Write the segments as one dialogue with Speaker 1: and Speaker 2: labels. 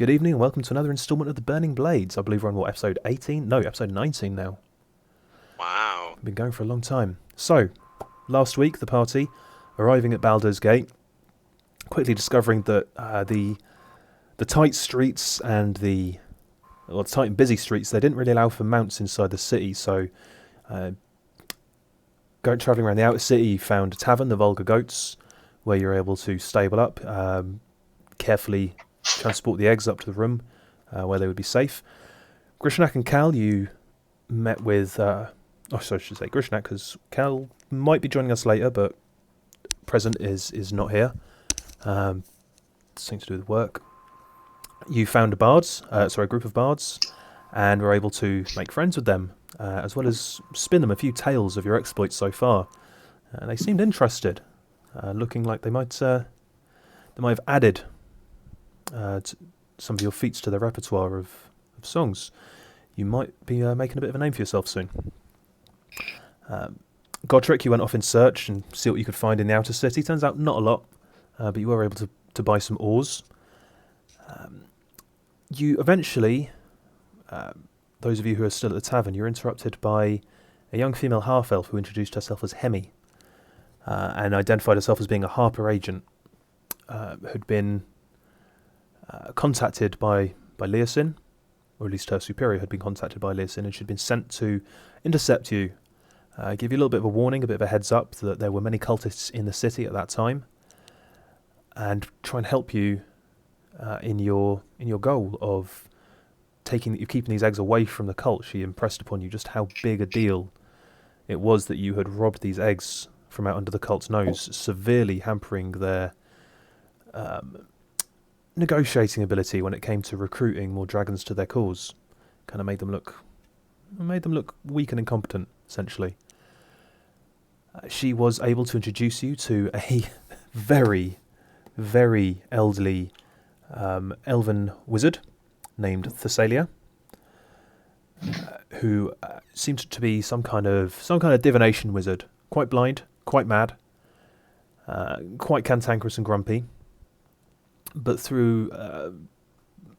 Speaker 1: Good evening and welcome to another instalment of the Burning Blades. I believe we're on, episode 18? No, episode 19 now.
Speaker 2: Wow.
Speaker 1: Been going for a long time. So, last week, the party, arriving at Baldur's Gate, quickly discovering that the tight streets and the tight and busy streets, they didn't really allow for mounts inside the city, so travelling around the outer city, you found a tavern, the Vulgar Goats, where you're able to stable up, carefully transport the eggs up to the room where they would be safe. Grischnak and Cal, you met with... I should say Grischnak, because Cal might be joining us later, but present is not here. Something to do with work. You found a group of bards, and were able to make friends with them, as well as spin them a few tales of your exploits so far. They seemed interested, looking like they might have added some of your feats to their repertoire of songs. You might be making a bit of a name for yourself soon. Godric, you went off in search and see what you could find in the outer city. Turns out not a lot, but you were able to buy some ores. You eventually, those of you who are still at the tavern, you're interrupted by a young female half-elf who introduced herself as Hemi, and identified herself as being a Harper agent, who'd been contacted by Leosin, or at least her superior had been contacted by Leosin, and she'd been sent to intercept you, give you a little bit of a warning, a bit of a heads up that there were many cultists in the city at that time, and try and help you in your goal of keeping these eggs away from the cult. She impressed upon you just how big a deal it was that you had robbed these eggs from out under the cult's nose, severely hampering their negotiating ability when it came to recruiting more dragons to their cause. Kind of made them look weak and incompetent, essentially. She was able to introduce you to a very, very elderly elven wizard named Thessalia, who seemed to be some kind of divination wizard, quite blind, quite mad, quite cantankerous and grumpy. But through a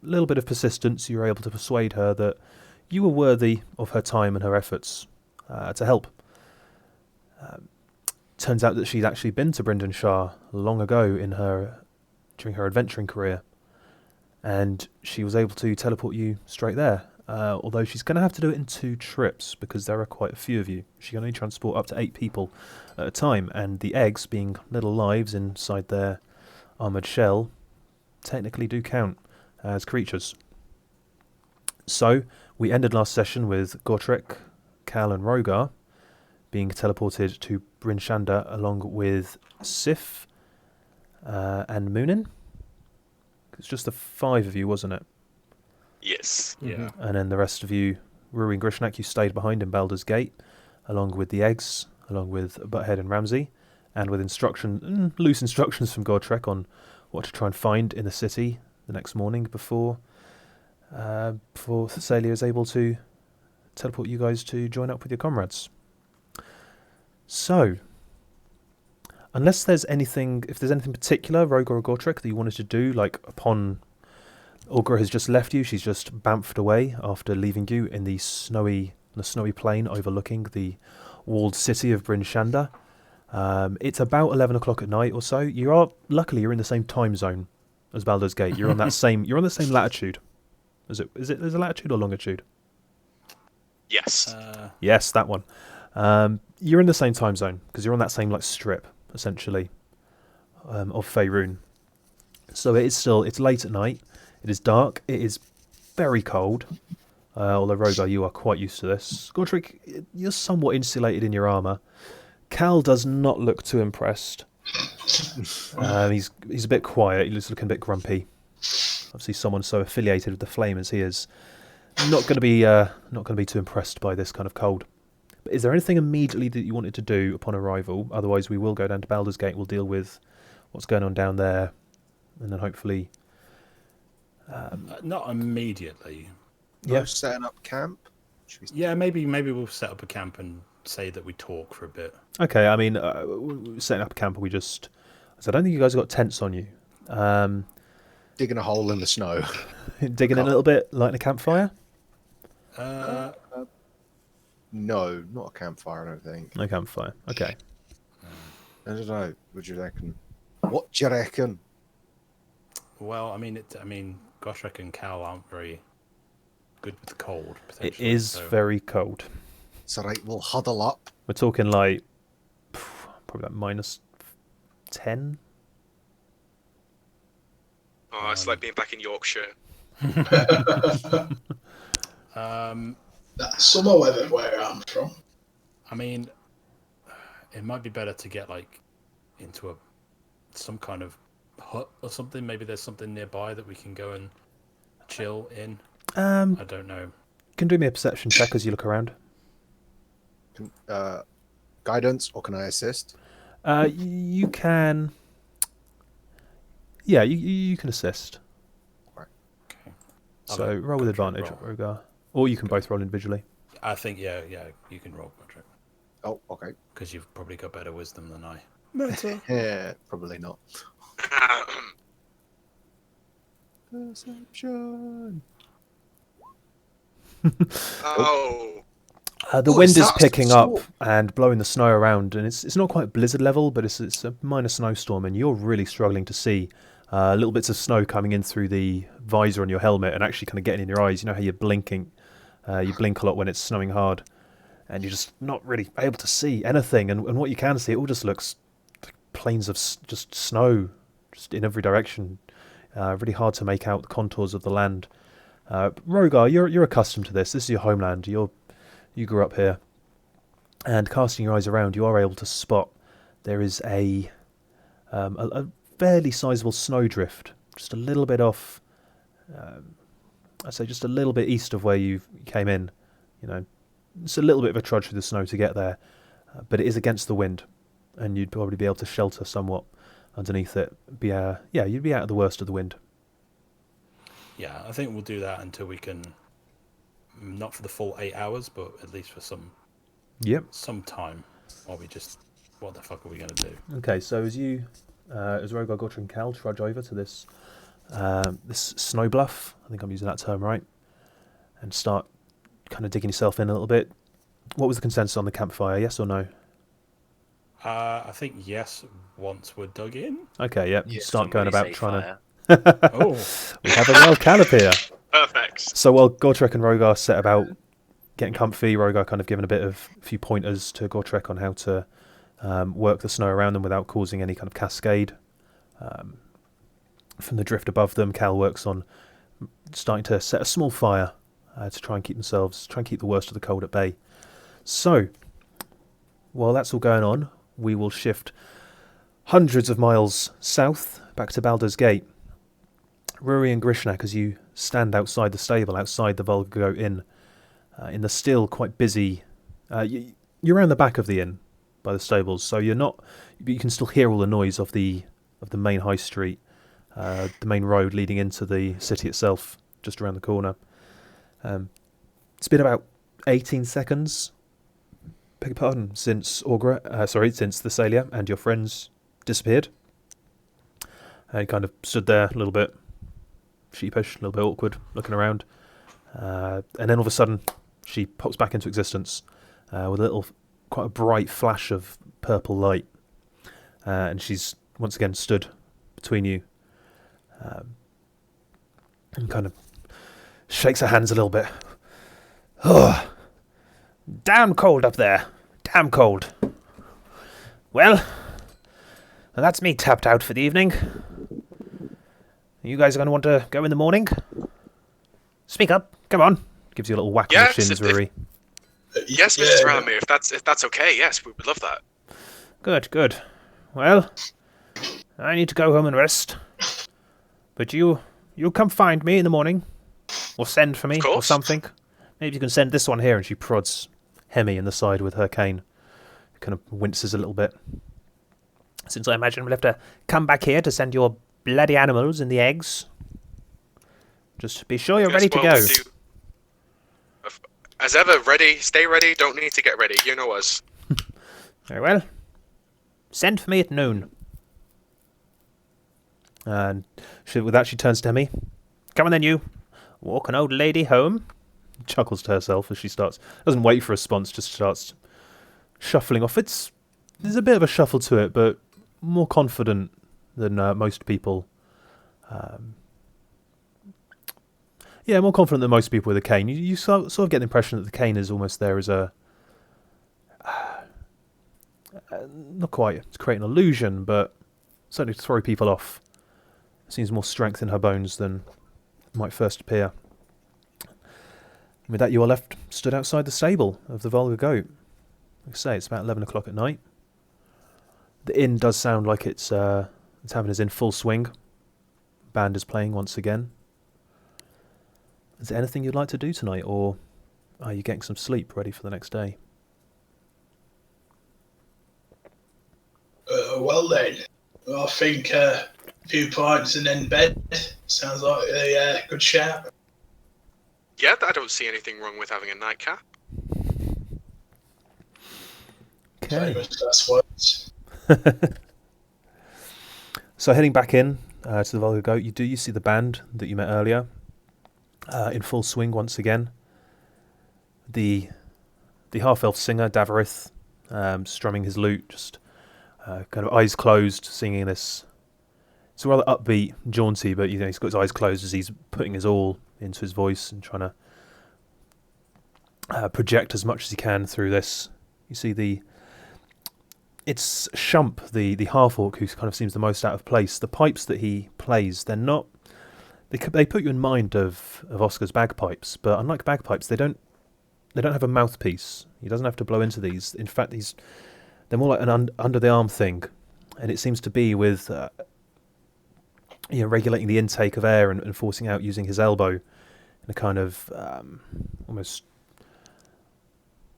Speaker 1: little bit of persistence, you were able to persuade her that you were worthy of her time and her efforts to help. Turns out that she'd actually been to Brindenshire long ago during her adventuring career, and she was able to teleport you straight there. Although she's going to have to do it in 2 trips because there are quite a few of you. She can only transport up to 8 people at a time, and the eggs, being little lives inside their armoured shell, technically do count as creatures. So, we ended last session with Gortrek, Cal and Rhogaar being teleported to Bryn Shander along with Sif and Moonin. It's just the 5 of you, wasn't it?
Speaker 2: Yes.
Speaker 3: Yeah.
Speaker 1: And then the rest of you, Ruari and Grischnak, you stayed behind in Baldur's Gate, along with the eggs, along with Butthead and Ramsey, and with loose instructions from Godtrek on what to try and find in the city the next morning before Thessalia is able to teleport you guys to join up with your comrades. So, if there's anything particular, Rhogaar or Gortrek, that you wanted to do, like upon Olga has just left you, she's just bamfed away after leaving you in the snowy plain overlooking the walled city of Bryn Shander. It's about 11 o'clock at night or so. Luckily you're in the same time zone as Baldur's Gate. You're on the same latitude. Is it there's a latitude or longitude?
Speaker 2: Yes.
Speaker 1: Yes, that one. You're in the same time zone because you're on that same strip essentially of Faerun. So it's late at night. It is dark. It is very cold. Although Rhogaar, you are quite used to this. Godric, you're somewhat insulated in your armour. Cal does not look too impressed. He's a bit quiet. He's looking a bit grumpy. Obviously, someone so affiliated with the Flame as he is, not going to be too impressed by this kind of cold. But is there anything immediately that you wanted to do upon arrival? Otherwise, we will go down to Baldur's Gate. We'll deal with what's going on down there, and then hopefully.
Speaker 3: Not immediately.
Speaker 4: Yeah, setting up camp.
Speaker 3: Yeah, maybe we'll set up a camp and say that we talk for a bit.
Speaker 1: Okay, I mean, setting up a camp. I don't think you guys have got tents on you.
Speaker 4: digging a hole in the snow.
Speaker 1: Digging in a little bit, lighting a campfire?
Speaker 4: No, not a campfire, I don't think.
Speaker 1: No campfire. Okay.
Speaker 4: I don't know. What do you reckon? What do you reckon?
Speaker 3: Well, I mean, Gotrek and Cal aren't very good with the cold.
Speaker 1: It
Speaker 3: Potentially,
Speaker 1: is
Speaker 3: so...
Speaker 1: very cold.
Speaker 4: It's all right, we'll huddle up.
Speaker 1: We're talking like probably like -10.
Speaker 2: Oh, it's like being back in Yorkshire.
Speaker 5: That's summer weather where I'm from.
Speaker 3: I mean, it might be better to get like into some kind of hut or something. Maybe there's something nearby that we can go and chill in. I don't know.
Speaker 1: Can do me a perception check as you look around.
Speaker 4: Guidance, or can I assist?
Speaker 1: You can. Yeah, you can assist.
Speaker 3: Okay.
Speaker 1: So
Speaker 3: Okay,
Speaker 1: roll with
Speaker 3: Gotrek,
Speaker 1: advantage,
Speaker 3: roll.
Speaker 1: Rhogaar. Or you can both roll individually.
Speaker 3: I think yeah, you can roll, Patrick,
Speaker 4: Oh, okay.
Speaker 3: because you've probably got better wisdom than I.
Speaker 4: Yeah, probably not. Perception.
Speaker 2: Oh.
Speaker 1: The
Speaker 4: Oh,
Speaker 1: wind is
Speaker 4: starts to
Speaker 1: picking up
Speaker 4: storm.
Speaker 1: and blowing the snow around, and it's not quite blizzard level, but it's a minor snowstorm, and you're really struggling to see little bits of snow coming in through the visor on your helmet and actually kind of getting in your eyes. You know how you're blinking, you blink a lot when it's snowing hard, and you're just not really able to see anything. And what you can see, it all just looks like plains of just snow, just in every direction. Really hard to make out the contours of the land. Rhogaar, you're accustomed to this. This is your homeland. You grew up here, and casting your eyes around, you are able to spot there is a fairly sizable snowdrift, just a little bit off. I'd say just a little bit east of where you came in. You know, it's a little bit of a trudge through the snow to get there, but it is against the wind, and you'd probably be able to shelter somewhat underneath it. You'd be out of the worst of the wind.
Speaker 3: Yeah, I think we'll do that until we can. Not for the full 8 hours, but at least for some time. While we just, what the fuck are we going to do?
Speaker 1: Okay, so as Rhogaar, Gotrek, and Cal trudge over to this snow bluff, I think I'm using that term right, and start kind of digging yourself in a little bit. What was the consensus on the campfire? Yes or no?
Speaker 3: I think yes. Once we're dug in.
Speaker 1: Okay, yeah.
Speaker 6: Yeah,
Speaker 1: Start going
Speaker 6: somebody
Speaker 1: about
Speaker 6: say
Speaker 1: trying
Speaker 6: fire.
Speaker 3: Oh,
Speaker 1: We have a wild callop here.
Speaker 2: Perfect.
Speaker 1: So while Gotrek and Rhogaar set about getting comfy, Rhogaar kind of giving a few pointers to Gotrek on how to work the snow around them without causing any kind of cascade. From the drift above them, Cal works on starting to set a small fire to try and keep the worst of the cold at bay. So, while that's all going on, we will shift hundreds of miles south back to Baldur's Gate. Ruari and Grischnak, as you stand outside the stable, outside the Vulgar Goat Inn, in the still quite busy... you're around the back of the inn by the stables, so you can still hear all the noise of the main high street, the main road leading into the city itself, just around the corner. It's been about 18 seconds, beg your pardon, since Thessalia and your friends disappeared. And kind of stood there a little bit sheepish, a little bit awkward, looking around. And then all of a sudden, she pops back into existence with quite a bright flash of purple light. And she's once again stood between you and kind of shakes her hands a little bit. Oh, damn cold up there. Damn cold. Well, that's me tapped out for the evening. You guys are going to want to go in the morning? Speak up. Come on. Gives you a little whack on the
Speaker 2: Yes,
Speaker 1: shins,
Speaker 2: if-
Speaker 1: Ruari.
Speaker 2: Yes, Mrs. Ralamir, if that's okay, yes, we would love that.
Speaker 1: Good. Well, I need to go home and rest. But you'll come find me in the morning. Or send for me,
Speaker 2: Of
Speaker 1: or
Speaker 2: course.
Speaker 1: something. Maybe you can send this one here, and she prods Hemi in the side with her cane. Kind of winces a little bit. Since I imagine we'll have to come back here to send your bloody animals and the eggs. Just be sure you're
Speaker 2: Yes,
Speaker 1: ready to
Speaker 2: well,
Speaker 1: go.
Speaker 2: we'll do- As ever, ready, stay ready, don't need to get ready, you know us.
Speaker 1: Very well. Send for me at noon. And with that, she turns to Emmy. Come on then, you. Walk an old lady home. Chuckles to herself as she doesn't wait for a response, just starts shuffling off. There's a bit of a shuffle to it, but more confident than most people. More confident than most people with a cane. You sort of get the impression that the cane is almost there as a... not quite to create an illusion, but certainly to throw people off. Seems more strength in her bones than might first appear. With that, you are left stood outside the stable of the Volga Goat. Like I say, it's about 11 o'clock at night. The inn does sound like the tavern is in full swing. Band is playing once again. Is there anything you'd like to do tonight, or are you getting some sleep ready for the next day?
Speaker 5: Well then, I think a few pints and then bed sounds like a good shout.
Speaker 2: Yeah, I don't see anything wrong with having a nightcap.
Speaker 1: Okay.
Speaker 5: Famous last words.
Speaker 1: So heading back in to the Volga Goat, you see the band that you met earlier in full swing once again. The half-elf singer Davarith strumming his lute, just kind of eyes closed, singing this. It's rather upbeat, jaunty, but he's got his eyes closed as he's putting his all into his voice and trying to project as much as he can through this. You see it's Shump, the half-orc, who kind of seems the most out of place. The pipes that he plays, they're not... They put you in mind of Oscar's bagpipes, but unlike bagpipes, they don't have a mouthpiece. He doesn't have to blow into these. In fact, they're more like an under-the-arm thing, and it seems to be with regulating the intake of air and forcing out using his elbow in a kind of almost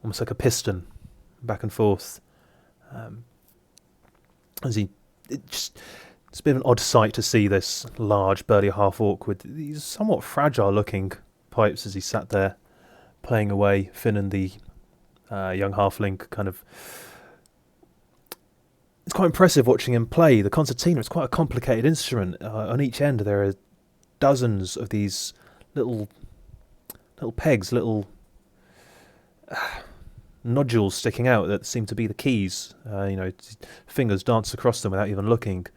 Speaker 1: like a piston, back and forth. It's a bit of an odd sight to see this large, burly half-orc with these somewhat fragile-looking pipes as he sat there playing away. Finn and the young halfling kind of... It's quite impressive watching him play. The concertina is quite a complicated instrument. On each end there are dozens of these little pegs, little nodules sticking out that seem to be the keys. Fingers dance across them without even looking,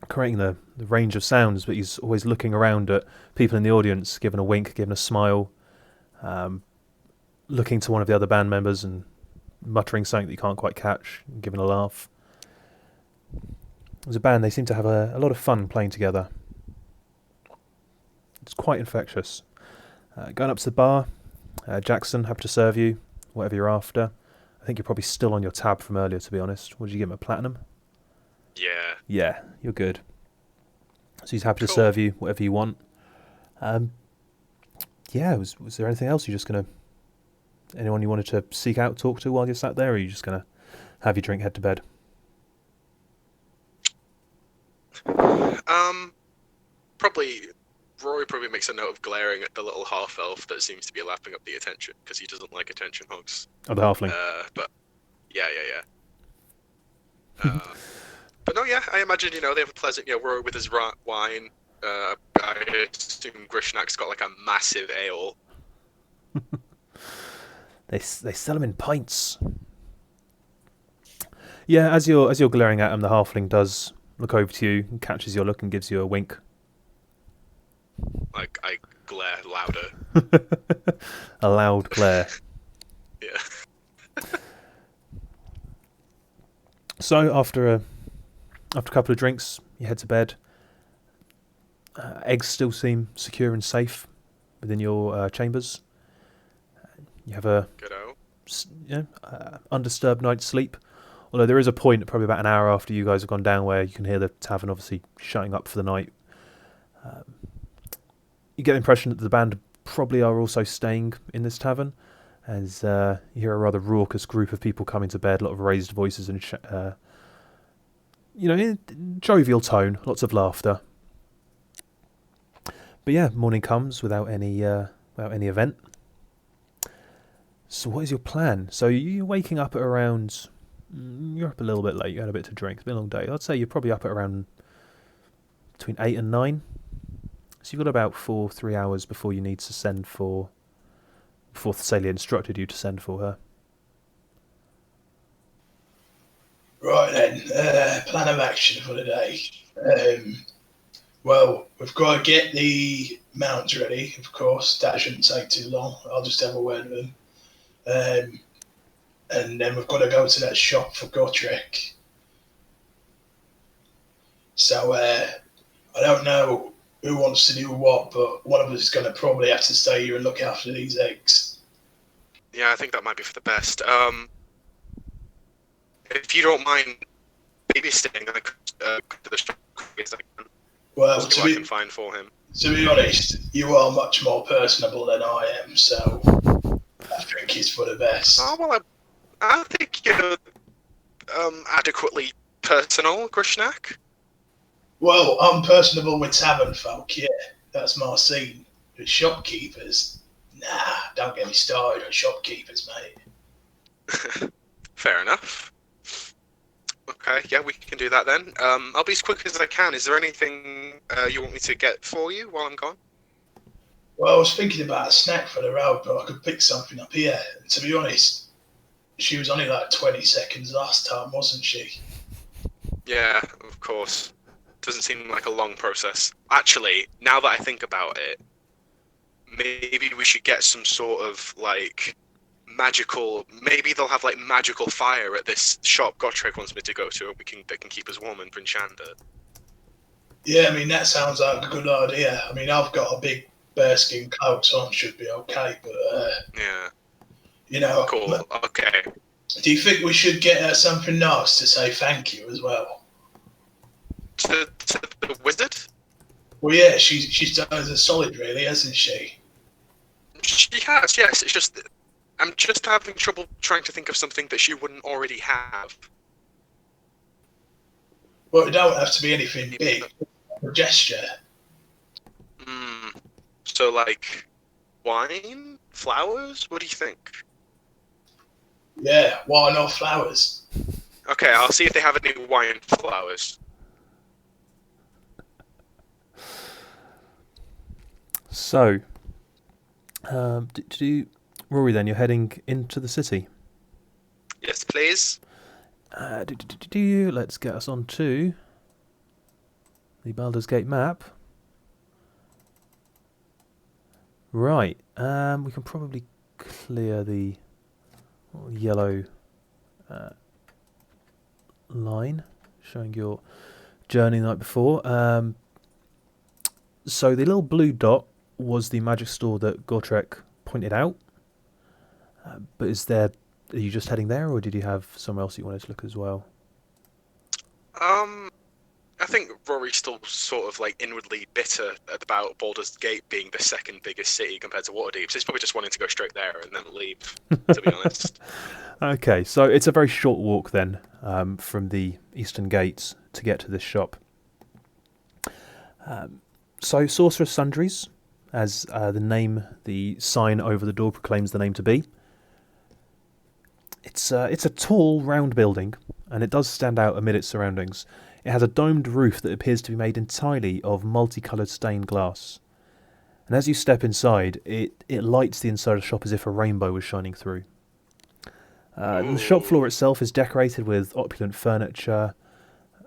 Speaker 1: creating the range of sounds. But he's always looking around at people in the audience, giving a wink, giving a smile, looking to one of the other band members and muttering something that you can't quite catch, giving a laugh. As a band, they seem to have a lot of fun playing together. It's quite infectious. Going up to the bar, Jackson, happy to serve you, whatever you're after. I think you're probably still on your tab from earlier, to be honest. What did you give him, a platinum?
Speaker 2: Yeah.
Speaker 1: Yeah, you're good. So he's happy to
Speaker 2: Cool.
Speaker 1: serve you, whatever you want. Was there anything else you're just going to... Anyone you wanted to seek out, talk to while you're sat there, or are you just going to have your drink, head to bed?
Speaker 2: Probably... Rory probably makes a note of glaring at the little half-elf that seems to be lapping up the attention, because he doesn't like attention hogs.
Speaker 1: Oh, the halfling.
Speaker 2: But yeah. But no, yeah, I imagine, they have a pleasant, Rory with his wine. I assume Grischnak's got like a massive ale.
Speaker 1: They sell them in pints. Yeah, as you're glaring at him, the halfling does look over to you and catches your look and gives you a wink.
Speaker 2: Like, I glare louder.
Speaker 1: A loud glare.
Speaker 2: Yeah.
Speaker 1: So after a couple of drinks, you head to bed. Eggs still seem secure and safe within your chambers. You have a
Speaker 2: Good-o.
Speaker 1: undisturbed night's sleep. Although there is a point, probably about an hour after you guys have gone down, where you can hear the tavern obviously shutting up for the night. You get the impression that the band probably are also staying in this tavern, as you hear a rather raucous group of people coming to bed, a lot of raised voices and in jovial tone, lots of laughter. But yeah, morning comes without any event. So what is your plan? So you're waking up at around... You're up a little bit late. You had a bit to drink. It's been a long day. I'd say you're probably up at around between 8 and 9. So you've got about 3 hours before you need to send for... before Thessalia instructed you to send for her.
Speaker 5: Right then, plan of action for the day. Well, we've got to get the mounts ready, of course. That shouldn't take too long. I'll just have a word with them. And then we've got to go to that shop for Gotrek. So I don't know who wants to do what, but one of us is going to probably have to stay here and look after these eggs.
Speaker 2: Yeah, I think that might be for the best. If you don't mind babysitting, I could go to the shop as I can.
Speaker 5: Well,
Speaker 2: See what I can find for him.
Speaker 5: to be honest, you are much more personable than I am, so I think it's for the best.
Speaker 2: Oh, well, I think you're adequately personal, Grischnak.
Speaker 5: Well, I'm personable with tavern folk, yeah. That's my scene. But shopkeepers, nah, don't get me started on shopkeepers, mate.
Speaker 2: Fair enough. Okay, yeah, we can do that then. I'll be as quick as I can. Is there anything you want me to get for you while I'm gone?
Speaker 5: Well, I was thinking about a snack for the road, but I could pick something up here. And to be honest, she was only like 20 seconds last time, wasn't she?
Speaker 2: Yeah, of course. Doesn't seem like a long process. Actually, now that I think about it, maybe we should get some sort of, like, magical... Maybe they'll have, like, magical fire at this shop Gotrek wants me to go to, and they can keep us warm in Princhandra.
Speaker 5: Yeah, I mean, that sounds like a good idea. I mean, I've got a big bearskin coat, so I should be okay, but,
Speaker 2: Yeah,
Speaker 5: you know...
Speaker 2: cool, okay.
Speaker 5: Do you think we should get her something nice to say thank you as well?
Speaker 2: To the wizard?
Speaker 5: Well, yeah, she's done us a solid, really, hasn't she?
Speaker 2: She has, yes. It's just... I'm just having trouble trying to think of something that she wouldn't already have.
Speaker 5: Well, it don't have to be anything big. A gesture.
Speaker 2: So, like, wine? Flowers? What do you think?
Speaker 5: Yeah, wine or flowers?
Speaker 2: Okay, I'll see if they have any wine flowers.
Speaker 1: So, Rory, then you're heading into the city.
Speaker 2: Yes, please.
Speaker 1: Let's get us on to the Baldur's Gate map. Right, we can probably clear the yellow line showing your journey the night before. So the little blue dot was the magic store that Gotrek pointed out. But are you just heading there, or did you have somewhere else you wanted to look as well?
Speaker 2: I think Rory's still sort of like inwardly bitter about Baldur's Gate being the second biggest city compared to Waterdeep, so he's probably just wanting to go straight there and then leave, to be honest. Okay,
Speaker 1: so it's a very short walk then from the Eastern Gates to get to this shop. So Sorcerer's Sundries, as the sign over the door proclaims the name to be. It's a tall, round building, and it does stand out amid its surroundings. It has a domed roof that appears to be made entirely of multicoloured stained glass. And as you step inside, it lights the inside of the shop as if a rainbow was shining through. The shop floor itself is decorated with opulent furniture.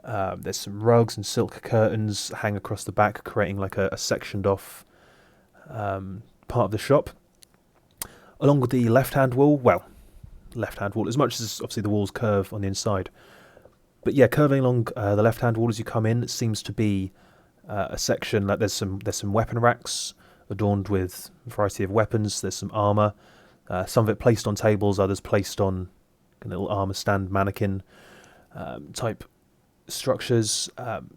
Speaker 1: There's some rugs and silk curtains hang across the back, creating like a sectioned off part of the shop. Along with the left-hand wall, as much as obviously the walls curve on the inside. But yeah, curving along the left-hand wall as you come in, it seems to be a section that there's some weapon racks adorned with a variety of weapons. There's some armour, some of it placed on tables, others placed on a little armour stand mannequin type structures. Along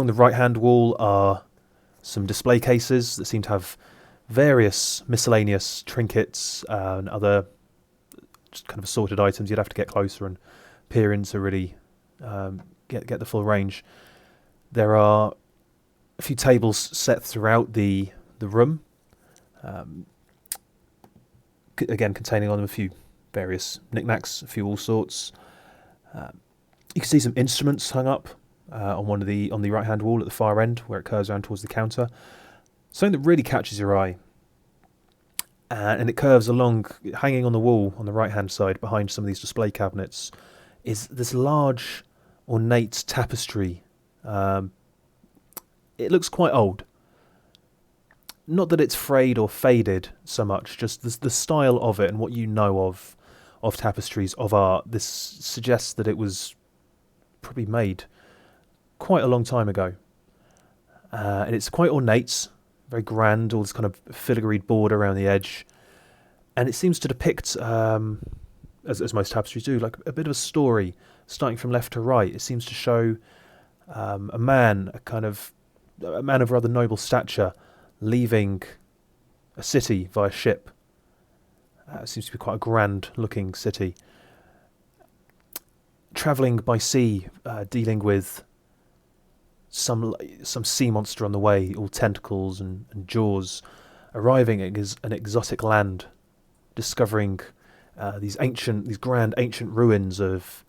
Speaker 1: the right-hand wall are some display cases that seem to have various miscellaneous trinkets and other just kind of assorted items. You'd have to get closer and peer in to really get the full range. There are a few tables set throughout the room, again containing on them a few various knickknacks, a few all sorts. You can see some instruments hung up on the right hand wall at the far end where it curves around towards the counter. Something that really catches your eye, and it curves along, hanging on the wall on the right hand side behind some of these display cabinets, is this large ornate tapestry. It looks quite old. Not that it's frayed or faded so much, just the style of it and what you know of tapestries, of art. This suggests that it was probably made quite a long time ago. And it's quite ornate, very grand, all this kind of filigreed border around the edge. And it seems to depict, as most tapestries do, like a bit of a story, starting from left to right. It seems to show a man of rather noble stature, leaving a city via ship. It seems to be quite a grand-looking city. Travelling by sea, dealing with some sea monster on the way, all tentacles and jaws, arriving at an exotic land, discovering these grand ancient ruins of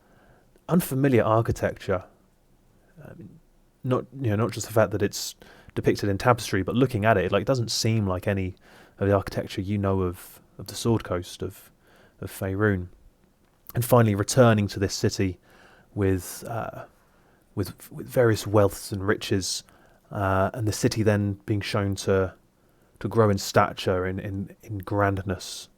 Speaker 1: unfamiliar architecture. Not just the fact that it's depicted in tapestry, but looking at it, it doesn't seem like any of the architecture you know of the Sword Coast of Faerun. And finally, returning to this city with various wealths and riches, and the city then being shown to grow in stature, in grandness.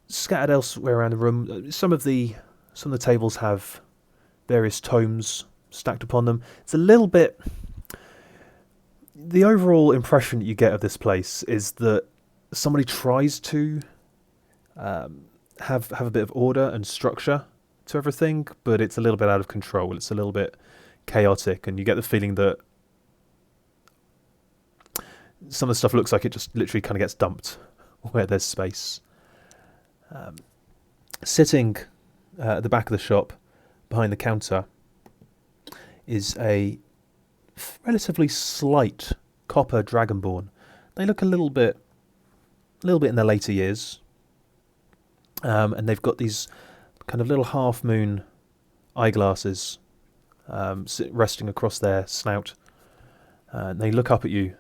Speaker 1: Scattered elsewhere around the room, some of the tables have various tomes stacked upon them. It's a little bit... The overall impression that you get of this place is that somebody tries to have a bit of order and structure to everything, but it's a little bit out of control. It's a little bit chaotic, and you get the feeling that some of the stuff looks like it just literally kind of gets dumped where there's space. Sitting at the back of the shop, behind the counter, is a relatively slight copper dragonborn. They look a little bit in their later years, and they've got these kind of little half-moon eyeglasses resting across their snout. And they look up at you,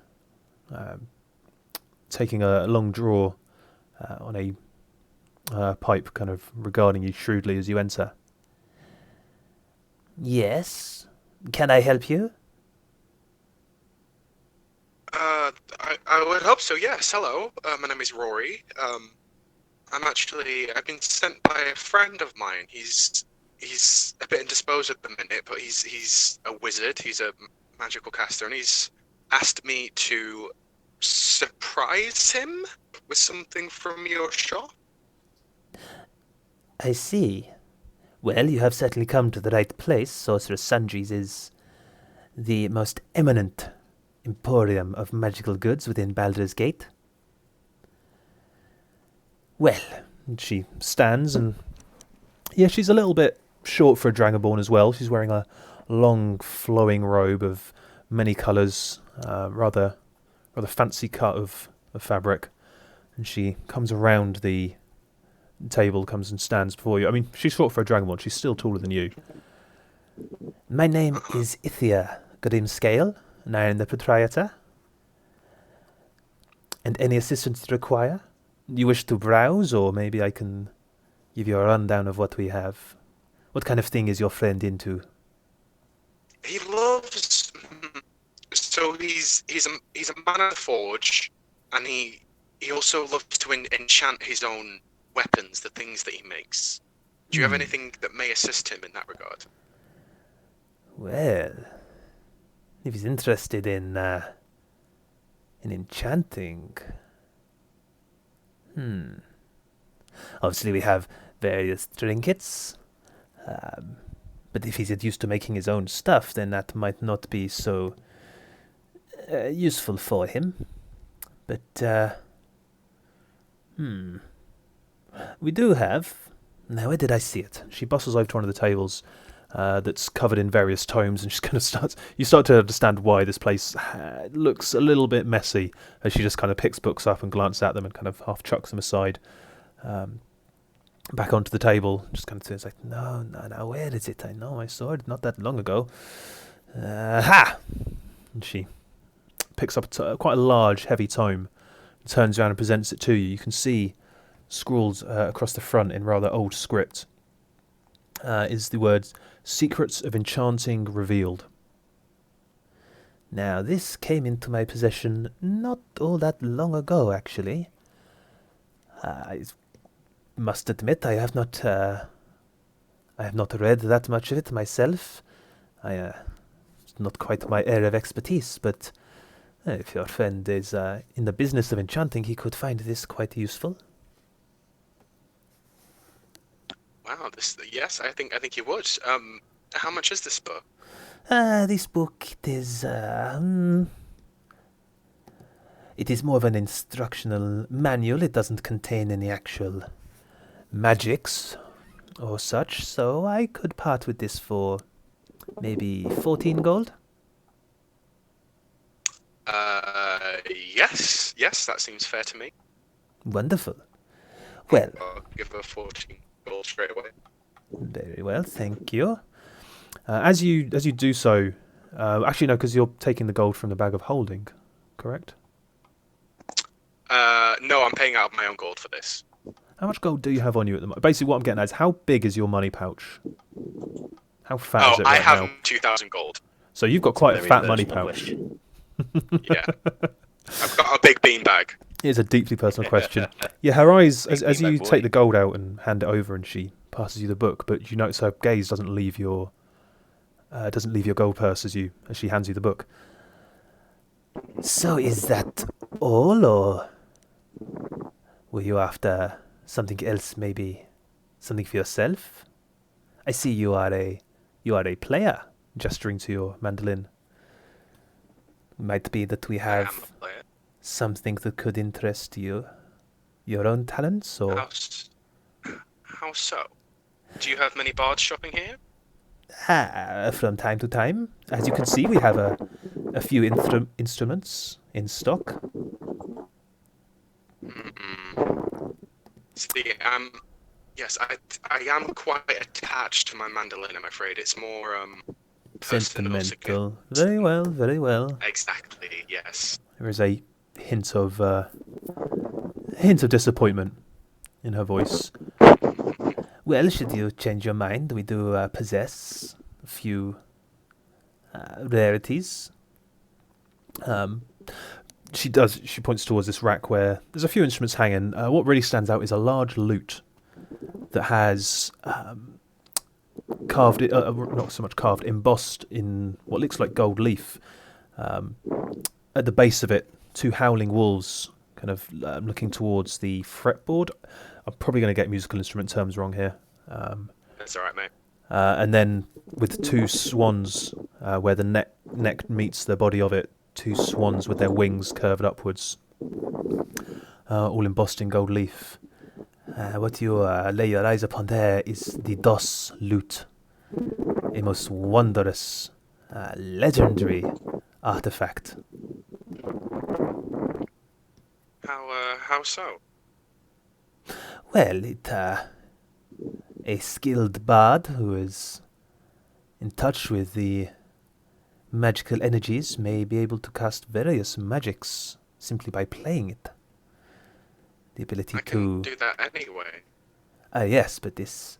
Speaker 1: taking a long draw on a pipe, kind of regarding you shrewdly as you enter.
Speaker 6: Yes? Can I help you?
Speaker 2: I would hope so, yes. Hello, my name is Rory. I've been sent by a friend of mine. He's a bit indisposed at the minute, but he's a wizard. He's a magical caster, and he's asked me to surprise him with something from your shop.
Speaker 6: I see. Well, you have certainly come to the right place. Sorcerer's Sundries is the most eminent emporium of magical goods within Baldur's Gate. Well,
Speaker 1: she stands, and she's a little bit short for a dragonborn as well. She's wearing a long flowing robe of many colours, rather fancy cut of fabric, and she comes around the table, comes and stands before you. I mean, she's short for a dragonborn. She's still taller than you.
Speaker 6: My name is Ithia Grimscale, and I am the proprietor. And any assistance you require? You wish to browse, or maybe I can give you a rundown of what we have. What kind of thing is your friend into?
Speaker 2: He loves. So he's a man of the forge, and he also loves to enchant his own weapons, the things that he makes. Do you have anything that may assist him in that regard?
Speaker 6: Well, if he's interested in enchanting, obviously we have various trinkets, but if he's used to making his own stuff, then that might not be so useful for him. But we do have... Now, where did I see it?
Speaker 1: She bustles over to one of the tables that's covered in various tomes, and she kind of you start to understand why this place looks a little bit messy, as she just kind of picks books up and glances at them and kind of half chucks them aside. back onto the table. Just kind of says like, no, where is it? I know my sword, not that long ago. Ha! And she picks up quite a large, heavy tome, turns around and presents it to you. You can see scrawled across the front in rather old script is the words "Secrets of Enchanting Revealed." Now, this came into my possession not all that long ago, actually. I must admit, I have not read that much of it myself. It's not quite my area of expertise, but if your friend is in the business of enchanting, he could find this quite useful.
Speaker 2: Wow, yes, I think he would. How much is this book?
Speaker 6: This book, it is more of an instructional manual. It doesn't contain any actual magics or such, so I could part with this for maybe 14 gold.
Speaker 2: Yes, that seems fair to me.
Speaker 6: Wonderful. Well,
Speaker 2: I'll give her 14 gold straight away.
Speaker 6: very well, thank you.
Speaker 1: As you do so, actually no, because you're taking the gold from the bag of holding, correct?
Speaker 2: No, I'm paying out of my own gold for this.
Speaker 1: How much gold do you have on you at the moment? Basically, what I'm getting at is how big is your money pouch? How fat is it
Speaker 2: I
Speaker 1: right
Speaker 2: have
Speaker 1: now?
Speaker 2: 2,000 gold.
Speaker 1: So you've got quite a
Speaker 7: Very
Speaker 1: fat money
Speaker 7: personal
Speaker 1: pouch.
Speaker 7: question.
Speaker 2: Yeah. I've got a big beanbag.
Speaker 1: It's a deeply personal question. Yeah, her eyes,
Speaker 7: Big
Speaker 1: as you
Speaker 7: beanbag boy.
Speaker 1: take the gold out and hand it over, and she passes you the book, but you notice her gaze doesn't leave your gold purse as she hands you the book.
Speaker 6: So is that all, or were you after something else, maybe something for yourself? I see you are a player, gesturing to your mandolin. Might be that we
Speaker 2: I am
Speaker 6: have
Speaker 2: a player.
Speaker 6: something that could interest you. Your own talents, or
Speaker 2: How so? Do you have many bards shopping here?
Speaker 6: from time to time. As you can see, we have a few instruments in stock.
Speaker 2: See, yes, I am quite attached to my mandolin, I'm afraid. It's more, personal.
Speaker 6: Sentimental. Very well, very well.
Speaker 2: Exactly, yes.
Speaker 1: There is a hint of disappointment in her voice.
Speaker 6: Well, should you change your mind, we do possess a few rarities.
Speaker 1: She points towards this rack where there's a few instruments hanging. What really stands out is a large lute that has carved, not so much carved, embossed in what looks like gold leaf. At the base of it, two howling wolves kind of looking towards the fretboard. I'm probably going to get musical instrument terms wrong here.
Speaker 2: That's alright, mate.
Speaker 1: And then with two swans where the neck meets the body of it, two swans with their wings curved upwards, all embossed in gold leaf.
Speaker 6: What you lay your eyes upon there is the DOS lute, a most wondrous, legendary artifact.
Speaker 2: How so?
Speaker 6: Well, a skilled bard who is in touch with the magical energies may be able to cast various magics simply by playing it. The ability
Speaker 2: I can
Speaker 6: to...
Speaker 2: do that anyway.
Speaker 6: yes, but this...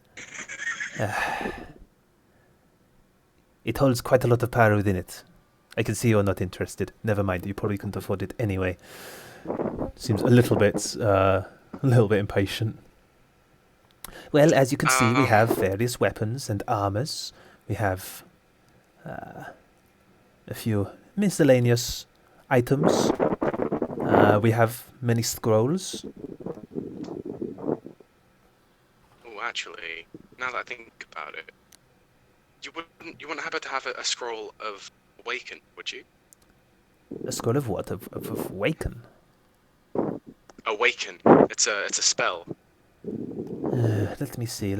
Speaker 6: it holds quite a lot of power within it. I can see you're not interested. Never mind, you probably couldn't afford it anyway.
Speaker 1: Seems a little bit impatient.
Speaker 6: Well, as you can see, we have various weapons and armors. We have a few miscellaneous items. We have many scrolls.
Speaker 2: Oh, actually, now that I think about it, you wouldn't happen to have a scroll of awaken, would you?
Speaker 6: A scroll of what? Of Waken?
Speaker 2: Awaken. It's a spell.
Speaker 6: Let me see.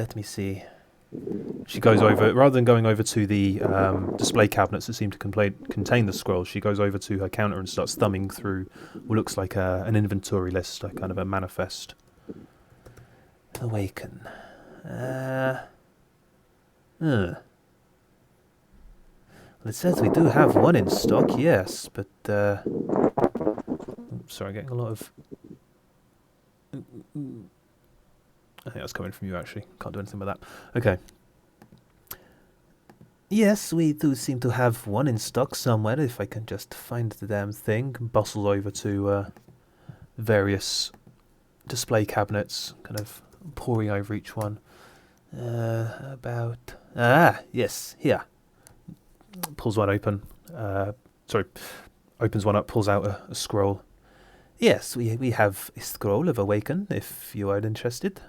Speaker 1: She goes over, rather than going over to the display cabinets that seem to contain the scrolls, she goes over to her counter and starts thumbing through what looks like an inventory list, like kind of a manifest.
Speaker 6: Awaken. Well, it says we do have one in stock, yes, but
Speaker 1: Sorry, getting a lot of. I think that's coming from you actually. Can't do anything with that. Okay.
Speaker 6: yes, we do seem to have one in stock somewhere. If I can just find the damn thing.
Speaker 1: Bustle over to various display cabinets, kind of poring over each one.
Speaker 6: Yes, here.
Speaker 1: Pulls one open. Opens one up, pulls out a scroll.
Speaker 6: Yes, we have a scroll of Awaken, if you are interested.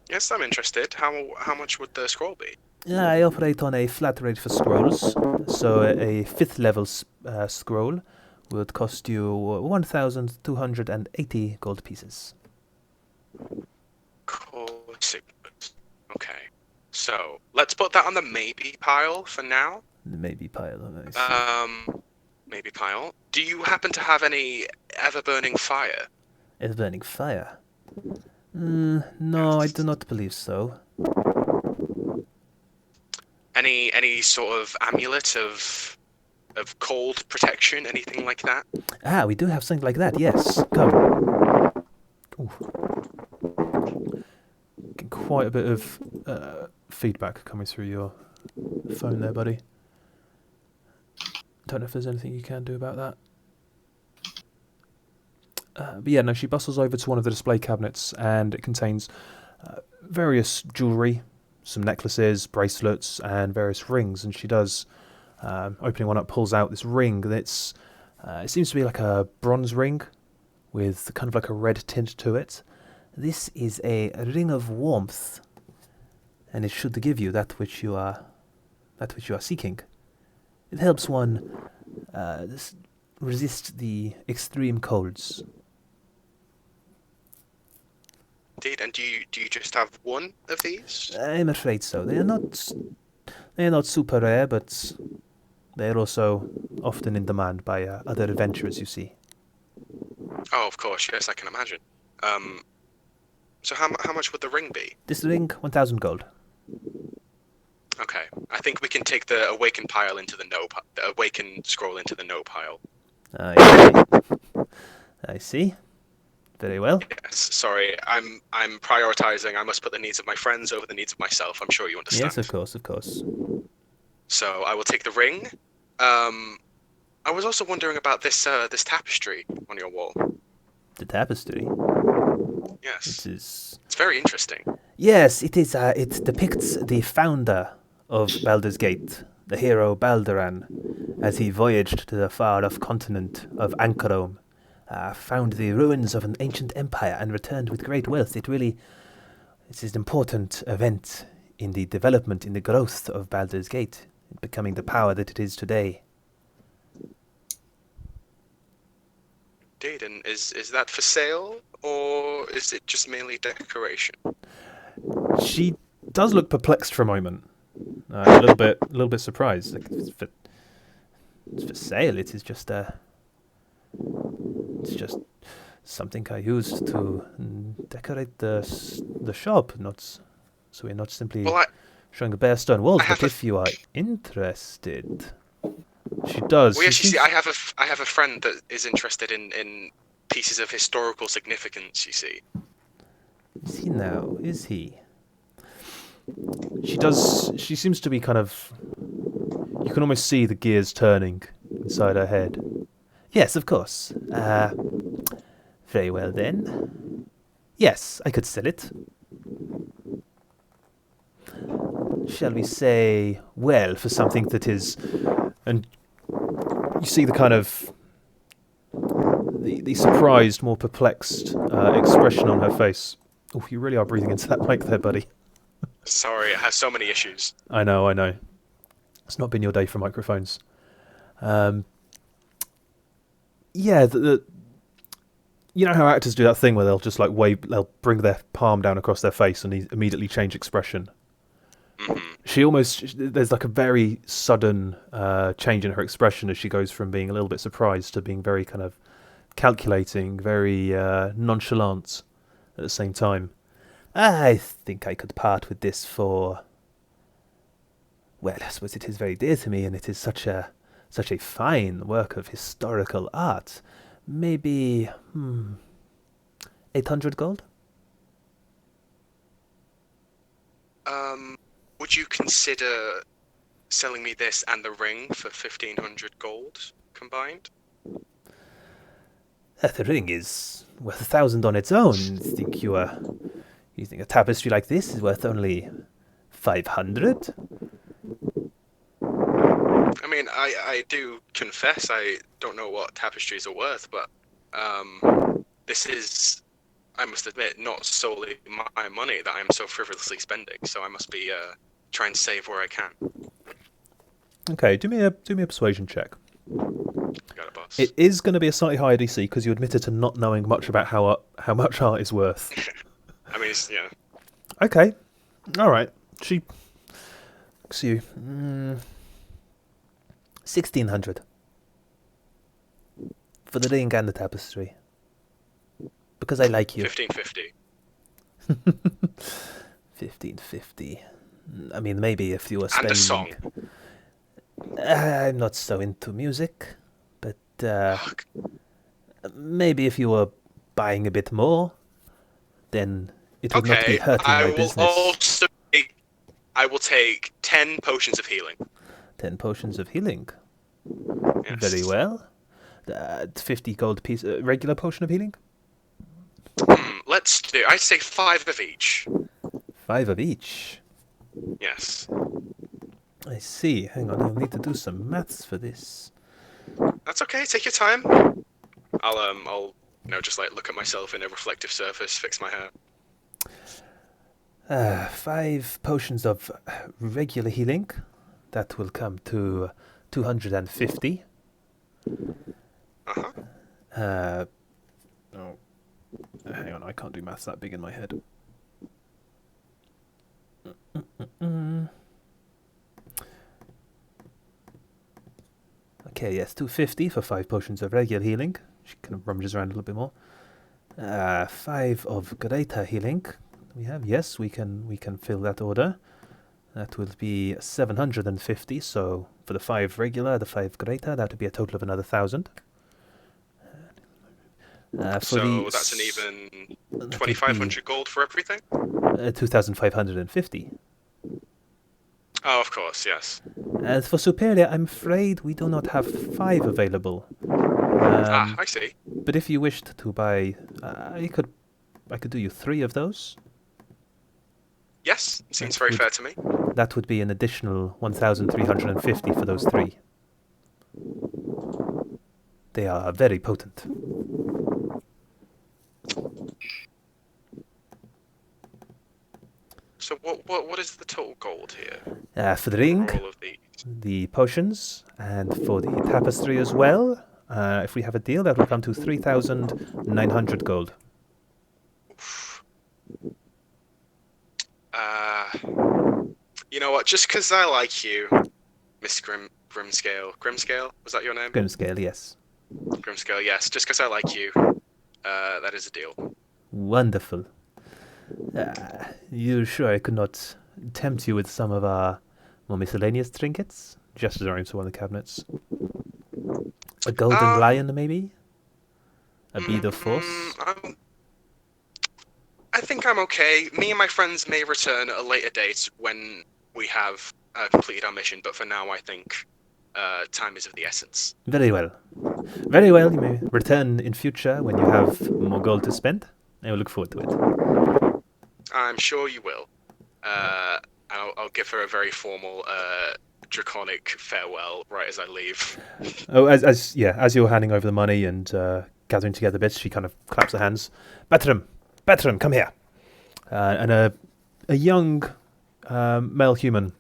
Speaker 2: Yes, I'm interested. How much would the scroll be?
Speaker 6: I operate on a flat rate for scrolls, so a 5th level scroll would cost you 1,280 gold pieces.
Speaker 2: Course it would. Okay. So let's put that on the maybe pile for now.
Speaker 6: Maybe pile.
Speaker 2: Maybe pile. Do you happen to have any ever-burning fire?
Speaker 6: Is burning fire? No, I do not believe so.
Speaker 2: Any sort of amulet of cold protection, anything like that?
Speaker 6: We do have something like that, yes. Come.
Speaker 1: Getting quite a bit of feedback coming through your phone there, buddy. Don't know if there's anything you can do about that. But yeah, no, she bustles over to one of the display cabinets and it contains various jewellery, some necklaces, bracelets and various rings, and she does, opening one up, pulls out this ring that's, it seems to be like a bronze ring with kind of like a red tint to it.
Speaker 6: This is a ring of warmth, and it should give you that which you are seeking. It helps one resist the extreme colds.
Speaker 2: Indeed. And do you just have one of these?
Speaker 6: I'm afraid so. They are not super rare, but they are also often in demand by other adventurers, you see.
Speaker 2: Oh, of course. Yes, I can imagine. So how much would the ring be?
Speaker 6: This ring, 1,000 gold.
Speaker 2: Okay, I think we can take the awaken pile into the awaken scroll into the no pile.
Speaker 6: I see. Very well.
Speaker 2: Yes, sorry, I'm prioritizing. I must put the needs of my friends over the needs of myself. I'm sure you understand.
Speaker 6: Yes, of course, of course.
Speaker 2: So I will take the ring. I was also wondering about this tapestry on your wall.
Speaker 6: The tapestry.
Speaker 2: Yes,
Speaker 6: It's
Speaker 2: very interesting.
Speaker 6: Yes, it is. It depicts the founder of Baldur's Gate, the hero Balduran, as he voyaged to the far-off continent of Ankarome, found the ruins of an ancient empire, and returned with great wealth. It is an important event in the development, in the growth of Baldur's Gate, becoming the power that it is today.
Speaker 2: Indeed, and is that for sale, or is it just mainly decoration?
Speaker 1: She does look perplexed for a moment, a little bit surprised. Like, it's for sale. It is just it's just something I used to decorate the shop. So we're not simply showing a bare stone walls. But if you are interested, she does.
Speaker 2: Well, yes, you see, I have a friend that is interested in pieces of historical significance. You see.
Speaker 6: Is he now? Is he?
Speaker 1: She seems to be kind of... You can almost see the gears turning inside her head.
Speaker 6: Yes, of course. Very well then. Yes, I could sell it. Shall we say, well, for something that is...
Speaker 1: And you see the kind of... The surprised, more perplexed expression on her face. Oh, you really are breathing into that mic there, buddy.
Speaker 2: Sorry, it has so many issues.
Speaker 1: I know. It's not been your day for microphones. Yeah, you know how actors do that thing where they'll just like they'll bring their palm down across their face and immediately change expression.
Speaker 2: Mm-hmm.
Speaker 1: There's like a very sudden change in her expression as she goes from being a little bit surprised to being very kind of calculating, very nonchalant. at the same time. I think I could part with this for... Well, I suppose it is very dear to me, and it is such a fine work of historical art. Maybe 800 gold?
Speaker 2: Would you consider selling me this and the ring for 1,500 gold combined?
Speaker 6: The ring is worth 1,000 on its own. You think a tapestry like this is worth only 500?
Speaker 2: I mean, I do confess I don't know what tapestries are worth, but this is, I must admit, not solely my money that I'm so frivolously spending. So I must be trying to save where I can.
Speaker 1: Okay, do me a persuasion check.
Speaker 2: Got a boss.
Speaker 1: It is going to be a slightly higher DC because you admitted to not knowing much about how much art is worth.
Speaker 2: I mean, it's, yeah.
Speaker 1: Okay, all right. She looks at you.
Speaker 6: 1,600 for the ring and the tapestry. Because I like you.
Speaker 2: 1,550.
Speaker 6: 1,550. I mean, maybe if you were
Speaker 2: And
Speaker 6: spending...
Speaker 2: a song.
Speaker 6: I'm not so into music, but maybe if you were buying a bit more, then it would not be
Speaker 2: Okay,
Speaker 6: hurting my business.
Speaker 2: I will take 10 potions of healing.
Speaker 6: 10 potions of healing.
Speaker 2: Yes.
Speaker 6: Very well. 50 gold piece, regular potion of healing?
Speaker 2: Let's do, I'd say 5 of each.
Speaker 6: 5 of each.
Speaker 2: Yes.
Speaker 6: I see. Hang on, I'll need to do some maths for this.
Speaker 2: That's okay, take your time. I'll just like look at myself in a reflective surface, fix my hair.
Speaker 6: 5 potions of regular healing. That will come to 250.
Speaker 2: Uh-huh.
Speaker 1: Hang on, I can't do maths that big in my head.
Speaker 6: Okay, yes, 250 for 5 potions of regular healing. She kind of rummages around a little bit more. 5 of greater healing. We have, yes, we can fill that order. That will be 750. So for the 5 regular, the 5 greater, that would be a total of another 1,000.
Speaker 2: So that's an even 2,500 gold for everything?
Speaker 6: 2,550.
Speaker 2: Oh, of course, yes.
Speaker 6: And for superior, I'm afraid we do not have 5 available.
Speaker 2: I see.
Speaker 6: But if you wished to buy, I could do you 3 of those.
Speaker 2: Yes, seems very fair to me.
Speaker 6: That would be an additional 1,350 for those 3. They are very potent.
Speaker 2: So what is the total gold here?
Speaker 6: For the ring,
Speaker 2: For all of these?
Speaker 6: the potions, and for the tapestry as well, if we have a deal, that will come to 3,900 gold.
Speaker 2: You know what? Just because I like you, Miss Grimscale. Grimscale? Was that your name?
Speaker 6: Grimscale, yes.
Speaker 2: Grimscale, yes. Just because I like you, that is a deal.
Speaker 6: Wonderful. You're sure I could not tempt you with some of our more miscellaneous trinkets? Gestures around to one of the cabinets. A golden lion, maybe? A bead of force?
Speaker 2: I think I'm okay. Me and my friends may return at a later date when we have completed our mission, but for now I think time is of the essence.
Speaker 6: Very well. Very well, you may return in future when you have more gold to spend. I will look forward to it.
Speaker 2: I'm sure you will. I'll give her a very formal, draconic farewell right as I leave.
Speaker 1: Oh, as you're handing over the money and gathering together bits, she kind of claps her hands. Bertram, come here. And a young male human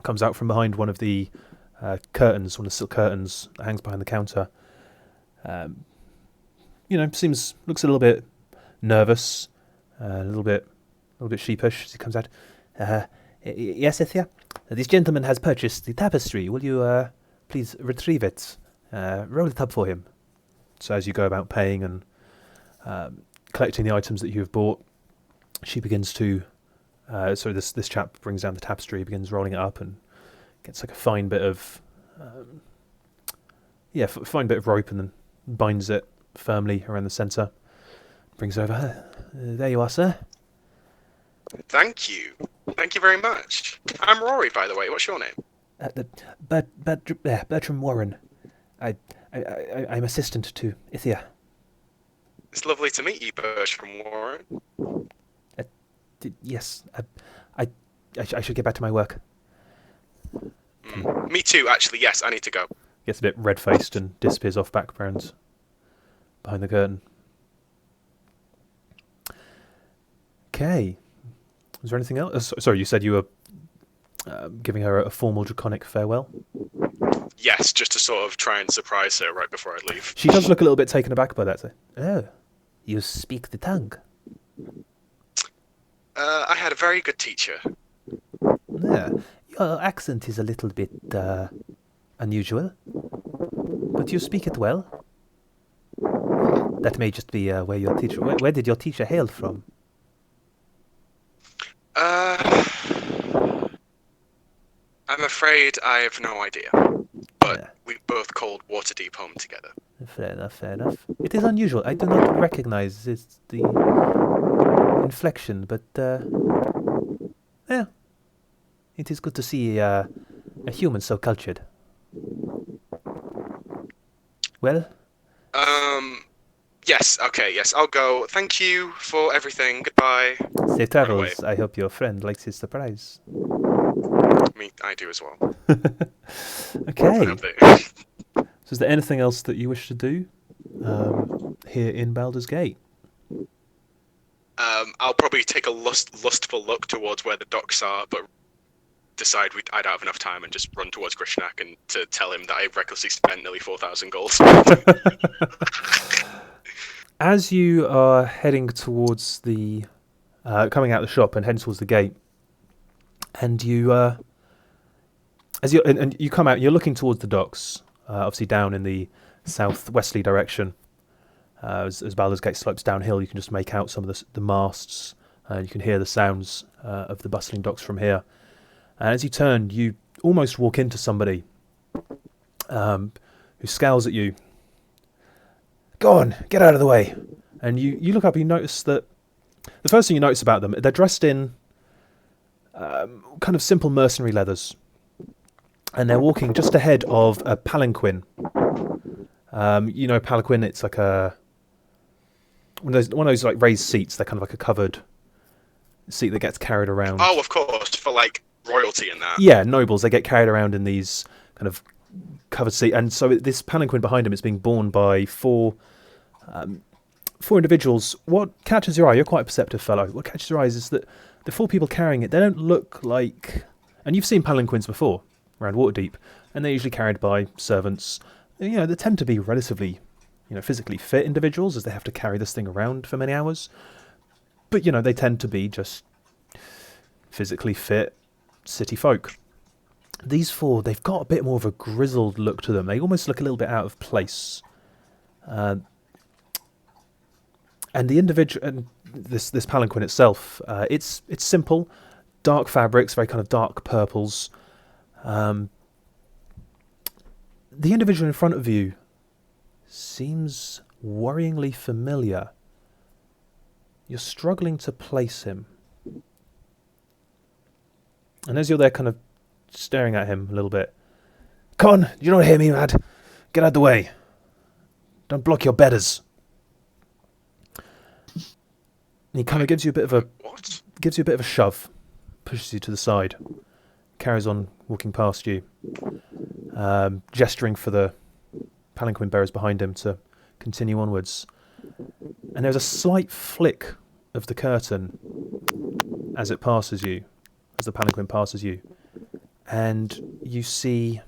Speaker 1: comes out from behind one of the curtains, one of the silk curtains that hangs behind the counter. Looks a little bit nervous, a little bit sheepish as he comes out.
Speaker 6: Yes, Ithia? This gentleman has purchased the tapestry. Will you please retrieve it? Roll it up for him.
Speaker 1: So as you go about paying and collecting the items that you have bought, she begins to. So this chap brings down the tapestry, begins rolling it up, and gets like a fine bit of, fine bit of rope, and then binds it firmly around the centre. Brings it over. There you are, sir.
Speaker 2: Thank you. Thank you very much. I'm Rory, by the way. What's your name?
Speaker 6: Bertram Warren. I'm assistant to Ithia.
Speaker 2: It's lovely to meet you, Bertram Warren.
Speaker 6: Yes, I should get back to my work.
Speaker 2: Me too, actually. Yes, I need to go.
Speaker 1: Gets a bit red-faced and disappears off background behind the curtain. Okay. Was there anything else? Sorry, you said you were giving her a formal draconic farewell?
Speaker 2: Yes, just to sort of try and surprise her right before I leave.
Speaker 1: She does look a little bit taken aback by that. So.
Speaker 6: Oh, you speak the tongue.
Speaker 2: I had a very good teacher.
Speaker 6: Yeah, your accent is a little bit unusual, but you speak it well. That may just be where your teacher. Where did your teacher hail from?
Speaker 2: I'm afraid I have no idea. But we both called Waterdeep home together.
Speaker 6: Fair enough, fair enough. It is unusual. I do not recognize the inflection, but yeah, it is good to see a human so cultured. Well?
Speaker 2: Yes, okay, yes, I'll go. Thank you for everything. Goodbye.
Speaker 6: Safe travels. I hope your friend likes his surprise.
Speaker 2: I do as well.
Speaker 1: Okay. So is there anything else that you wish to do here in Baldur's Gate?
Speaker 2: I'll probably take a lustful look towards where the docks are, but decide I don't have enough time and just run towards Grischnak and to tell him that I recklessly spent nearly 4,000 gold.
Speaker 1: As you are heading towards the coming out of the shop and heading towards the gate, and you you come out, you're looking towards the docks, obviously down in the southwesterly direction. As Baldur's Gate slopes downhill, you can just make out some of the masts, and you can hear the sounds of the bustling docks from here. And as you turn, you almost walk into somebody who scowls at you. Go on, get out of the way. And you look up and you notice that the first thing you notice about them, they're dressed in kind of simple mercenary leathers. And they're walking just ahead of a palanquin. You know, palanquin, it's like one of those like raised seats. They're kind of like a covered seat that gets carried around.
Speaker 2: Oh, of course, for like royalty and that.
Speaker 1: Yeah, nobles, they get carried around in these kind of covered seats. And so this palanquin behind him is being borne by four individuals. What catches your eye, you're quite a perceptive fellow, what catches your eye is that the four people carrying it, they don't look like... And you've seen palanquins before around Waterdeep, and they're usually carried by servants. You know, they tend to be relatively, physically fit individuals, as they have to carry this thing around for many hours. But, they tend to be just physically fit city folk. These four, they've got a bit more of a grizzled look to them. They almost look a little bit out of place. And the individual, and this palanquin itself, it's simple, dark fabrics, very kind of dark purples. The individual in front of you seems worryingly familiar. You're struggling to place him. And as you're there kind of staring at him a little bit, Con, you don't hear me, lad? Get out of the way. Don't block your bedders. And he kind of gives you a bit of a shove, pushes you to the side, carries on walking past you, gesturing for the palanquin bearers behind him to continue onwards. And there's a slight flick of the curtain as it passes you, as the palanquin passes you, and you see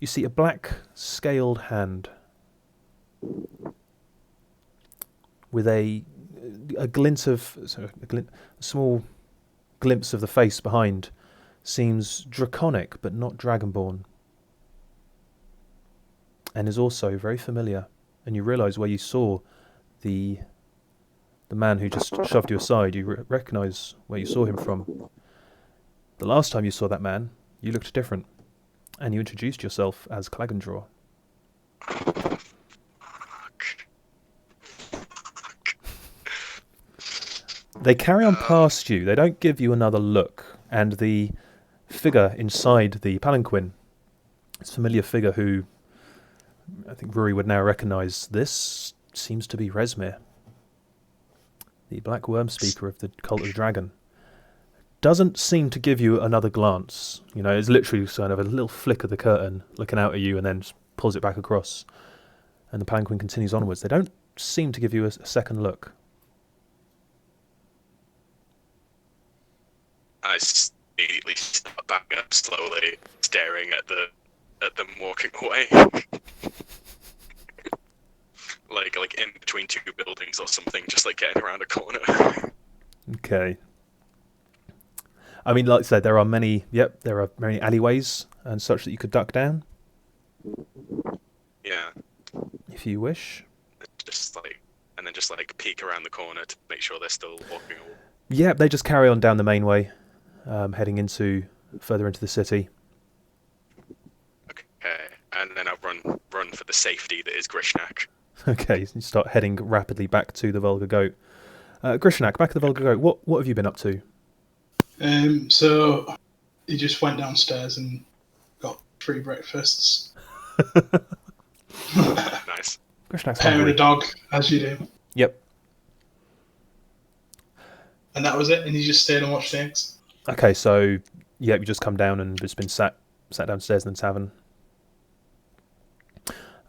Speaker 1: a black scaled hand with a small glimpse of the face behind. Seems draconic but not dragonborn, and is also very familiar. and you realise where you saw the man who just shoved you aside. You recognise where you saw him from. The last time you saw that man, you looked different, and you introduced yourself as Clagendraw. They carry on past you. They don't give you another look. And the figure inside the palanquin, this familiar figure who I think Ruari would now recognise, this seems to be Resmir, the Black Worm Speaker of the Cult of the Dragon. Doesn't seem to give you another glance. You know, it's literally sort of a little flick of the curtain looking out at you and then pulls it back across. And the palanquin continues onwards. They don't seem to give you a second look.
Speaker 2: I immediately start back up slowly, staring at them walking away. like in between two buildings or something, just like getting around a corner.
Speaker 1: Okay. I mean, like I said, there are many alleyways and such that you could duck down.
Speaker 2: Yeah.
Speaker 1: If you wish.
Speaker 2: And then just peek around the corner to make sure they're still walking away.
Speaker 1: Yeah, they just carry on down the main way, heading further into the city.
Speaker 2: Okay, and then I'll run for the safety that is Grischnak.
Speaker 1: Okay, so you start heading rapidly back to the Vulgar Goat. Grischnak, back at the Vulgar Goat, what have you been up to?
Speaker 5: So he just went downstairs and got 3 breakfasts.
Speaker 2: Nice.
Speaker 1: Grishnak's
Speaker 5: Parent
Speaker 1: hungry.
Speaker 5: a dog, as you do.
Speaker 1: Yep.
Speaker 5: And that was it, and he just stayed and watched eggs.
Speaker 1: Okay, so you just come down and just been sat downstairs in the tavern.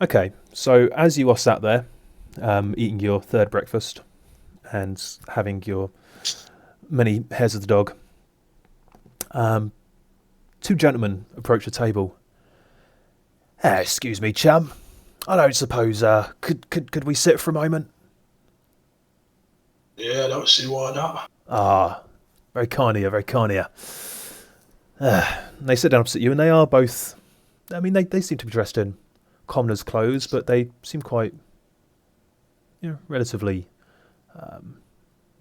Speaker 1: Okay, so as you are sat there, eating your 3rd breakfast and having your many hairs of the dog, 2 gentlemen approach the table. Excuse me, chum. I don't suppose could we sit for a moment?
Speaker 5: Yeah, I don't see why not.
Speaker 1: Ah, very kind of you, very kind of you. They sit down opposite you, and they are both... I mean, they seem to be dressed in commoner's clothes, but they seem quite, relatively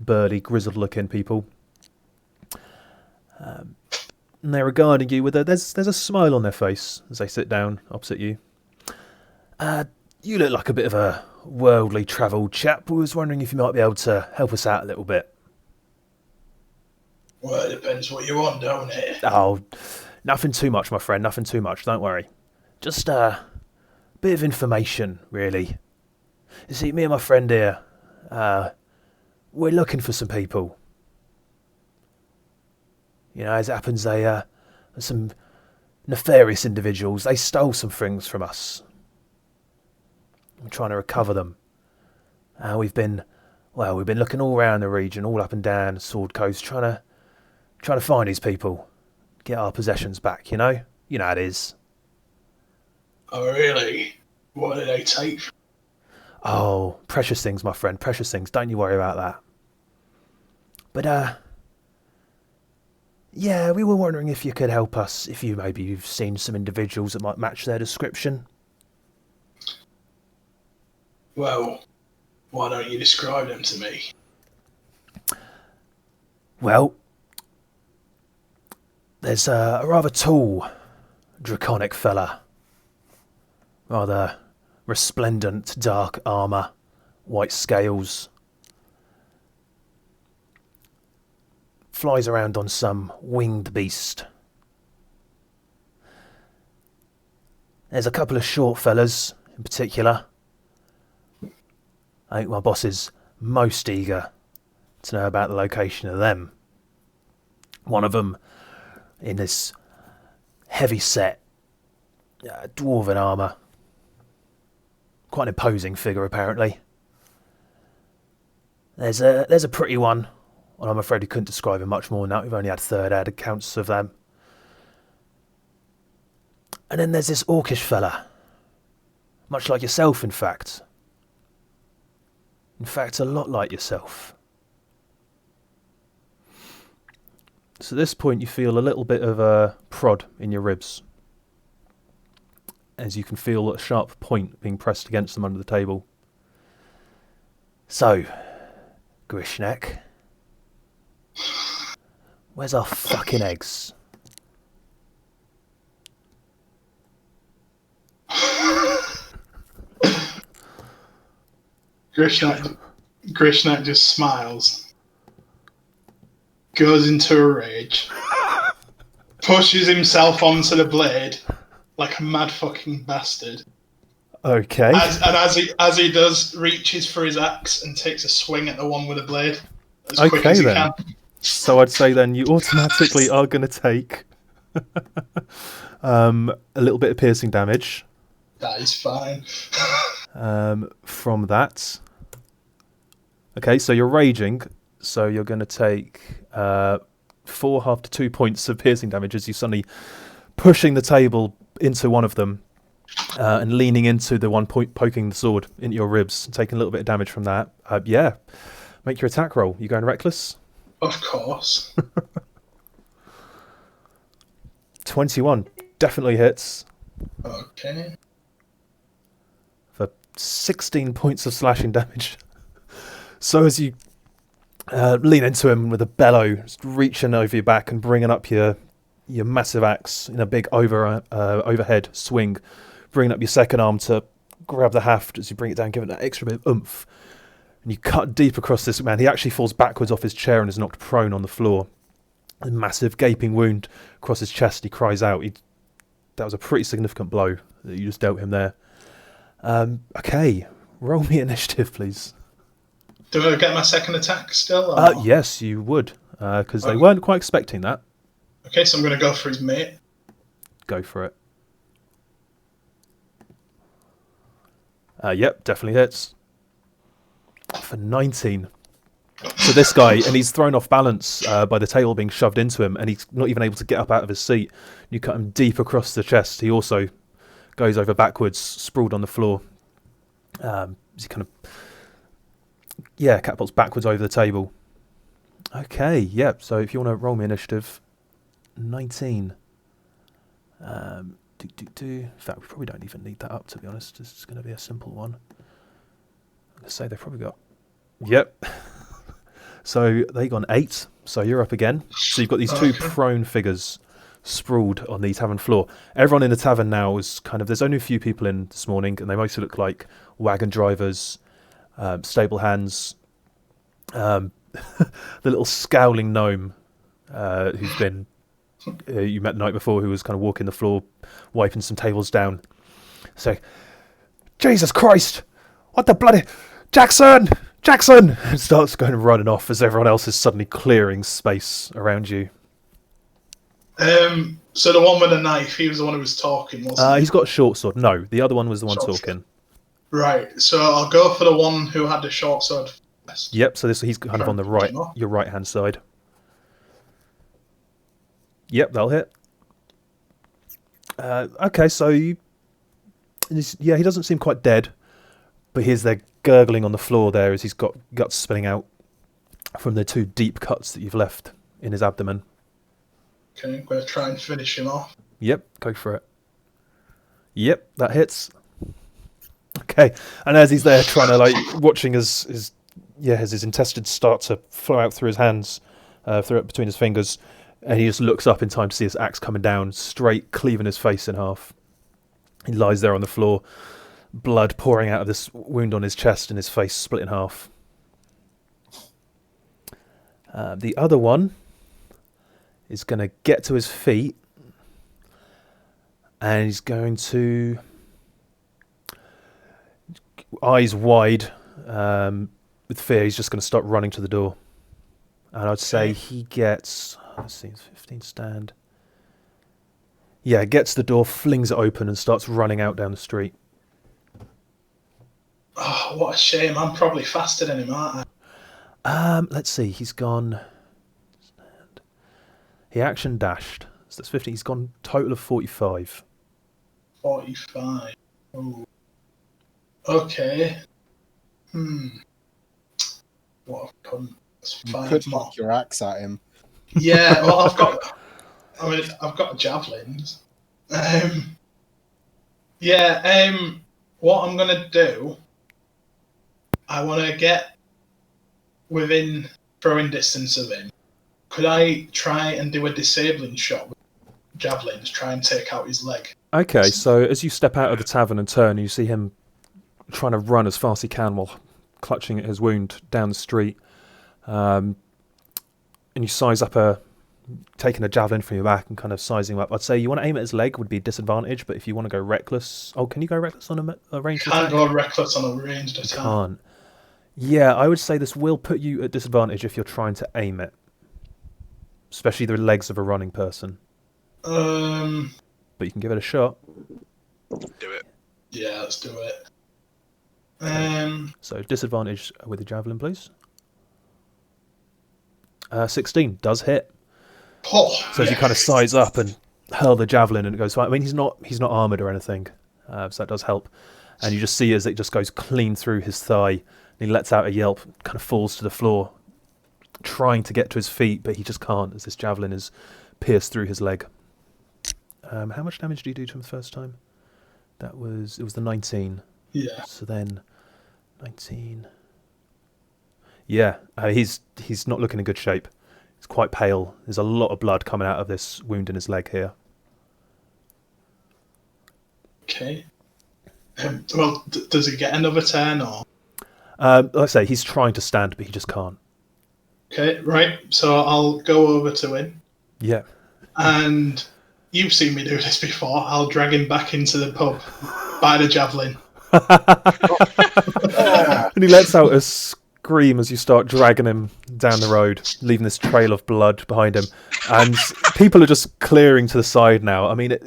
Speaker 1: burly, grizzled-looking people. And they're regarding you with there's a smile on their face as they sit down opposite you. You look like a bit of a worldly travelled chap. I was wondering if you might be able to help us out a little bit.
Speaker 5: Well, it depends what you want, don't it?
Speaker 1: Oh, nothing too much, my friend, nothing too much, don't worry. Just a bit of information, really. You see, me and my friend here, we're looking for some people. As it happens, they some nefarious individuals. They stole some things from us. I'm trying to recover them. We've been looking all around the region, all up and down Sword Coast, trying to find these people, get our possessions back. You know how it is.
Speaker 5: Oh, really? What did they take?
Speaker 1: Oh, precious things, my friend, precious things. Don't you worry about that. But yeah, we were wondering if you could help us. If you've seen some individuals that might match their description.
Speaker 5: Well, why don't you describe them to me?
Speaker 1: Well, there's a rather tall, draconic fella. Rather resplendent, dark armour, white scales. Flies around on some winged beast. There's a couple of short fellas in particular. I think my boss is most eager to know about the location of them. One of them in this heavy set dwarven armour. Quite an imposing figure, apparently. There's a pretty one. Well, I'm afraid we couldn't describe him much more than that. We've only had third-hand accounts of them. And then there's this orcish fella. Much like yourself, in fact. In fact, a lot like yourself. So at this point, you feel a little bit of a prod in your ribs. As you can feel a sharp point being pressed against them under the table.
Speaker 6: So, Grischnak, where's our fucking eggs?
Speaker 5: Grishnak just smiles, goes into a rage, pushes himself onto the blade like a mad fucking bastard.
Speaker 1: Okay.
Speaker 5: As he does, reaches for his axe and takes a swing at the one with the blade as quick
Speaker 1: Okay
Speaker 5: as he
Speaker 1: then.
Speaker 5: can.
Speaker 1: So I'd say then you automatically are going to take a little bit of piercing damage
Speaker 5: That is fine.
Speaker 1: from that. Okay, so you're raging, so you're going to take 4 to 2 points of piercing damage as you suddenly pushing the table into one of them and leaning into the one poking the sword into your ribs, taking a little bit of damage from that. Yeah, make your attack roll. You going reckless?
Speaker 5: Of course.
Speaker 1: 21 definitely hits
Speaker 5: Okay.
Speaker 1: for 16 points of slashing damage. So as you lean into him with a bellow, just reaching over your back and bringing up your massive axe in a big overhead swing, bringing up your second arm to grab the haft as you bring it down, giving it that extra bit of oomph. And you cut deep across this man. He actually falls backwards off his chair and is knocked prone on the floor. A massive gaping wound across his chest. He cries out. That was a pretty significant blow that you just dealt him there. Okay, roll me initiative, please.
Speaker 5: Do I get my second attack still? Or?
Speaker 1: Yes, you would, because they weren't quite expecting that.
Speaker 5: Okay, so I'm going to go for his mate.
Speaker 1: Go for it. Yep, definitely hits. For 19. So this guy, and he's thrown off balance by the table being shoved into him, and he's not even able to get up out of his seat. You cut him deep across the chest. He also goes over backwards, sprawled on the floor. He kind of, catapults backwards over the table. Okay, yep. So if you want to roll me initiative, 19. In fact, we probably don't even need that up, to be honest. This is going to be a simple one. I'm going to say they've probably got... Yep. So they got an 8, so you're up again. So you've got these two prone figures sprawled on the tavern floor. Everyone in the tavern now is kind of... There's only a few people in this morning, and they mostly look like wagon drivers, stable hands, the little scowling gnome who's been... you met the night before, who was kind of walking the floor, wiping some tables down. So, Jesus Christ! What the bloody... Jackson! And starts going and running off as everyone else is suddenly clearing space around you.
Speaker 5: So the one with the knife, he was the one who was talking, wasn't he?
Speaker 1: He's got a short sword. No, the other one was the one
Speaker 5: Short
Speaker 1: talking.
Speaker 5: sword. Right, so I'll go for the one who had the short sword first.
Speaker 1: Yep, so he's kind of on the right, your right-hand side. Yep, that'll hit. Okay, so he doesn't seem quite dead, but here's there gurgling on the floor there as he's got guts spilling out from the 2 deep cuts that you've left in his abdomen.
Speaker 5: Okay, I'm going to try and finish him off.
Speaker 1: Yep, go for it. Yep, that hits. Okay, and as he's there trying to watching as his intestines start to flow out through his hands, between his fingers, and he just looks up in time to see his axe coming down, straight cleaving his face in half. He lies there on the floor, blood pouring out of this wound on his chest and his face split in half. The other one is going to get to his feet, and he's going to, eyes wide with fear, he's just going to start running to the door. And I'd say he gets, let's see, 15 stand. Yeah, gets the door, flings it open, and starts running out down the street.
Speaker 5: Oh, what a shame. I'm probably faster than him, aren't I?
Speaker 1: Let's see, he's gone... He action dashed. So that's 50. He's gone total of 45.
Speaker 5: 45. Oh. Okay. What a cunt.
Speaker 4: You could knock your axe at him.
Speaker 5: Yeah, well, I've got javelins. What I'm gonna do, I want to get within throwing distance of him, could I try and do a disabling shot with javelins, try and take out his leg?
Speaker 1: Okay, so as you step out of the tavern and turn, you see him trying to run as fast as he can while clutching at his wound down the street. And you size up taking a javelin from your back and kind of sizing him up. I'd say you want to aim at his leg would be a disadvantage, but if you want to go reckless... Oh, can you go reckless on a ranged attack?
Speaker 5: Can't go reckless on a ranged attack.
Speaker 1: Can't. Yeah, I would say this will put you at disadvantage if you're trying to aim it. Especially the legs of a running person. But you can give it a shot.
Speaker 2: Do it.
Speaker 5: Yeah, let's do it.
Speaker 1: So disadvantage with the javelin, please. 16 does hit.
Speaker 5: Oh,
Speaker 1: So as you kind of size up and hurl the javelin, and it goes. I mean, he's not armored or anything, so that does help. And you just see as it just goes clean through his thigh, and he lets out a yelp, kind of falls to the floor, trying to get to his feet, but he just can't as this javelin is pierced through his leg. How much damage do you do to him the first time? It was the 19.
Speaker 5: Yeah.
Speaker 1: So then 19. Yeah, he's not looking in good shape. He's quite pale. There's a lot of blood coming out of this wound in his leg here.
Speaker 5: Okay. Well, does he get another turn or?
Speaker 1: Like I say, he's trying to stand, but he just can't.
Speaker 5: Okay, right. So I'll go over to him,
Speaker 1: Yeah.
Speaker 5: and you've seen me do this before. I'll drag him back into the pub by the javelin.
Speaker 1: And he lets out a scream as you start dragging him down the road, leaving this trail of blood behind him. And people are just clearing to the side now. I mean,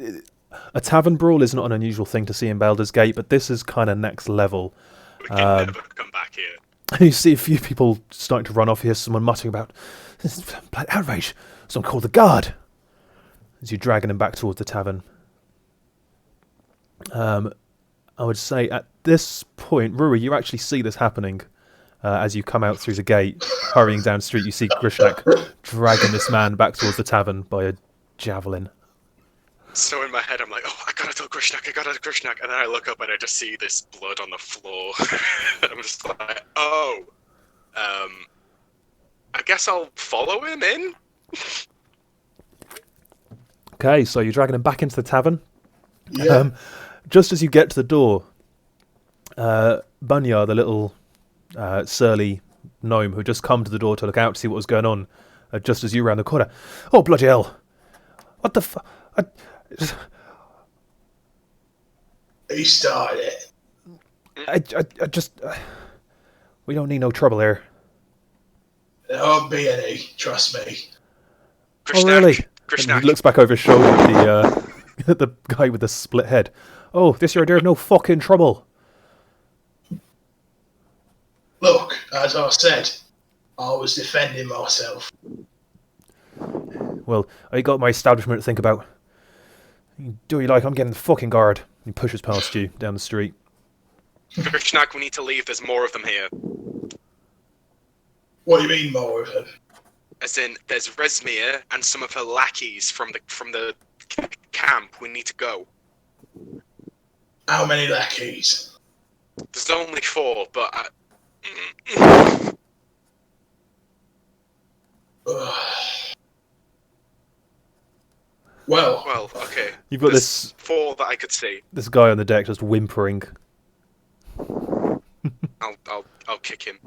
Speaker 1: a tavern brawl is not an unusual thing to see in Baldur's Gate, but this is kind of next level.
Speaker 2: We can never come back here.
Speaker 1: And you see a few people starting to run off. Here's someone muttering about, "This is blood outrage. Someone called the guard." As you're dragging him back towards the tavern. I would say at this point, Ruari, you actually see this happening as you come out through the gate, hurrying down the street. You see Grischnak dragging this man back towards the tavern by a javelin.
Speaker 2: So in my head, I'm like, oh, I gotta tell Grischnak, and then I look up and I just see this blood on the floor. I'm just like, oh, I guess I'll follow him in.
Speaker 1: Okay, so you're dragging him back into the tavern.
Speaker 5: Yeah.
Speaker 1: Just as you get to the door, Bunyar, the little surly gnome who had just come to the door to look out to see what was going on, just as you round the corner. "Oh, bloody hell! What the fuck?"
Speaker 5: He started it.
Speaker 1: I just... we don't need no trouble here.
Speaker 5: There won't be any, trust me.
Speaker 2: Grischnak,
Speaker 1: Oh, really? And
Speaker 2: Grischnak.
Speaker 1: he looks back over his shoulder at the guy with the split head. "Oh, this your idea of no fucking trouble."
Speaker 5: Look, as I said, I was defending myself.
Speaker 1: "Well, I got my establishment to think about. You do what you like, I'm getting the fucking guard." He pushes past you down the street.
Speaker 2: Grischnak, we need to leave. There's more of them here.
Speaker 5: What do you mean more of them?
Speaker 2: As in, there's Resmir and some of her lackeys from the camp. We need to go.
Speaker 5: How many lackeys?
Speaker 2: There's only 4, but
Speaker 5: Well,
Speaker 2: okay.
Speaker 1: You've got
Speaker 2: There's 4 that I could see.
Speaker 1: this guy on the deck just whimpering.
Speaker 2: I'll kick him.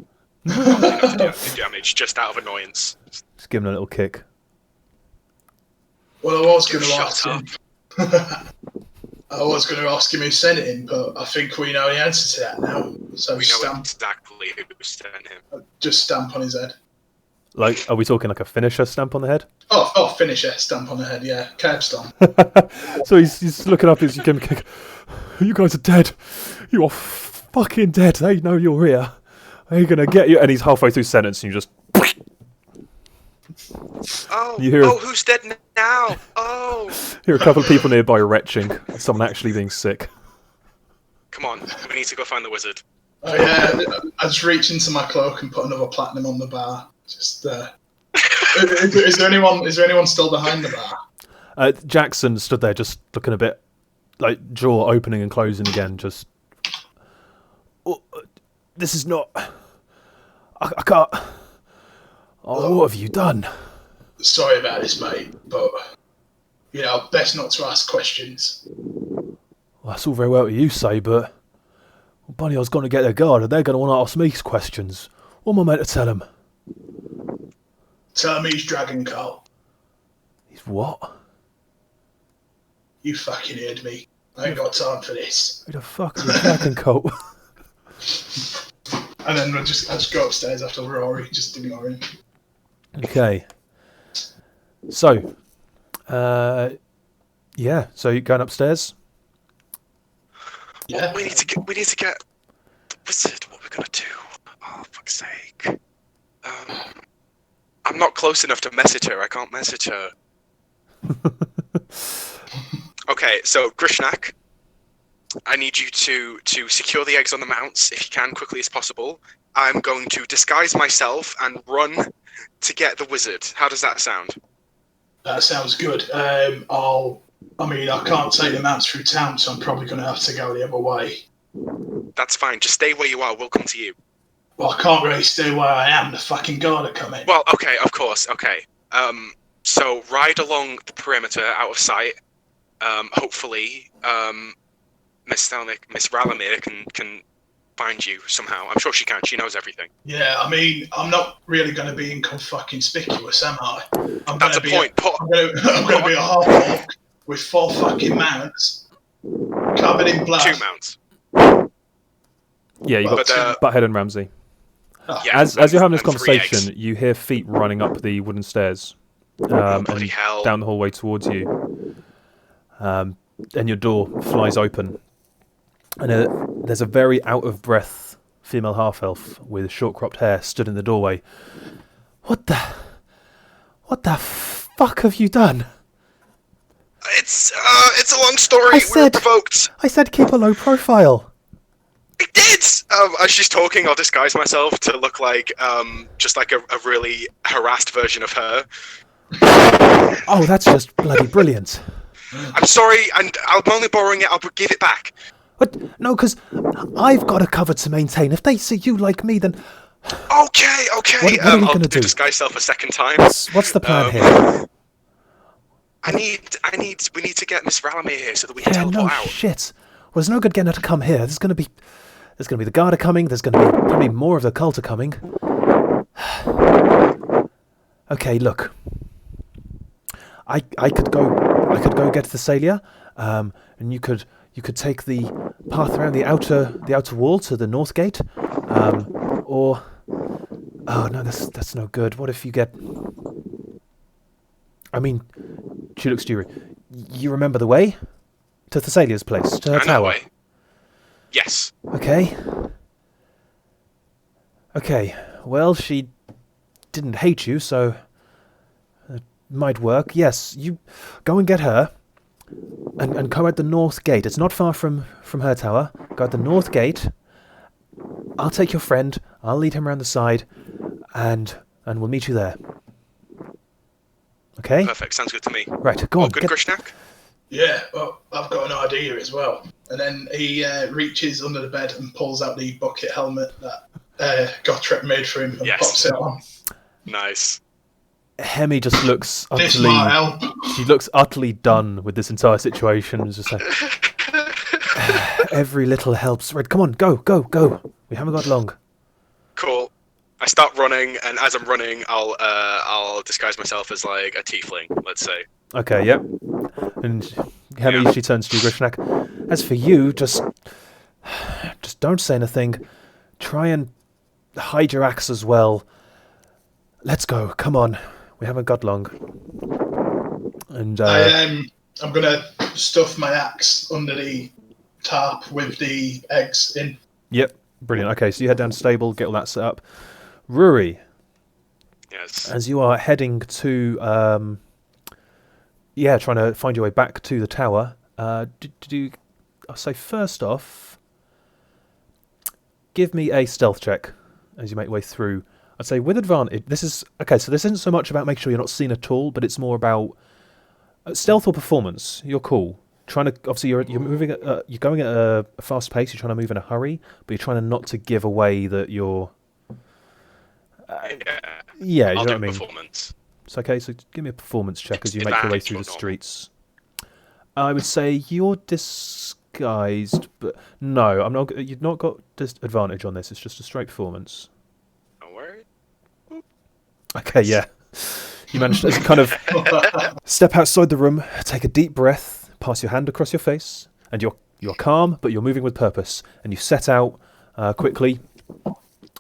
Speaker 2: Not enough to do damage, just out of annoyance.
Speaker 1: Just give him a little kick.
Speaker 5: well, I was going to
Speaker 2: Shut
Speaker 5: ask
Speaker 2: up.
Speaker 5: him. I was going to ask him who sent him, but I think we know the answer to that now. So
Speaker 2: We know exactly who sent him.
Speaker 5: just stamp on his head.
Speaker 1: Like, are we talking like a finisher stamp on the head?
Speaker 5: Oh, finisher, stamp on the head, yeah. Curb stomp.
Speaker 1: So he's looking up as you give him a kick. "You guys are dead. You are fucking dead. They know you're here. They're gonna get you." And he's halfway through sentence and you just...
Speaker 2: Oh,
Speaker 1: You hear-
Speaker 2: who's dead now? Oh,
Speaker 1: hear a couple of people nearby retching. Someone actually being sick.
Speaker 2: come on, we need to go find the wizard.
Speaker 5: Oh yeah, I just reach into my cloak and put another platinum on the bar. Just is there anyone still behind the bar?
Speaker 1: Jackson stood there just looking a bit like jaw opening and closing again. Just... "Oh, this is not... I can't... Oh, what have you done?
Speaker 5: Sorry about this, mate, but, best not to ask questions.
Speaker 1: Well, that's all very well what you say, but Bunny, I was going to get their guard, and they're going to want to ask me questions. What am I meant to tell them?
Speaker 5: Tell me he's Dragon Carl.
Speaker 1: He's what?
Speaker 5: You fucking heard me. I ain't got time for this.
Speaker 1: Who the fuck is a dragon cult?
Speaker 5: And then I just go upstairs after Rory, just ignore him.
Speaker 1: Okay. So, yeah. So you're going upstairs.
Speaker 5: Yeah.
Speaker 2: We need to get the wizard. What we're gonna do? Oh, fuck's sake. I'm not close enough to message her. I can't message her. Okay, so Grischnak, I need you to secure the eggs on the mounts if you can, quickly as possible. I'm going to disguise myself and run to get the wizard. How does that sound?
Speaker 5: That sounds good. I can't take the mounts through town, so I'm probably going to have to go the other way.
Speaker 2: That's fine. Just stay where you are. We'll come to you.
Speaker 5: Well, I can't really stay where I am. The fucking guard are coming.
Speaker 2: Well, okay, of course, okay. So ride along the perimeter out of sight. Hopefully, Miss Ralamir can find you somehow. I'm sure she can. She knows everything.
Speaker 5: Yeah, I'm not really going to be inconspicuous, am I?
Speaker 2: That's a point.
Speaker 5: I'm going to be a half-orc with 4 fucking mounts, covered in blood.
Speaker 2: 2 mounts.
Speaker 1: Yeah, you got Butthead and Ramsey.
Speaker 2: Yeah,
Speaker 1: As you're having this
Speaker 2: and 3
Speaker 1: conversation,
Speaker 2: eggs.
Speaker 1: you hear feet running up the wooden stairs,
Speaker 2: Bloody
Speaker 1: and
Speaker 2: hell.
Speaker 1: down the hallway towards you. And your door flies open, and there's a very out of breath female half elf with short cropped hair stood in the doorway. What the fuck have you done?
Speaker 2: It's a long story. We were provoked.
Speaker 1: I said keep a low profile.
Speaker 2: I did. As she's talking, I'll disguise myself to look like just like a really harassed version of her.
Speaker 1: Oh, that's just bloody brilliant.
Speaker 2: I'm sorry, and I'm only borrowing it. I'll give it back.
Speaker 1: What? No, because I've got a cover to maintain. If they see you like me, then
Speaker 2: Okay.
Speaker 1: What are we
Speaker 2: I'll
Speaker 1: gonna do?
Speaker 2: disguise self a second time.
Speaker 1: what's the plan here?
Speaker 2: We need to get Miss Ralamir here so that we can
Speaker 1: Yeah,
Speaker 2: teleport
Speaker 1: no
Speaker 2: out.
Speaker 1: shit. Well, there's no good getting her to come here. There's gonna be the Garda coming. There's gonna be probably more of the cult coming. Okay, look. I could go get the Thalia, and you could take the path around the outer wall to the north gate, or oh no, that's no good. What if you get? I mean, she looks to you. You remember the way to Thessalia's place, to her
Speaker 2: I know
Speaker 1: tower.
Speaker 2: the way. Yes.
Speaker 1: Okay. Well, she didn't hate you, so it might work. Yes, you go and get her, and go out the north gate. It's not far from her tower. Go out the north gate. I'll take your friend. I'll lead him around the side, and we'll meet you there. Okay.
Speaker 2: Perfect. Sounds good to me.
Speaker 1: Right. Go on.
Speaker 2: Good, Grischnak.
Speaker 5: Yeah, well, I've got an idea as well. And then he reaches under the bed and pulls out the bucket helmet that Gotrek made for him and
Speaker 2: Yes.
Speaker 5: pops it on.
Speaker 2: Nice.
Speaker 1: Hemi just looks
Speaker 5: This
Speaker 1: utterly.
Speaker 5: might help.
Speaker 1: She looks utterly done with this entire situation. It's just like every little helps. Right, come on, go. We haven't got long.
Speaker 2: Cool. I start running, and as I'm running, I'll disguise myself as like a tiefling, let's say.
Speaker 1: Okay, yep. And Hemi,
Speaker 2: Yeah.
Speaker 1: she turns to you, Grischnak. As for you, just don't say anything. Try and hide your axe as well. Let's go. Come on. We haven't got long. And
Speaker 5: I'm gonna stuff my axe under the tarp with the eggs in.
Speaker 1: yep, brilliant. Okay, so you head down to stable, get all that set up. Ruari,
Speaker 2: Yes.
Speaker 1: as you are heading to, trying to find your way back to the tower. I'll say first off, give me a stealth check as you make your way through. I'd say with advantage. This isn't so much about making sure you're not seen at all, but it's more about stealth or performance. You're cool. Trying to obviously you're moving you're going at a fast pace. You're trying to move in a hurry, but you're trying not to give away that you're
Speaker 2: Yeah.
Speaker 1: Yeah, you
Speaker 2: I'll
Speaker 1: know
Speaker 2: do
Speaker 1: what I mean?
Speaker 2: performance.
Speaker 1: It's okay, so give me a performance check as you make your way
Speaker 2: Advantage
Speaker 1: through
Speaker 2: or
Speaker 1: the
Speaker 2: normal?
Speaker 1: streets. I would say you're disguised, but no, I'm not. You've not got disadvantage on this. It's just a straight performance.
Speaker 2: Don't worry.
Speaker 1: Okay, yeah. You managed to kind of step outside the room, take a deep breath, pass your hand across your face, and you're calm, but you're moving with purpose. And you set out quickly,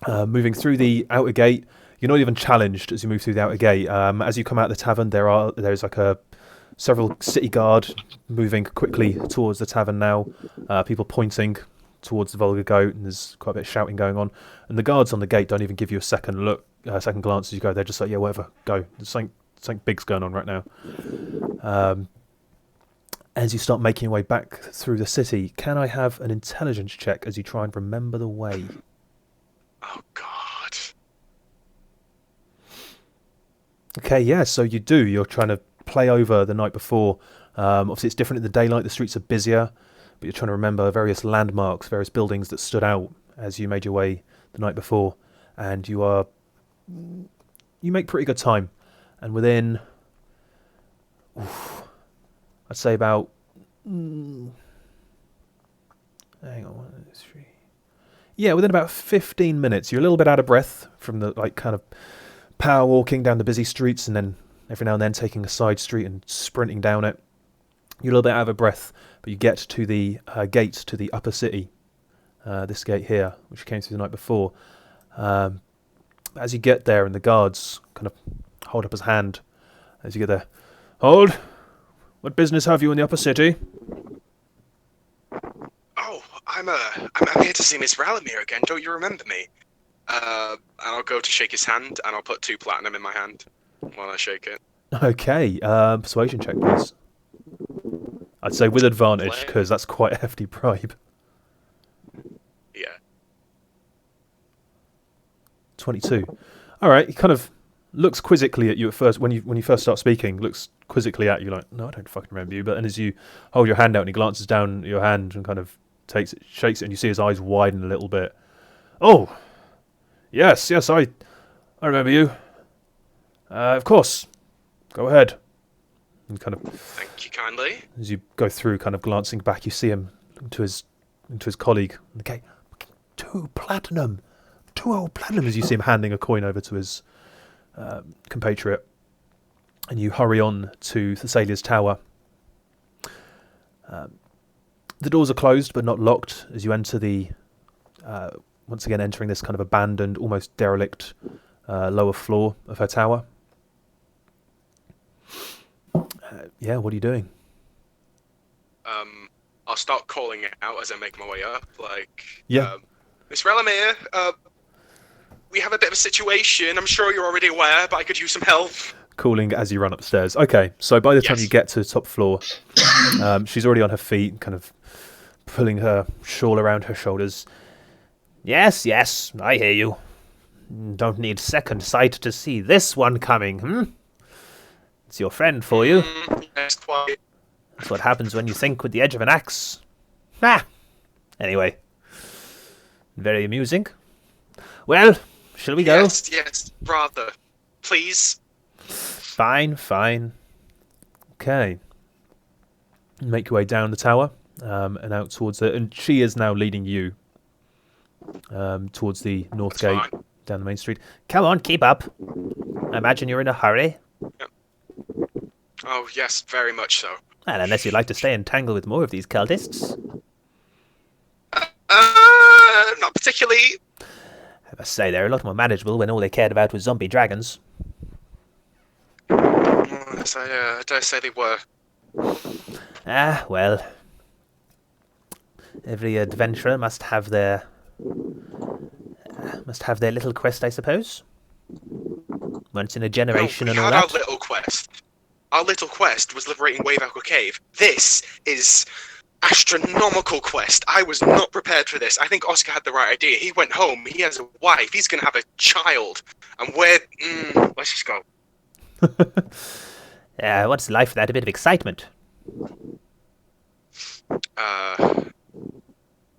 Speaker 1: moving through the outer gate. You're not even challenged as you move through the outer gate. As you come out of the tavern, there's like several city guard moving quickly towards the tavern now. People pointing towards the Vulgar Goat, and there's quite a bit of shouting going on. And the guards on the gate don't even give you a second look, second glance as you go. They're just like, yeah, whatever, go. There's something big's going on right now. As you start making your way back through the city, can I have an intelligence check as you try and remember the way?
Speaker 2: Oh God.
Speaker 1: Okay, yeah, so you do. You're trying to play over the night before. Obviously, it's different in the daylight. The streets are busier, but you're trying to remember various landmarks, various buildings that stood out as you made your way the night before. And you make pretty good time. And within, I'd say about, hang on, 1, 2, 3. Yeah, within about 15 minutes, you're a little bit out of breath from the kind of power walking down the busy streets, and then every now and then taking a side street and sprinting down it. You're a little bit out of breath, but you get to the gate to the upper city. This gate here, which you came through the night before. As you get there, and the guards kind of hold up his hand as you get there. Hold! What business have you in the upper city?
Speaker 2: Oh, I'm here to see Miss Ralamir again. Don't you remember me? And I'll go to shake his hand, and I'll put 2 platinum in my hand while I shake it.
Speaker 1: Okay, persuasion check, please. I'd say with advantage, because that's quite a hefty bribe.
Speaker 2: Yeah.
Speaker 1: 22. All right, he kind of looks quizzically at you at first when you first start speaking. Looks quizzically at you like, no, I don't fucking remember you. But and as you hold your hand out, and he glances down at your hand and kind of takes it, shakes it, and you see his eyes widen a little bit. Oh, yes, I remember you. Of course, go ahead. And kind of,
Speaker 2: Thank you kindly.
Speaker 1: as you go through, kind of glancing back, you see him into his colleague. Okay, 2 platinum. 2 old platinum as you see him handing a coin over to his compatriot. And you hurry on to Thessalia's tower. The doors are closed but not locked as you enter the, once again entering this kind of abandoned, almost derelict lower floor of her tower. Yeah, what are you doing?
Speaker 2: I'll start calling it out as I make my way up. Like,
Speaker 1: Yeah.
Speaker 2: Miss Ralamir, we have a bit of a situation. I'm sure you're already aware, but I could use some help.
Speaker 1: Calling as you run upstairs. Okay, so by the time
Speaker 2: Yes.
Speaker 1: you get to the top floor, she's already on her feet, kind of pulling her shawl around her shoulders.
Speaker 6: Yes, I hear you. Don't need second sight to see this one coming, It's your friend for you.
Speaker 2: Yes, quite.
Speaker 6: That's what happens when you think with the edge of an axe. Anyway. Very amusing. Well, shall we go?
Speaker 2: Yes, rather. Please.
Speaker 1: Fine. Okay. Make your way down the tower and out towards it. And she is now leading you towards the north
Speaker 2: That's
Speaker 1: gate
Speaker 2: fine.
Speaker 1: down the main street.
Speaker 6: Come on, keep up. I imagine you're in a hurry.
Speaker 2: Oh, yes, very much so.
Speaker 6: Well, unless you'd like to stay entangled with more of these cultists.
Speaker 2: Not particularly.
Speaker 6: I must say, they're a lot more manageable when all they cared about was zombie dragons.
Speaker 2: Yes, I dare say they were.
Speaker 6: Well. Every adventurer must have their little quest, I suppose. Once in a generation
Speaker 2: No, we
Speaker 6: and all
Speaker 2: had our
Speaker 6: that.
Speaker 2: little quest. Our little quest was liberating Wave Echo Cave. This is astronomical quest. I was not prepared for this. I think Oscar had the right idea. He went home. He has a wife. He's going to have a child. And we're... let's just go.
Speaker 6: What's life without a bit of excitement?
Speaker 2: I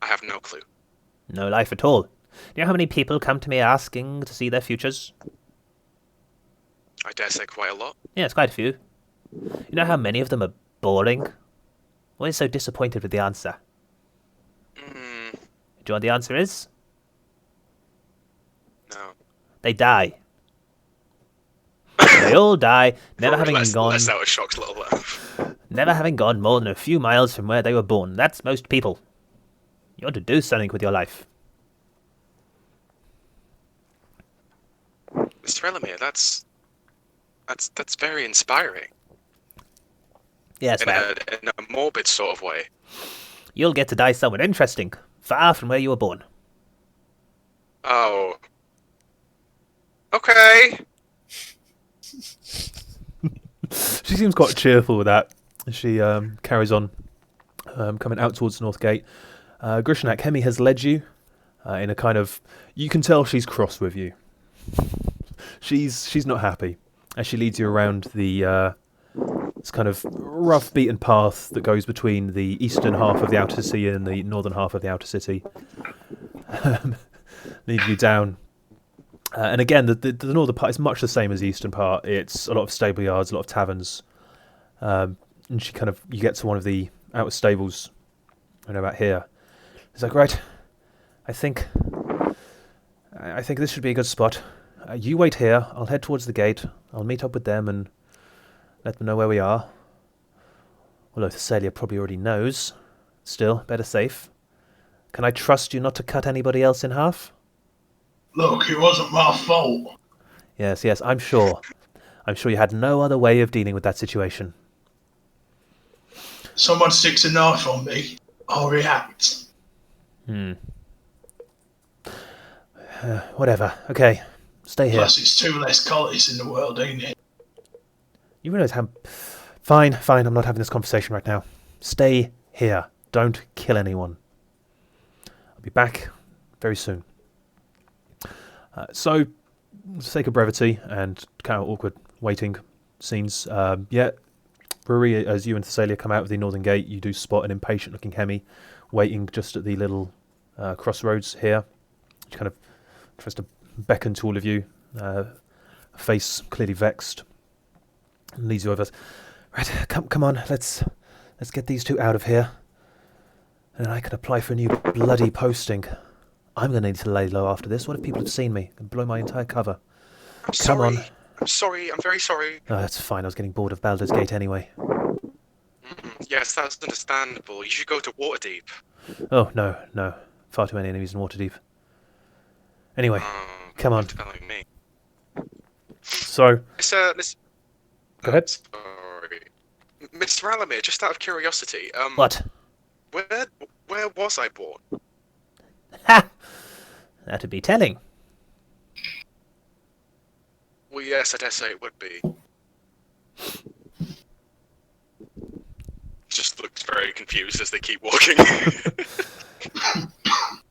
Speaker 2: have no clue.
Speaker 6: No life at all. you know how many people come to me asking to see their futures?
Speaker 2: I dare say quite a lot.
Speaker 6: Yeah, it's quite a few. You know how many of them are boring? Always so disappointed with the answer.
Speaker 2: Mm,
Speaker 6: Do you know what the answer is?
Speaker 2: no.
Speaker 6: They die. They all die, never
Speaker 2: Probably
Speaker 6: having
Speaker 2: less,
Speaker 6: gone
Speaker 2: less out of Shock's little laugh.
Speaker 6: never having gone more than a few miles from where they were born. That's most people. You ought to do something with your life.
Speaker 2: Mr. Elamir, that's very inspiring.
Speaker 6: Yes, well,
Speaker 2: In a morbid sort of way.
Speaker 6: you'll get to die somewhere interesting, far from where you were born.
Speaker 2: Oh. Okay.
Speaker 1: She seems quite cheerful with that. She carries on, coming out towards the north gate. Grischnak, Hemi has led you in a kind of... You can tell she's cross with you. She's not happy as she leads you around the this kind of rough beaten path that goes between the eastern half of the outer city and the northern half of the outer city. Leading you down. And again, the northern part is much the same as the eastern part. It's a lot of stable yards, a lot of taverns. And you get to one of the outer stables, about here. It's like, right, I think this should be a good spot. You wait here. I'll head towards the gate. I'll meet up with them and let them know where we are. Although Thessalia probably already knows. Still, better safe. Can I trust you not to cut anybody else in half?
Speaker 5: Look, it wasn't my fault.
Speaker 6: Yes, I'm sure. I'm sure you had no other way of dealing with that situation.
Speaker 5: Someone sticks a knife on me, I'll react.
Speaker 6: Whatever. Okay, stay here.
Speaker 5: Plus, it's 2 less collies in the world, ain't it?
Speaker 6: You realise how... Fine, I'm not having this conversation right now. Stay here. Don't kill anyone. I'll be back very soon. So, for the sake of brevity and kind of awkward waiting scenes, Ruari, as you and Thessalia come out of the northern gate, you do spot an impatient-looking Hemi waiting just at the little crossroads here. She kind of tries to beckon to all of you, face clearly vexed, and leads you over. Right, come on, let's get these two out of here, and then I can apply for a new bloody posting. I'm going to need to lay low after this. What if people have seen me and blow my entire cover?
Speaker 2: I'm
Speaker 6: Come on.
Speaker 2: I'm sorry. I'm very sorry.
Speaker 6: Oh, that's fine. I was getting bored of Baldur's Gate anyway.
Speaker 2: Yes, that's understandable. You should go to Waterdeep.
Speaker 6: Oh, no. Far too many enemies in Waterdeep. Anyway, come on.
Speaker 2: Telling me.
Speaker 6: So...
Speaker 2: Go
Speaker 6: ahead.
Speaker 2: Sorry. Mr. Alamir, just out of curiosity,
Speaker 6: What?
Speaker 2: Where was I born?
Speaker 6: Ha! That'd be telling.
Speaker 2: Well, yes, I dare say it would be. Just looks very confused as they keep walking.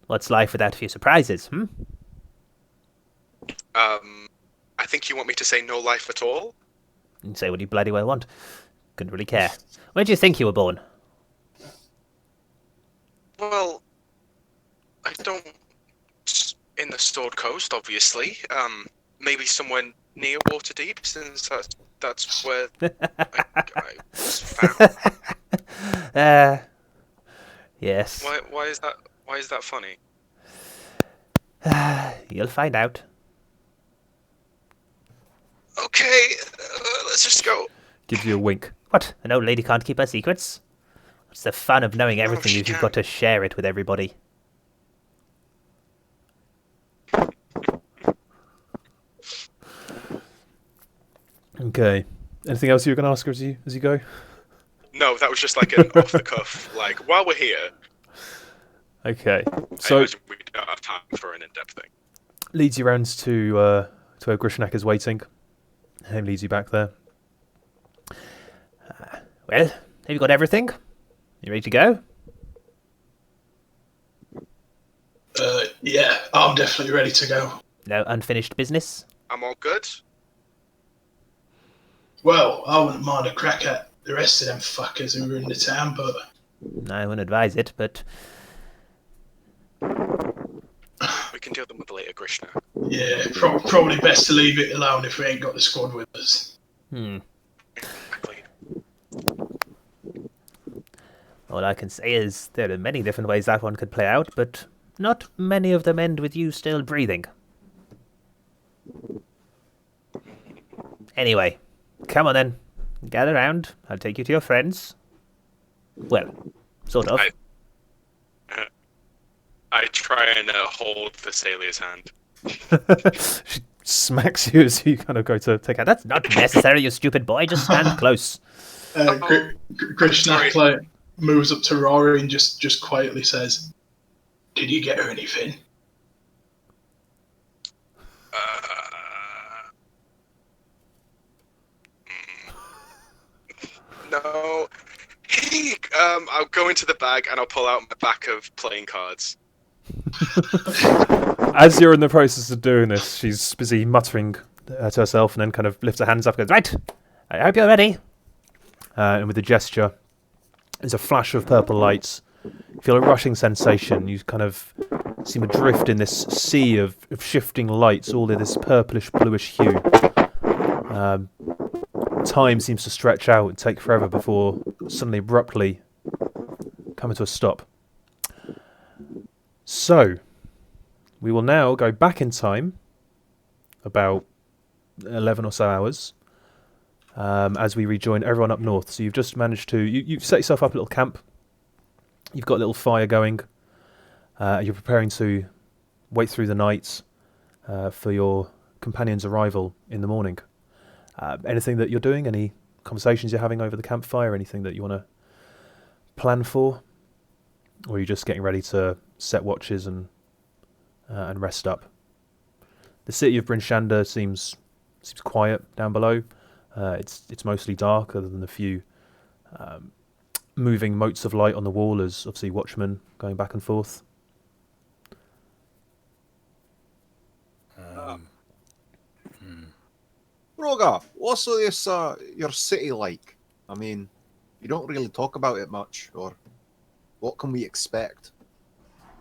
Speaker 6: What's life without a few surprises,
Speaker 2: I think you want me to say no life at all?
Speaker 6: You can say what you bloody well want. Couldn't really care. Where do you think you were born?
Speaker 2: Well, I don't... In the Sword Coast, obviously. Maybe somewhere near Waterdeep, since that's where I was found.
Speaker 6: Yes.
Speaker 2: Why is that funny?
Speaker 6: You'll find out.
Speaker 2: Okay, let's just go.
Speaker 1: Gives you a wink.
Speaker 6: What? An old lady can't keep her secrets? What's the fun of knowing everything
Speaker 2: she
Speaker 6: if you've
Speaker 2: can.
Speaker 6: got to share it with everybody?
Speaker 1: Okay. Anything else you were going to ask her as you go?
Speaker 2: No, that was just like an off the cuff. Like, while we're here,
Speaker 1: Okay.
Speaker 2: I
Speaker 1: So
Speaker 2: imagine we don't have time for an in-depth thing.
Speaker 1: leads you round to where Grischnak is waiting. Him leads you back there.
Speaker 6: Well, have you got everything? You ready to go?
Speaker 5: Yeah, I'm definitely ready to go.
Speaker 6: No unfinished business?
Speaker 2: I'm all good.
Speaker 5: Well, I wouldn't mind a crack at the rest of them fuckers who were in the town, but
Speaker 6: I wouldn't advise it, but
Speaker 2: We can deal with them later, Grishna.
Speaker 5: Yeah, probably best to leave it alone if we ain't got the squad with us.
Speaker 2: Exactly.
Speaker 6: All I can say is there are many different ways that one could play out, but not many of them end with you still breathing. Anyway, come on then. Gather round. I'll take you to your friends. Well, sort of.
Speaker 2: I try and hold Thessalia's hand.
Speaker 1: She smacks you as you kind of go to take out.
Speaker 6: That's not necessary, you stupid boy. Just stand close.
Speaker 5: Grischnak like moves up to Ruari and just quietly says, "Did you get her anything?"
Speaker 2: No. I'll go into the bag and I'll pull out my pack of playing cards.
Speaker 1: As you're in the process of doing this, she's busy muttering to herself and then kind of lifts her hands up and goes, "Right, I hope you're ready." And with a gesture, there's a flash of purple lights. You feel a rushing sensation. You kind of seem adrift in this sea of shifting lights, all in this purplish, bluish hue. Time seems to stretch out and take forever before suddenly abruptly coming to a stop. So, we will now go back in time, about 11 or so hours, as we rejoin everyone up north. So you've just managed to... You've set yourself up a little camp. You've got a little fire going. You're preparing to wait through the night for your companion's arrival in the morning. Anything that you're doing? Any conversations you're having over the campfire? Anything that you want to plan for? Or are you just getting ready to set watches and rest up? The city of Bryn Shander seems quiet down below. It's mostly dark, other than a few moving motes of light on the wall as obviously watchmen going back and forth.
Speaker 4: Rhogaar, what's this, your city like? I mean, you don't really talk about it much, or what can we expect?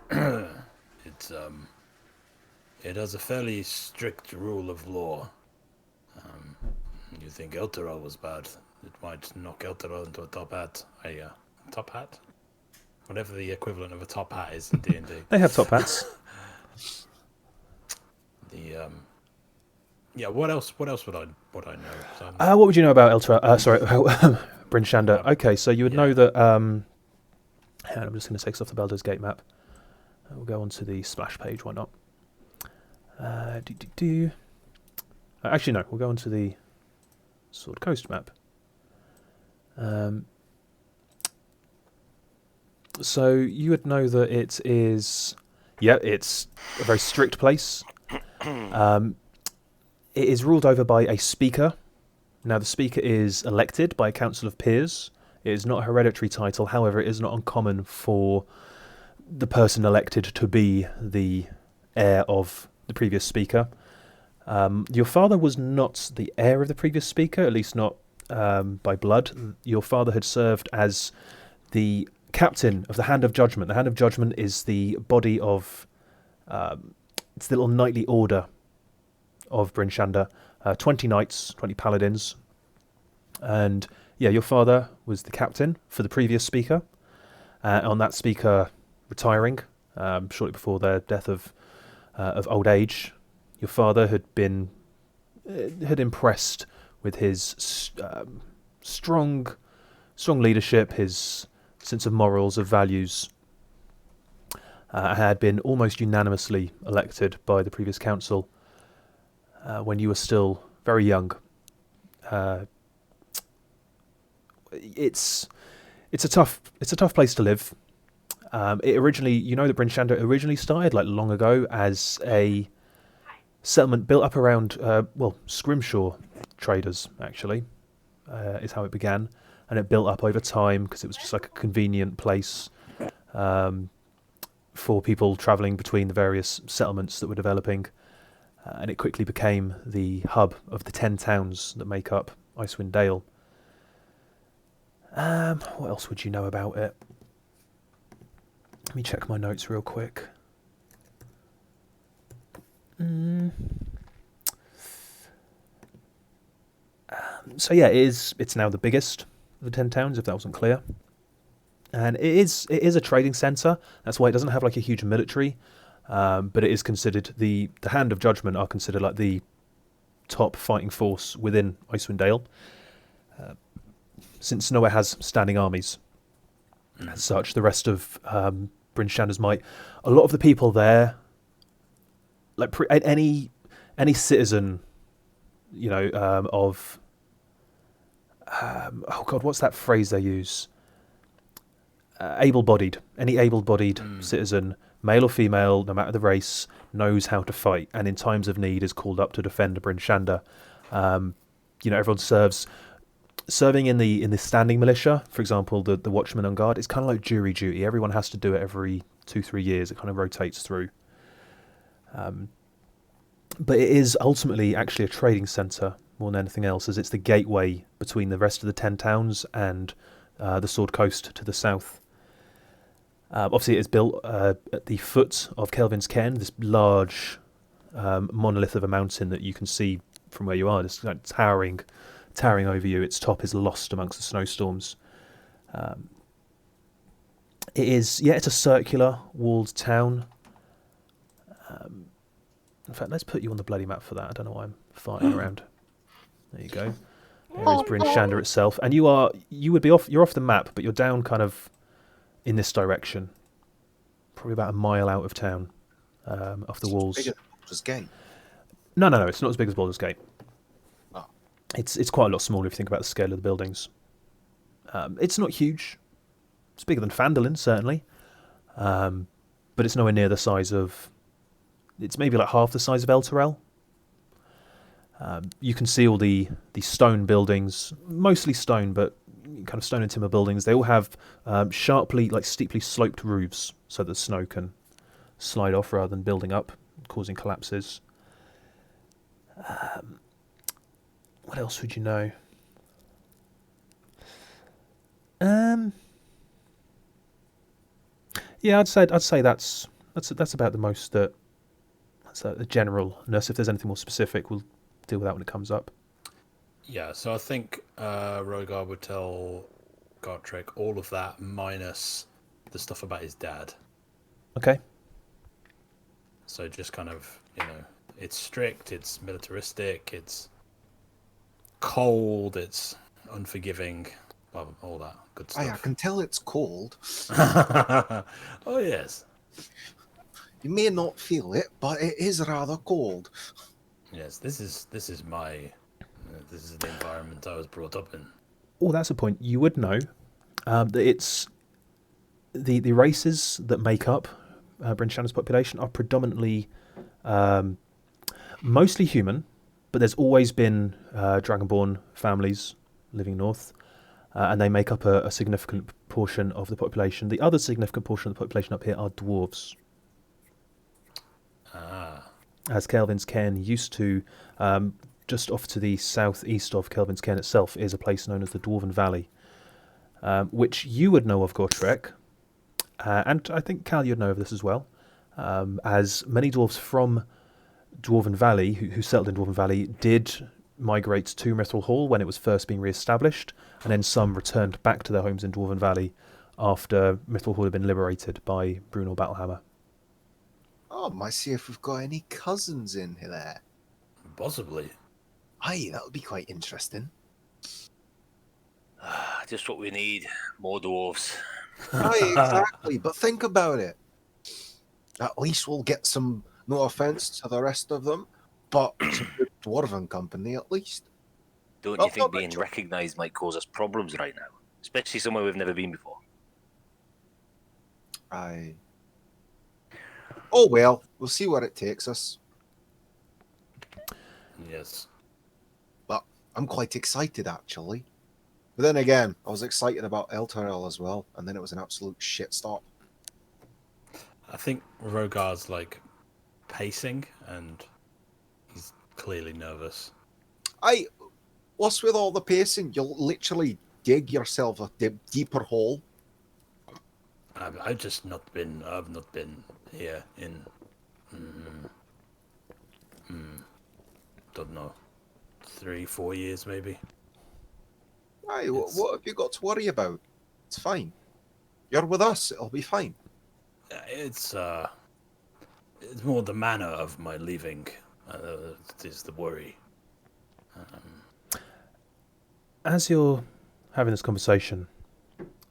Speaker 3: It has a fairly strict rule of law. You think Elturel was bad? It might knock Elturel into a top hat. A top hat? Whatever the equivalent of a top hat is in D&D.
Speaker 1: They have top hats.
Speaker 3: Yeah. What else would I know?
Speaker 1: What would you know about Bryn Shander? Okay, so you would know that. Hang on, I'm just going to take this off the Baldur's Gate map. We'll go on to the splash page. Why not? Actually, no. We'll go on to the Sword Coast map. So you would know that it is. Yeah, it's a very strict place. It is ruled over by a speaker. Now, the speaker is elected by a council of peers. It is not a hereditary title. However, it is not uncommon for the person elected to be the heir of the previous speaker. Your father was not the heir of the previous speaker, at least not by blood. Your father had served as the captain of the Hand of Judgment. The Hand of Judgment is the body of... it's the little knightly order of Bryn Shander. 20 knights, 20 paladins. And yeah, your father was the captain for the previous speaker. On that speaker retiring shortly before their death of old age, your father had impressed with his strong leadership, his sense of morals, of values. Had been almost unanimously elected by the previous council when you were still very young. It's a tough place to live. It originally, you know, that Bryn Shander originally started like long ago as a settlement built up around Scrimshaw traders. Actually, is how it began, and it built up over time because it was just like a convenient place for people travelling between the various settlements that were developing. And it quickly became the hub of the 10 towns that make up Icewind Dale. What else would you know about it? Let me check my notes real quick. Mm. So yeah, it's now the biggest of the 10 towns, if that wasn't clear. And it is a trading centre. That's why it doesn't have like a huge military, but it is considered the Hand of Judgment are considered like the top fighting force within Icewind Dale, since nowhere has standing armies. As such, the rest of Bryn Shanda's might, a lot of the people there, like any citizen, of oh god, what's that phrase they use? Able-bodied. Any able-bodied citizen, male or female, no matter the race, knows how to fight, and in times of need is called up to defend Bryn Shanda. Everyone serving in the standing militia, for example, the watchman on guard. It's kind of like jury duty. Everyone has to do it every 2-3 years. It kind of rotates through. But it is ultimately actually a trading centre more than anything else, as it's the gateway between the rest of the 10 towns and the Sword Coast to the south. Obviously, it is built at the foot of Kelvin's Cairn, this large monolith of a mountain that you can see from where you are, just like towering over you. Its top is lost amongst the snowstorms. It's a circular walled town. In fact, let's put you on the bloody map for that. I don't know why I'm farting around. There you go. There is Bryn Shanda itself, and you're off the map, but you're down kind of in this direction, probably about a mile out of town, off the walls.
Speaker 4: Bigger than Baldur's Gate.
Speaker 1: No, it's not as big as Baldur's Gate.
Speaker 4: Oh.
Speaker 1: It's quite a lot smaller if you think about the scale of the buildings. It's not huge. It's bigger than Phandalin, certainly, but it's nowhere near the size of. It's maybe like half the size of El Terrell. You can see all the stone buildings, mostly stone, but kind of stone and timber buildings. They all have sharply, like steeply sloped roofs, so that snow can slide off rather than building up, causing collapses. What else would you know? Yeah, I'd say that's about the most that. That's the generalness. If there's anything more specific, we'll deal with that when it comes up.
Speaker 3: Yeah, so I think Rhogaar would tell Gartrek all of that minus the stuff about his dad.
Speaker 1: Okay.
Speaker 3: So just kind of, it's strict, it's militaristic, it's cold, it's unforgiving, well, all that good stuff.
Speaker 4: I can tell it's cold.
Speaker 3: Oh, yes.
Speaker 4: You may not feel it, but it is rather cold.
Speaker 3: Yes, this is the environment I was brought up in.
Speaker 1: Oh, that's a point. You would know that it's the races that make up Bryn Shanda's population are predominantly mostly human, but there's always been Dragonborn families living north, and they make up a significant portion of the population. The other significant portion of the population up here are dwarves. As Kelvin's Cairn used to, just off to the southeast of Kelvin's Cairn itself, is a place known as the Dwarven Valley, which you would know of, Gortrek, and I think Cal, you'd know of this as well, as many dwarves from Dwarven Valley, who settled in Dwarven Valley, did migrate to Mithril Hall when it was first being re-established, and then some returned back to their homes in Dwarven Valley after Mithril Hall had been liberated by Brunor Battlehammer.
Speaker 4: Oh, might see if we've got any cousins in there.
Speaker 3: Possibly.
Speaker 4: Aye, that would be quite interesting.
Speaker 7: Just what we need. More dwarves.
Speaker 4: Aye, exactly. But think about it. At least we'll get some, no offence to the rest of them, but some good dwarven company at least.
Speaker 7: Don't
Speaker 4: Oh,
Speaker 7: you think
Speaker 4: not
Speaker 7: being
Speaker 4: much.
Speaker 7: recognised might cause us problems right now? Especially somewhere we've never been before.
Speaker 4: Aye. Oh well, we'll see where it takes us.
Speaker 3: Yes.
Speaker 4: But I'm quite excited actually. But then again, I was excited about El Terrell as well, and then it was an absolute shit stop.
Speaker 3: I think Rhogaar's pacing, and he's clearly nervous.
Speaker 4: What's with all the pacing? You'll literally dig yourself a deeper hole.
Speaker 3: I've not been here in Don't know, 3-4 years maybe.
Speaker 4: Aye, what have you got to worry about? It's fine. You're with us. It'll be fine.
Speaker 3: It's more the manner of my leaving that is the worry.
Speaker 1: As you're having this conversation,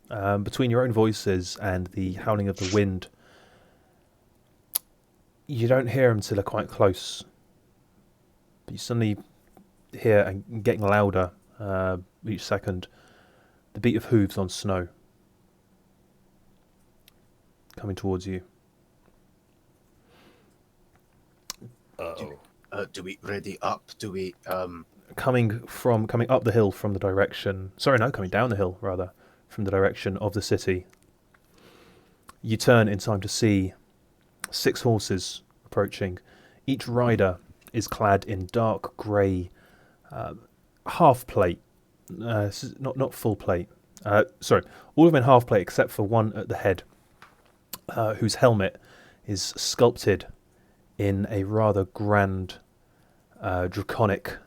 Speaker 1: between your own voices and the howling of the wind, you don't hear them till they're quite close. But you suddenly hear, and getting louder each second, the beat of hooves on snow coming towards you.
Speaker 4: Do we ready up? Do we
Speaker 1: Coming up the hill from the direction... Sorry, no, coming down the hill, rather, from the direction of the city. You turn in time to see 6 horses approaching. Each rider is clad in dark grey half plate. Not full plate. Sorry, all of them in half plate except for one at the head, whose helmet is sculpted in a rather grand draconic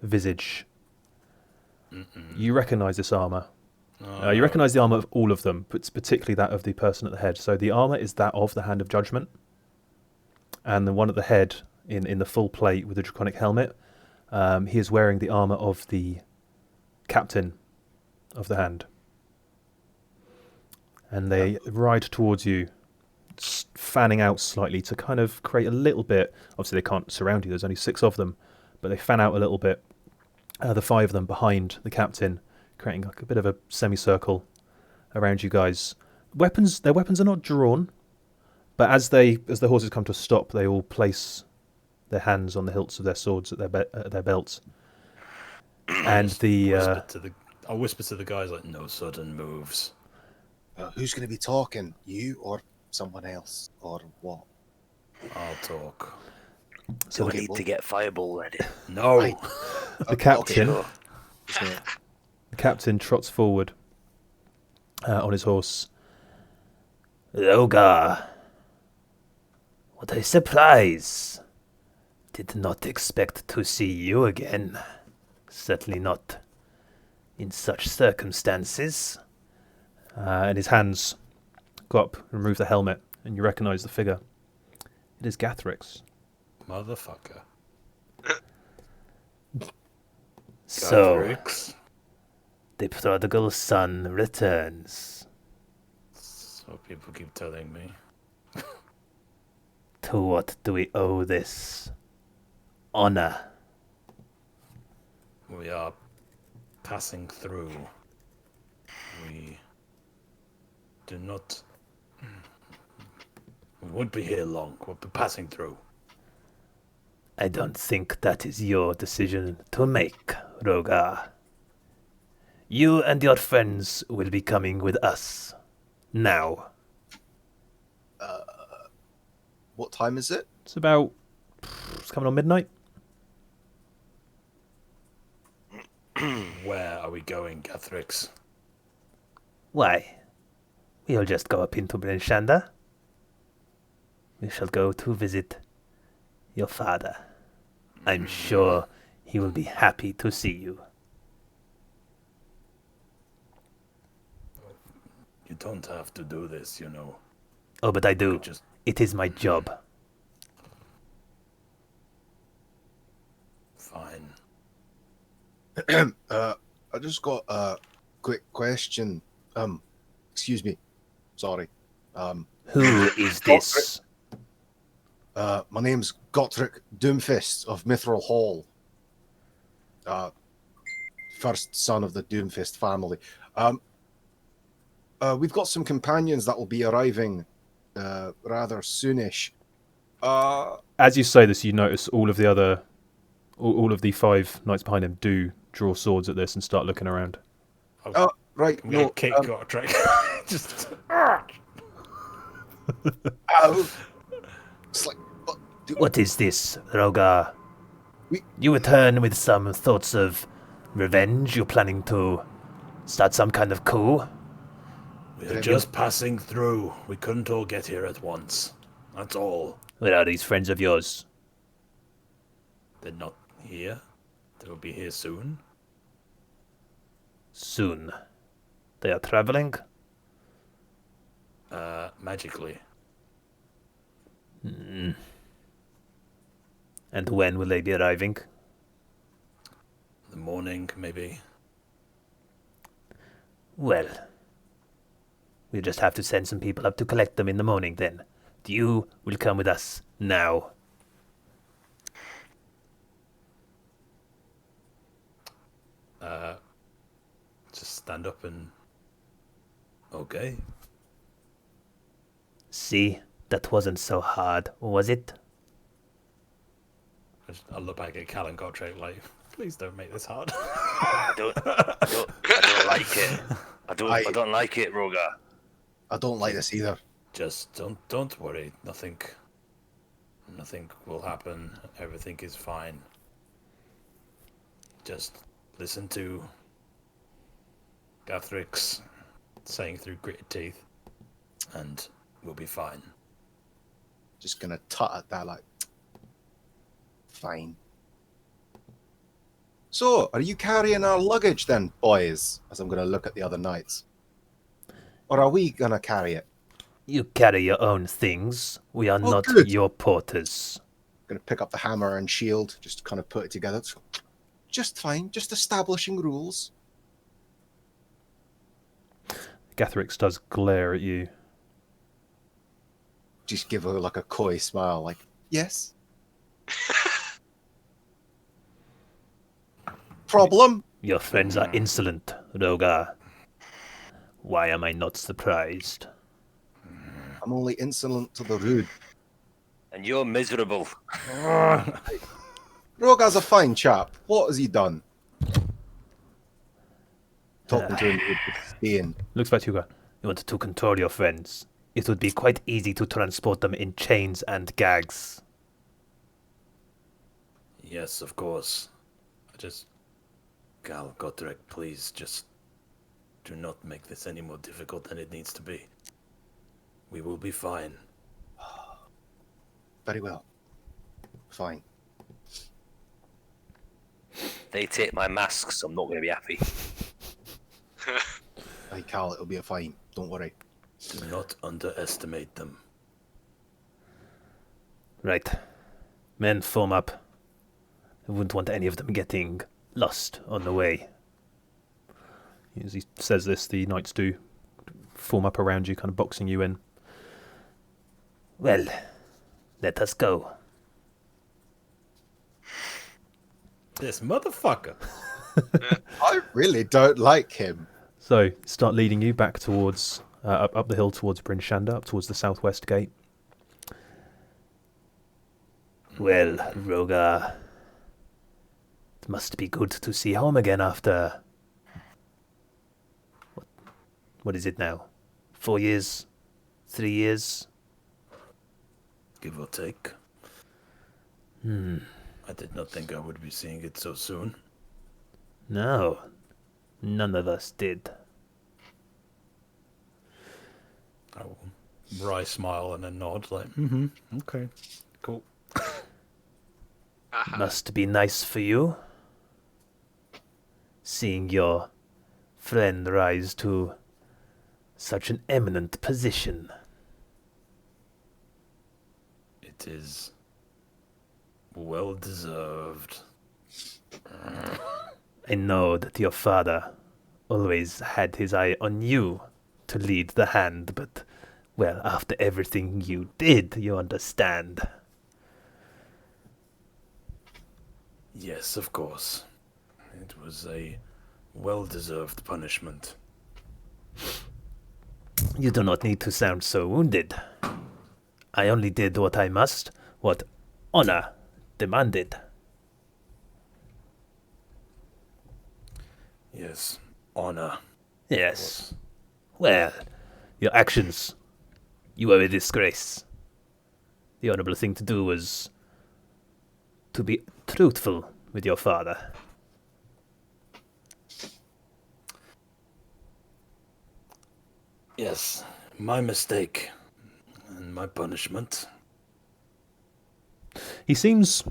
Speaker 1: visage. You recognise this armour. You recognise the armour of all of them, but particularly that of the person at the head. So the armour is that of the Hand of Judgment, and the one at the head in the full plate with the draconic helmet, he is wearing the armour of the captain of the Hand. And they ride towards you, fanning out slightly to kind of create a little bit. Obviously, they can't surround you. There's only 6 of them, but they fan out a little bit. The 5 of them behind the captain, creating like a bit of a semicircle around you guys. Their weapons are not drawn, but as the horses come to a stop, they all place their hands on the hilts of their swords at their belts. And
Speaker 3: I'll whisper to the guys like, no sudden moves.
Speaker 4: who's going to be talking? You or someone else, or what?
Speaker 3: I'll talk.
Speaker 7: So we
Speaker 4: Okay,
Speaker 7: need
Speaker 4: well-
Speaker 7: to get Fireball ready.
Speaker 3: No.
Speaker 4: Right.
Speaker 1: the captain,
Speaker 7: Sure.
Speaker 1: the captain trots forward on his horse.
Speaker 6: Rhogaar, what a surprise. Did not expect to see you again. Certainly not in such circumstances.
Speaker 1: And his hands go up and remove the helmet, and you recognise the figure. It is Gathrix.
Speaker 3: Motherfucker.
Speaker 6: So,
Speaker 3: Gathrix.
Speaker 6: the prodigal son returns.
Speaker 3: So people keep telling me.
Speaker 6: To what do we owe this honor?
Speaker 3: We are passing through. We do not... We won't be here long. We'll be passing through.
Speaker 6: I don't think that is your decision to make, Rhogaar. You and your friends will be coming with us. Now.
Speaker 4: What time is it?
Speaker 1: It's coming on midnight.
Speaker 3: Where are we going, Gathrix?
Speaker 6: Why? We'll just go up into Brenshanda. We shall go to visit your father. I'm sure he will be happy to see you.
Speaker 3: You don't have to do this, you know.
Speaker 6: Oh, but I do.
Speaker 3: Just
Speaker 6: It is my job.
Speaker 3: fine.
Speaker 4: I just got a quick question. Excuse me. Sorry.
Speaker 6: Who is this?
Speaker 4: My name's Gottrick Doomfist of Mithril Hall. First son of the Doomfist family. We've got some companions that will be arriving rather soonish.
Speaker 1: As you say this, you notice all of the 5 knights behind him do draw swords at this and start looking around.
Speaker 4: Right.
Speaker 3: I'm gonna
Speaker 4: No.
Speaker 3: kick Gottrick. Just...
Speaker 4: It's like,
Speaker 6: What is this, Rhogaar?
Speaker 4: We-
Speaker 6: You return with some thoughts of revenge? You're planning to start some kind of coup?
Speaker 3: We're just passing through. We couldn't all get here at once. That's all.
Speaker 6: Where are these friends of yours?
Speaker 3: They're not here. They'll be here soon.
Speaker 6: Soon. They are traveling?
Speaker 3: Magically.
Speaker 6: And when will they be arriving?
Speaker 3: The morning, maybe.
Speaker 6: Well, we just have to send some people up to collect them in the morning then. You will come with us now.
Speaker 3: Just stand up and... Okay.
Speaker 6: See, that wasn't so hard, was it?
Speaker 3: I'll look back at Cal and Gottschalk like, please don't make this hard.
Speaker 7: I don't like it. I don't like it, Rhogaar.
Speaker 4: I don't like this either.
Speaker 3: Just don't worry. Nothing will happen. Everything is fine. Just listen to Gathrix saying through gritted teeth, and we'll be fine.
Speaker 4: Just gonna tut at that like, fine. So, are you carrying our luggage then, boys? As I'm gonna look at the other knights. Or are we gonna carry it?
Speaker 6: You carry your own things. We are
Speaker 4: Oh,
Speaker 6: not
Speaker 4: good.
Speaker 6: your porters.
Speaker 4: Gonna pick up the hammer and shield, just kind of put it together. Just fine, just establishing rules.
Speaker 1: Gathrix does glare at you.
Speaker 4: Just give her like a coy smile, like, yes. Problem?
Speaker 6: Your friends are insolent, Rhogaar. Why am I not surprised?
Speaker 4: I'm only insolent to the rude.
Speaker 7: And you're miserable.
Speaker 4: Rhogaar's a fine chap. What has he done? Talking to him with disdain.
Speaker 1: Looks back to you.
Speaker 6: You want to control your friends. It would be quite easy to transport them in chains and gags.
Speaker 3: Yes, of course. Gal, Gotrek, please just do not make this any more difficult than it needs to be. We will be fine.
Speaker 4: Very well. Fine.
Speaker 7: They take my masks, I'm not going to be happy.
Speaker 4: Hey, Cal, it'll be a fine. Don't worry.
Speaker 3: Do not underestimate them.
Speaker 6: Right. Men, form up. I wouldn't want any of them getting lost on the way.
Speaker 1: As he says this, the knights do form up around you, kind of boxing you in.
Speaker 6: Well, let us go.
Speaker 3: This motherfucker!
Speaker 4: I really don't like him.
Speaker 1: So, start leading you back towards, up the hill towards Bryn Shanda, up towards the southwest gate.
Speaker 6: Well, Rhogaar, it must be good to see home again after... What is it now? 4 years? 3 years?
Speaker 3: Give or take. I did not think I would be seeing it so soon.
Speaker 6: No, none of us did.
Speaker 3: I will wry smile and a nod, like, okay, cool.
Speaker 6: Must be nice for you. Seeing your friend rise to such an eminent position.
Speaker 3: It is well deserved.
Speaker 6: I know that your father always had his eye on you to lead the hand, but, well, after everything you did, you understand.
Speaker 3: Yes, of course. It was a well-deserved punishment.
Speaker 6: You do not need to sound so wounded. I only did what I must, what honor demanded.
Speaker 3: Yes, honor.
Speaker 6: Yes. Well, your actions. You are a disgrace. The honorable thing to do was to be truthful with your father.
Speaker 3: Yes, my mistake. And my punishment.
Speaker 1: He seems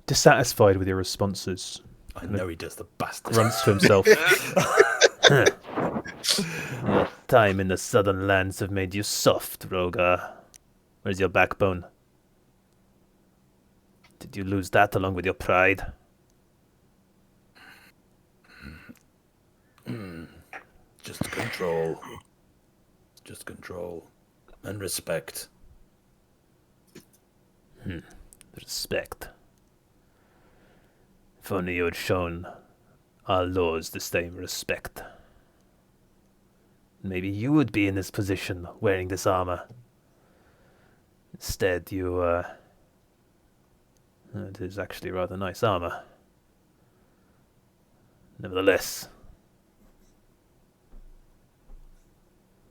Speaker 1: dissatisfied with your responses.
Speaker 3: I know he does, the bastard.
Speaker 1: Grunts to himself.
Speaker 6: Your time in the southern lands have made you soft, Rhogaar. Where's your backbone? Did you lose that along with your pride?
Speaker 3: Just control. Just control. And respect.
Speaker 6: Respect. If only you had shown our lords the same respect. Maybe you would be in this position, wearing this armor. Instead, it is actually rather nice armor. Nevertheless,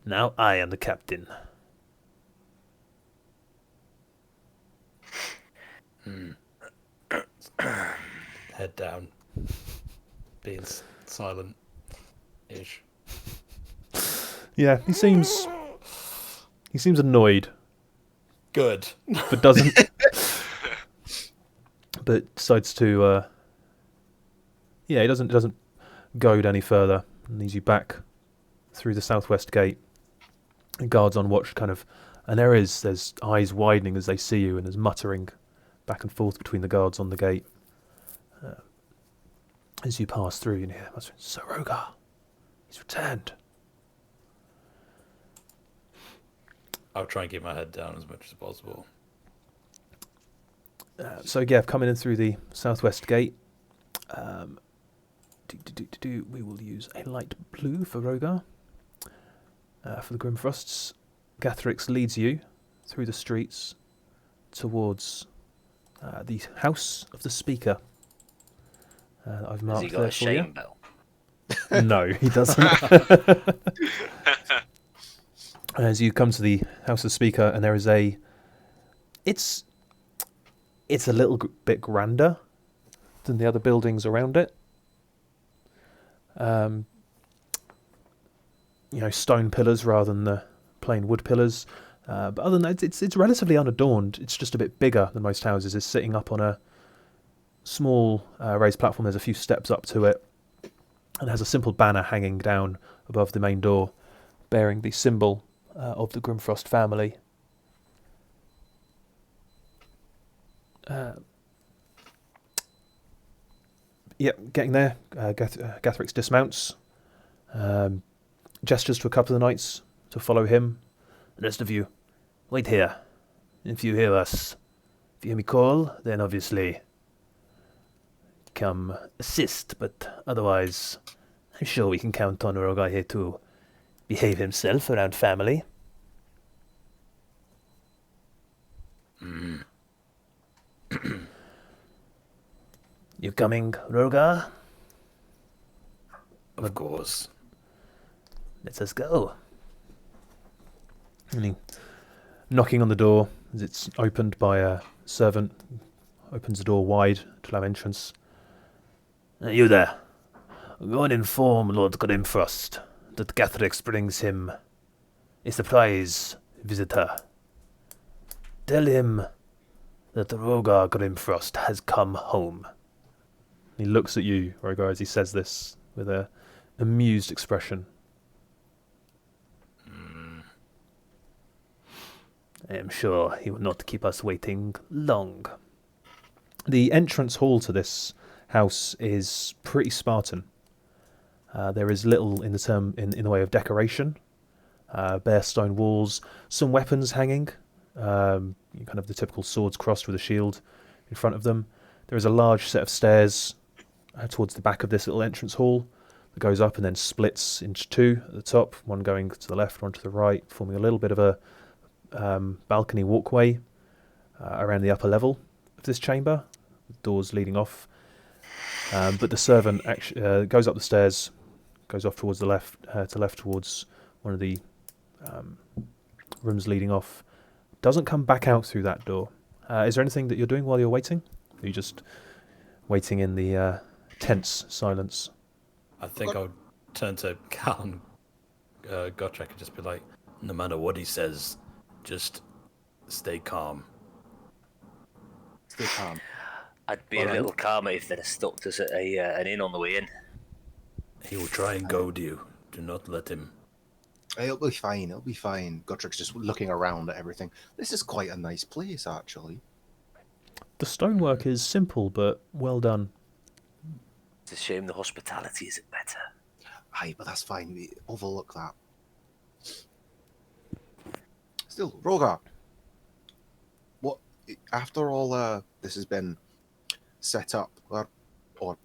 Speaker 6: now I am the captain.
Speaker 3: Head down. Being silent-ish.
Speaker 1: Yeah, he seems annoyed,
Speaker 3: Good.
Speaker 1: but doesn't. But decides to. He doesn't goad any further and leads you back through the southwest gate. And guards on watch, and there's eyes widening as they see you, and there's muttering back and forth between the guards on the gate. As you pass through, you hear muttering, "Sir Rhogaar, he's returned."
Speaker 3: I'll try and keep my head down as much as possible.
Speaker 1: Coming in through the southwest gate. We will use a light blue for Rhogaar. For the Grimfrosts, Gathrix leads you through the streets towards the house of the speaker. I've
Speaker 7: Has
Speaker 1: marked
Speaker 7: he got
Speaker 1: there
Speaker 7: a
Speaker 1: for you.
Speaker 7: shame bell?
Speaker 1: No, he doesn't. As you come to the house of the speaker, and there is it's a little bit grander than the other buildings around it. Stone pillars rather than the plain wood pillars. But other than that, it's relatively unadorned. It's just a bit bigger than most houses. It's sitting up on a small raised platform. There's a few steps up to it, and has a simple banner hanging down above the main door, bearing the symbol of the Grimfrost family. Getting there, Gathrix dismounts, gestures to a couple of the knights to follow him.
Speaker 6: The rest of you, wait here. If you hear me call, then obviously come assist, but otherwise, I'm sure we can count on Rhogaar here to behave himself around family. You coming, Rhogaar?
Speaker 3: Of course.
Speaker 6: Let us go.
Speaker 1: And he, knocking on the door, as it's opened by a servant, opens the door wide to allow entrance.
Speaker 6: You there. Go and inform Lord Grimfrost that Gathrix brings him a surprise visitor. Tell him that Rhogaar Grimfrost has come home.
Speaker 1: He looks at you, Rhogaar, as he says this with a amused expression.
Speaker 6: I am sure he will not keep us waiting long.
Speaker 1: The entrance hall to this house is pretty Spartan. There is little in the way of decoration. Bare stone walls, some weapons hanging, kind of the typical swords crossed with a shield in front of them. There is a large set of stairs towards the back of this little entrance hall that goes up and then splits into two at the top, one going to the left, one to the right, forming a little bit of a balcony walkway around the upper level of this chamber, with doors leading off. But the servant actually goes up the stairs, goes off towards the left, towards one of the rooms leading off. Doesn't come back out through that door. Is there anything that you're doing while you're waiting? Are you just waiting in the tense silence?
Speaker 3: I think I'll turn to Cal and Gotrek and just be like, no matter what he says, just stay calm.
Speaker 4: Stay calm.
Speaker 7: I'd be a little calmer if they'd have stopped us at an inn on the way in.
Speaker 3: He will try and goad you. Do not let him.
Speaker 4: It'll be fine. It'll be fine. Godric's just looking around at everything. This is quite a nice place, actually.
Speaker 1: The stonework is simple but well done.
Speaker 7: It's a shame the hospitality isn't better.
Speaker 4: Aye, but that's fine. We overlook that. Still, Rhogaar. What after all this has been set up or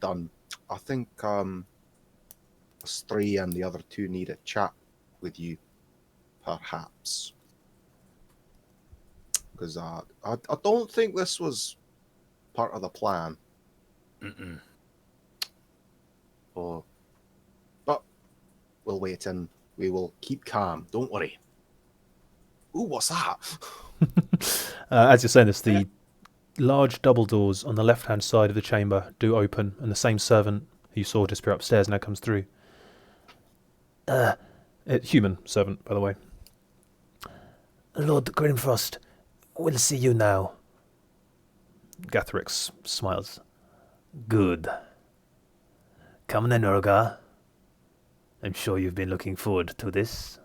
Speaker 4: done? I think us three and the other two need a chat with you, perhaps. Because I don't think this was part of the plan.
Speaker 3: Mm-mm.
Speaker 4: Or, but we'll wait and we will keep calm. Don't worry. Ooh, what's that?
Speaker 1: As you're saying this, the large double doors on the left-hand side of the chamber do open, and the same servant who you saw disappear upstairs now comes through. Human servant, by the way.
Speaker 6: Lord Grimfrost, we'll see you now.
Speaker 1: Gathrix smiles.
Speaker 6: Good. Come then, Rhogaar. I'm sure you've been looking forward to this.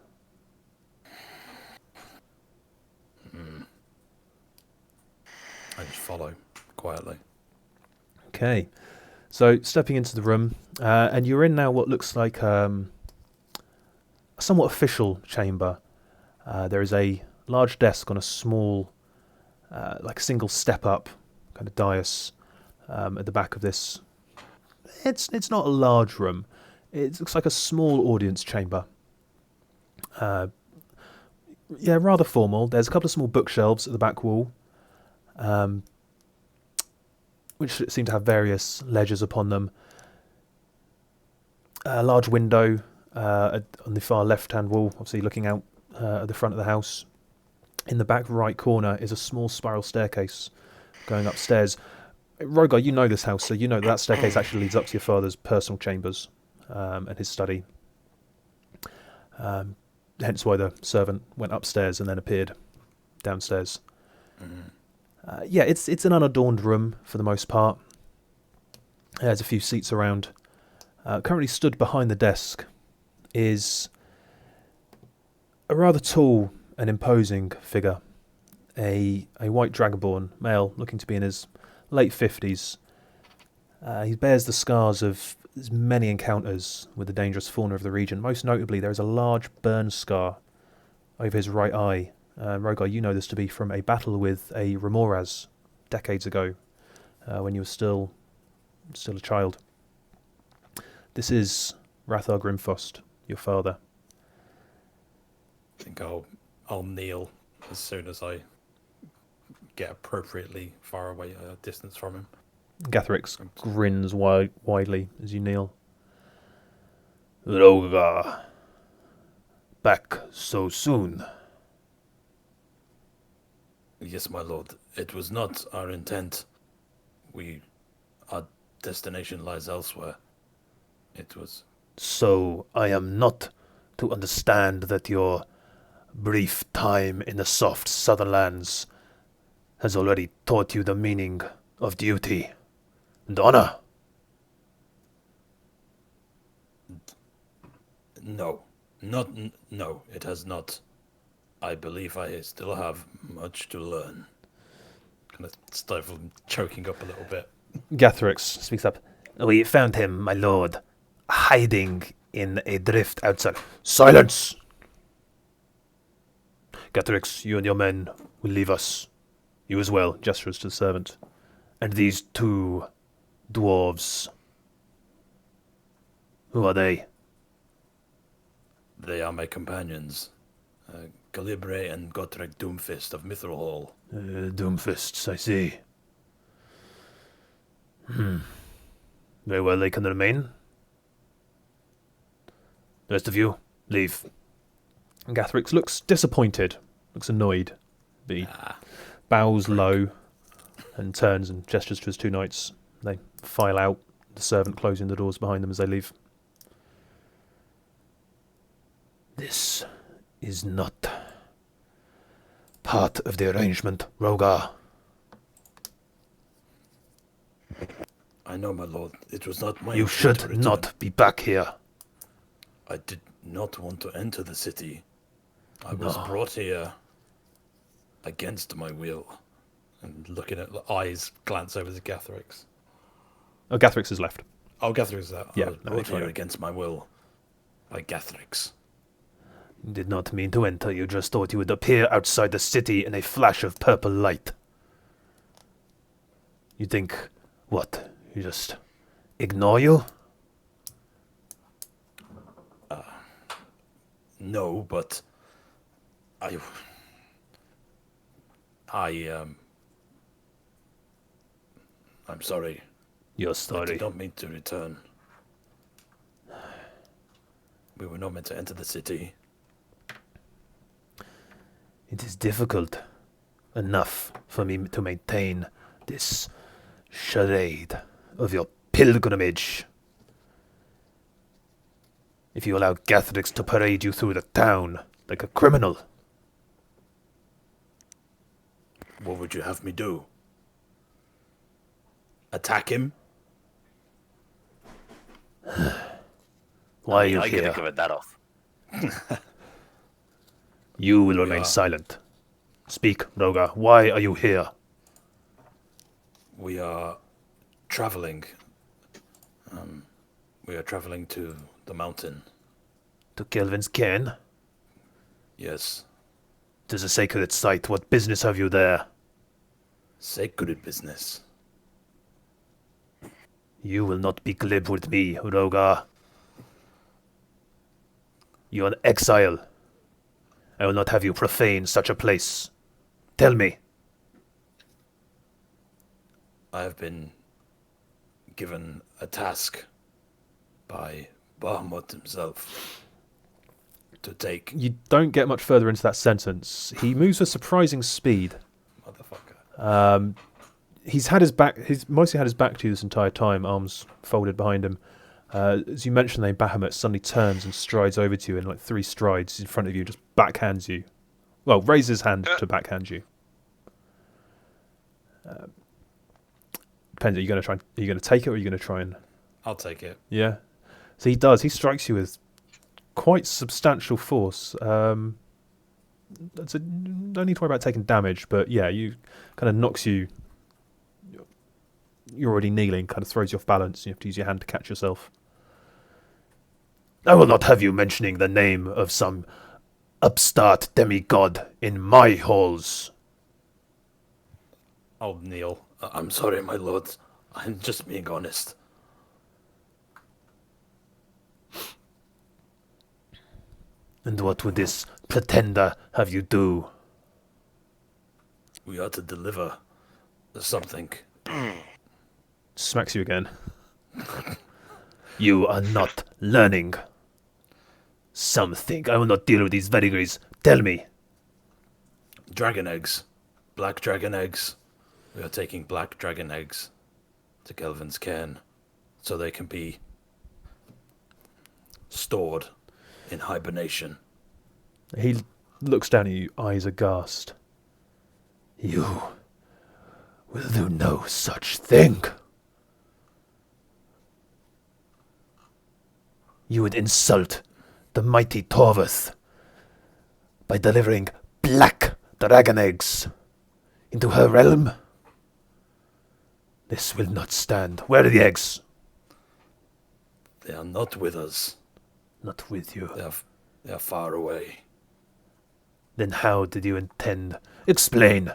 Speaker 3: I just follow quietly.
Speaker 1: Okay, so stepping into the room, and you're in now what looks like a somewhat official chamber. There is a large desk on a small, like a single step up kind of dais at the back of this. It's not a large room. It looks like a small audience chamber. Yeah, rather formal. There's a couple of small bookshelves at the back wall, which seem to have various ledgers upon them. A large window on the far left-hand wall, obviously looking out at the front of the house. In the back right corner is a small spiral staircase going upstairs. Rhogaar, you know this house, so you know that staircase actually leads up to your father's personal chambers and his study. Hence why the servant went upstairs and then appeared downstairs. Yeah, it's an unadorned room for the most part. There's a few seats around. Currently stood behind the desk is a rather tall and imposing figure. A white dragonborn male looking to be in his late 50s. He bears the scars of many encounters with the dangerous fauna of the region. Most notably, there is a large burn scar over his right eye. Rhogaar, you know this to be from a battle with a Remoraz decades ago, when you were still a child. This is Rhogaar Grimfrost, your father.
Speaker 3: I think I'll kneel as soon as I get appropriately far away distance from him.
Speaker 1: Gathrix grins widely as you kneel.
Speaker 6: Rhogaar, back so soon.
Speaker 3: Yes, my lord. It was not our intent. Our destination lies elsewhere. It was...
Speaker 6: So I am not to understand that your brief time in the soft southern lands has already taught you the meaning of duty and honor?
Speaker 3: No, it has not. I believe I still have much to learn. Kind of stifled and choking up a little bit.
Speaker 1: Gathrix speaks up.
Speaker 6: We found him, my lord, hiding in a drift outside. Silence! Gathrix, you and your men will leave us.
Speaker 1: You as well, gestures to the servant.
Speaker 6: And these two dwarves, who are they?
Speaker 3: They are my companions. Galibre and Gotrek Doomfist of Mithril Hall.
Speaker 6: Doomfists, I see. Very well, they can remain. The rest of you, leave.
Speaker 1: Gathrix looks disappointed, looks annoyed. He bows low and turns and gestures to his two knights. They file out, the servant closing the doors behind them as they leave.
Speaker 6: This is not part of the arrangement, Rhogaar.
Speaker 3: know, my lord. It was not my
Speaker 6: You
Speaker 3: intent to
Speaker 6: should
Speaker 3: return.
Speaker 6: not be back here.
Speaker 3: I did not want to enter the city. I was
Speaker 6: No.
Speaker 3: brought here against my will. And looking at the eyes, glance over to Gathrix.
Speaker 1: Oh, Gathrix is left.
Speaker 3: Oh, Gathrix is that.
Speaker 1: Yeah,
Speaker 3: I was
Speaker 1: no,
Speaker 3: brought
Speaker 1: he's right
Speaker 3: here
Speaker 1: here.
Speaker 3: against my will by Gathrix.
Speaker 6: Did not mean to enter. You just thought you would appear outside the city in a flash of purple light. You think, what? You just ignore you?
Speaker 3: No, but I I'm sorry.
Speaker 6: You're
Speaker 3: I
Speaker 6: sorry.
Speaker 3: did not mean to return. We were not meant to enter the city.
Speaker 6: It is difficult enough for me to maintain this charade of your pilgrimage. If you allow Gathrix to parade you through the town like a criminal,
Speaker 3: What would you have me do? Attack him?
Speaker 6: why are
Speaker 7: I
Speaker 6: you
Speaker 7: could have
Speaker 6: here?
Speaker 7: covered that off.
Speaker 6: You will remain
Speaker 3: are-
Speaker 6: silent. Speak, Rhogaar. Why are you here?
Speaker 3: We are traveling. We are traveling to the mountain.
Speaker 6: To Kelvin's Cairn?
Speaker 3: Yes.
Speaker 6: 'Tis a sacred site. What business have you there?
Speaker 3: Sacred business.
Speaker 6: You will not be glib with me, Rhogaar. You are an exile. I will not have you profane such a place. Tell me.
Speaker 3: I have been given a task by Bahamut himself to take.
Speaker 1: You don't get much further into that sentence. He moves with surprising speed.
Speaker 3: Motherfucker.
Speaker 1: He's had his back. He's mostly had his back to you this entire time, arms folded behind him. As you mention the name Bahamut, suddenly turns and strides over to you in like 3 strides in front of you, just backhands you. Well, raises his hand to backhand you. Depends. Are you going to try? Are you going to take it, or are you going to try and?
Speaker 3: I'll take it.
Speaker 1: Yeah. So he does. He strikes you with quite substantial force. No need to worry about taking damage, but yeah, you kind of knocks you. You're already kneeling, kind of throws you off balance. You have to use your hand to catch yourself.
Speaker 6: I will not have you mentioning the name of some upstart demigod in my halls.
Speaker 3: I'll kneel. I'm sorry, my lord. I'm just being honest.
Speaker 6: And what would this pretender have you do?
Speaker 3: We are to deliver something.
Speaker 1: Smacks you again.
Speaker 6: You are not learning. Something. I will not deal with these verdigris. Tell me.
Speaker 3: Dragon eggs. Black dragon eggs. We are taking black dragon eggs to Kelvin's cairn so they can be stored in hibernation.
Speaker 1: He looks down at you, eyes aghast.
Speaker 6: You will do no such thing. You would insult the mighty Torveth by delivering black dragon eggs into her realm. This will not stand. Where are the eggs?
Speaker 3: They are not with us.
Speaker 6: Not with you.
Speaker 3: They are far away.
Speaker 6: Then how did you intend? Explain.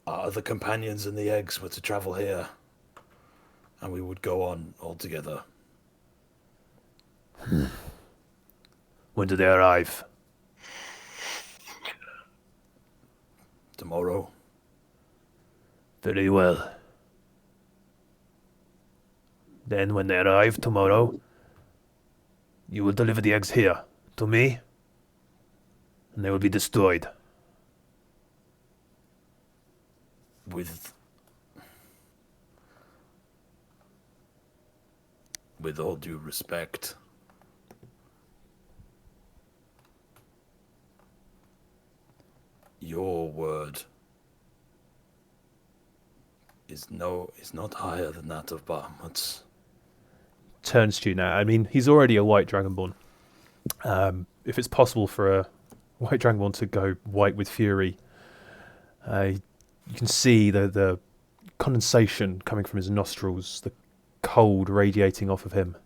Speaker 3: Our other companions and the eggs were to travel here, and we would go on all together.
Speaker 6: When do they arrive?
Speaker 3: Tomorrow.
Speaker 6: Very well. Then when they arrive tomorrow, you will deliver the eggs here, to me, and they will be destroyed.
Speaker 3: With all due respect, your word is not higher than that of Bahamut's.
Speaker 1: Turns to you now. I mean, he's already a white dragonborn. If it's possible for a white dragonborn to go white with fury, you can see the condensation coming from his nostrils, the cold radiating off of him.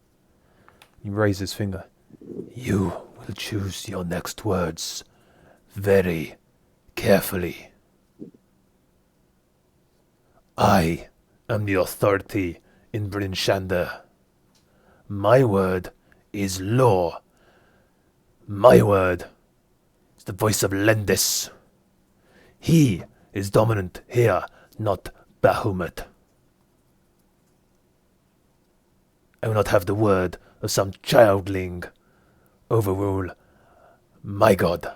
Speaker 1: He raises his finger.
Speaker 6: You will choose your next words very carefully. I am the authority in Bryn Shander. My word is law. My word is the voice of Lendis. He is dominant here, not Bahamut. I will not have the word of some childling overrule my god.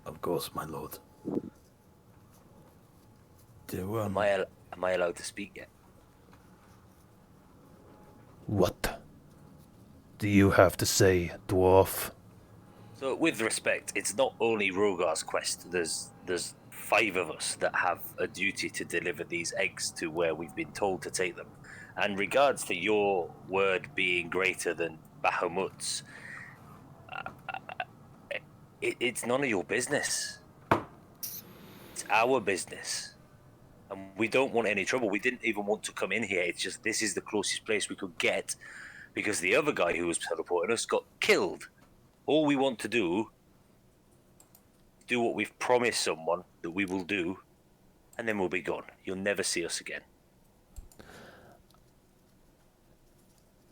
Speaker 3: Of course, my lord.
Speaker 7: Am I allowed to speak yet?
Speaker 6: What do you have to say, dwarf?
Speaker 7: So, with respect, it's not only Rhogaar's quest. There's 5 of us that have a duty to deliver these eggs to where we've been told to take them. And regards to your word being greater than Bahamut's, it's none of your business. It's our business. And we don't want any trouble. We didn't even want to come in here. It's just this is the closest place we could get because the other guy who was teleporting us got killed. All we want to do what we've promised someone that we will do, and then we'll be gone. You'll never see us again.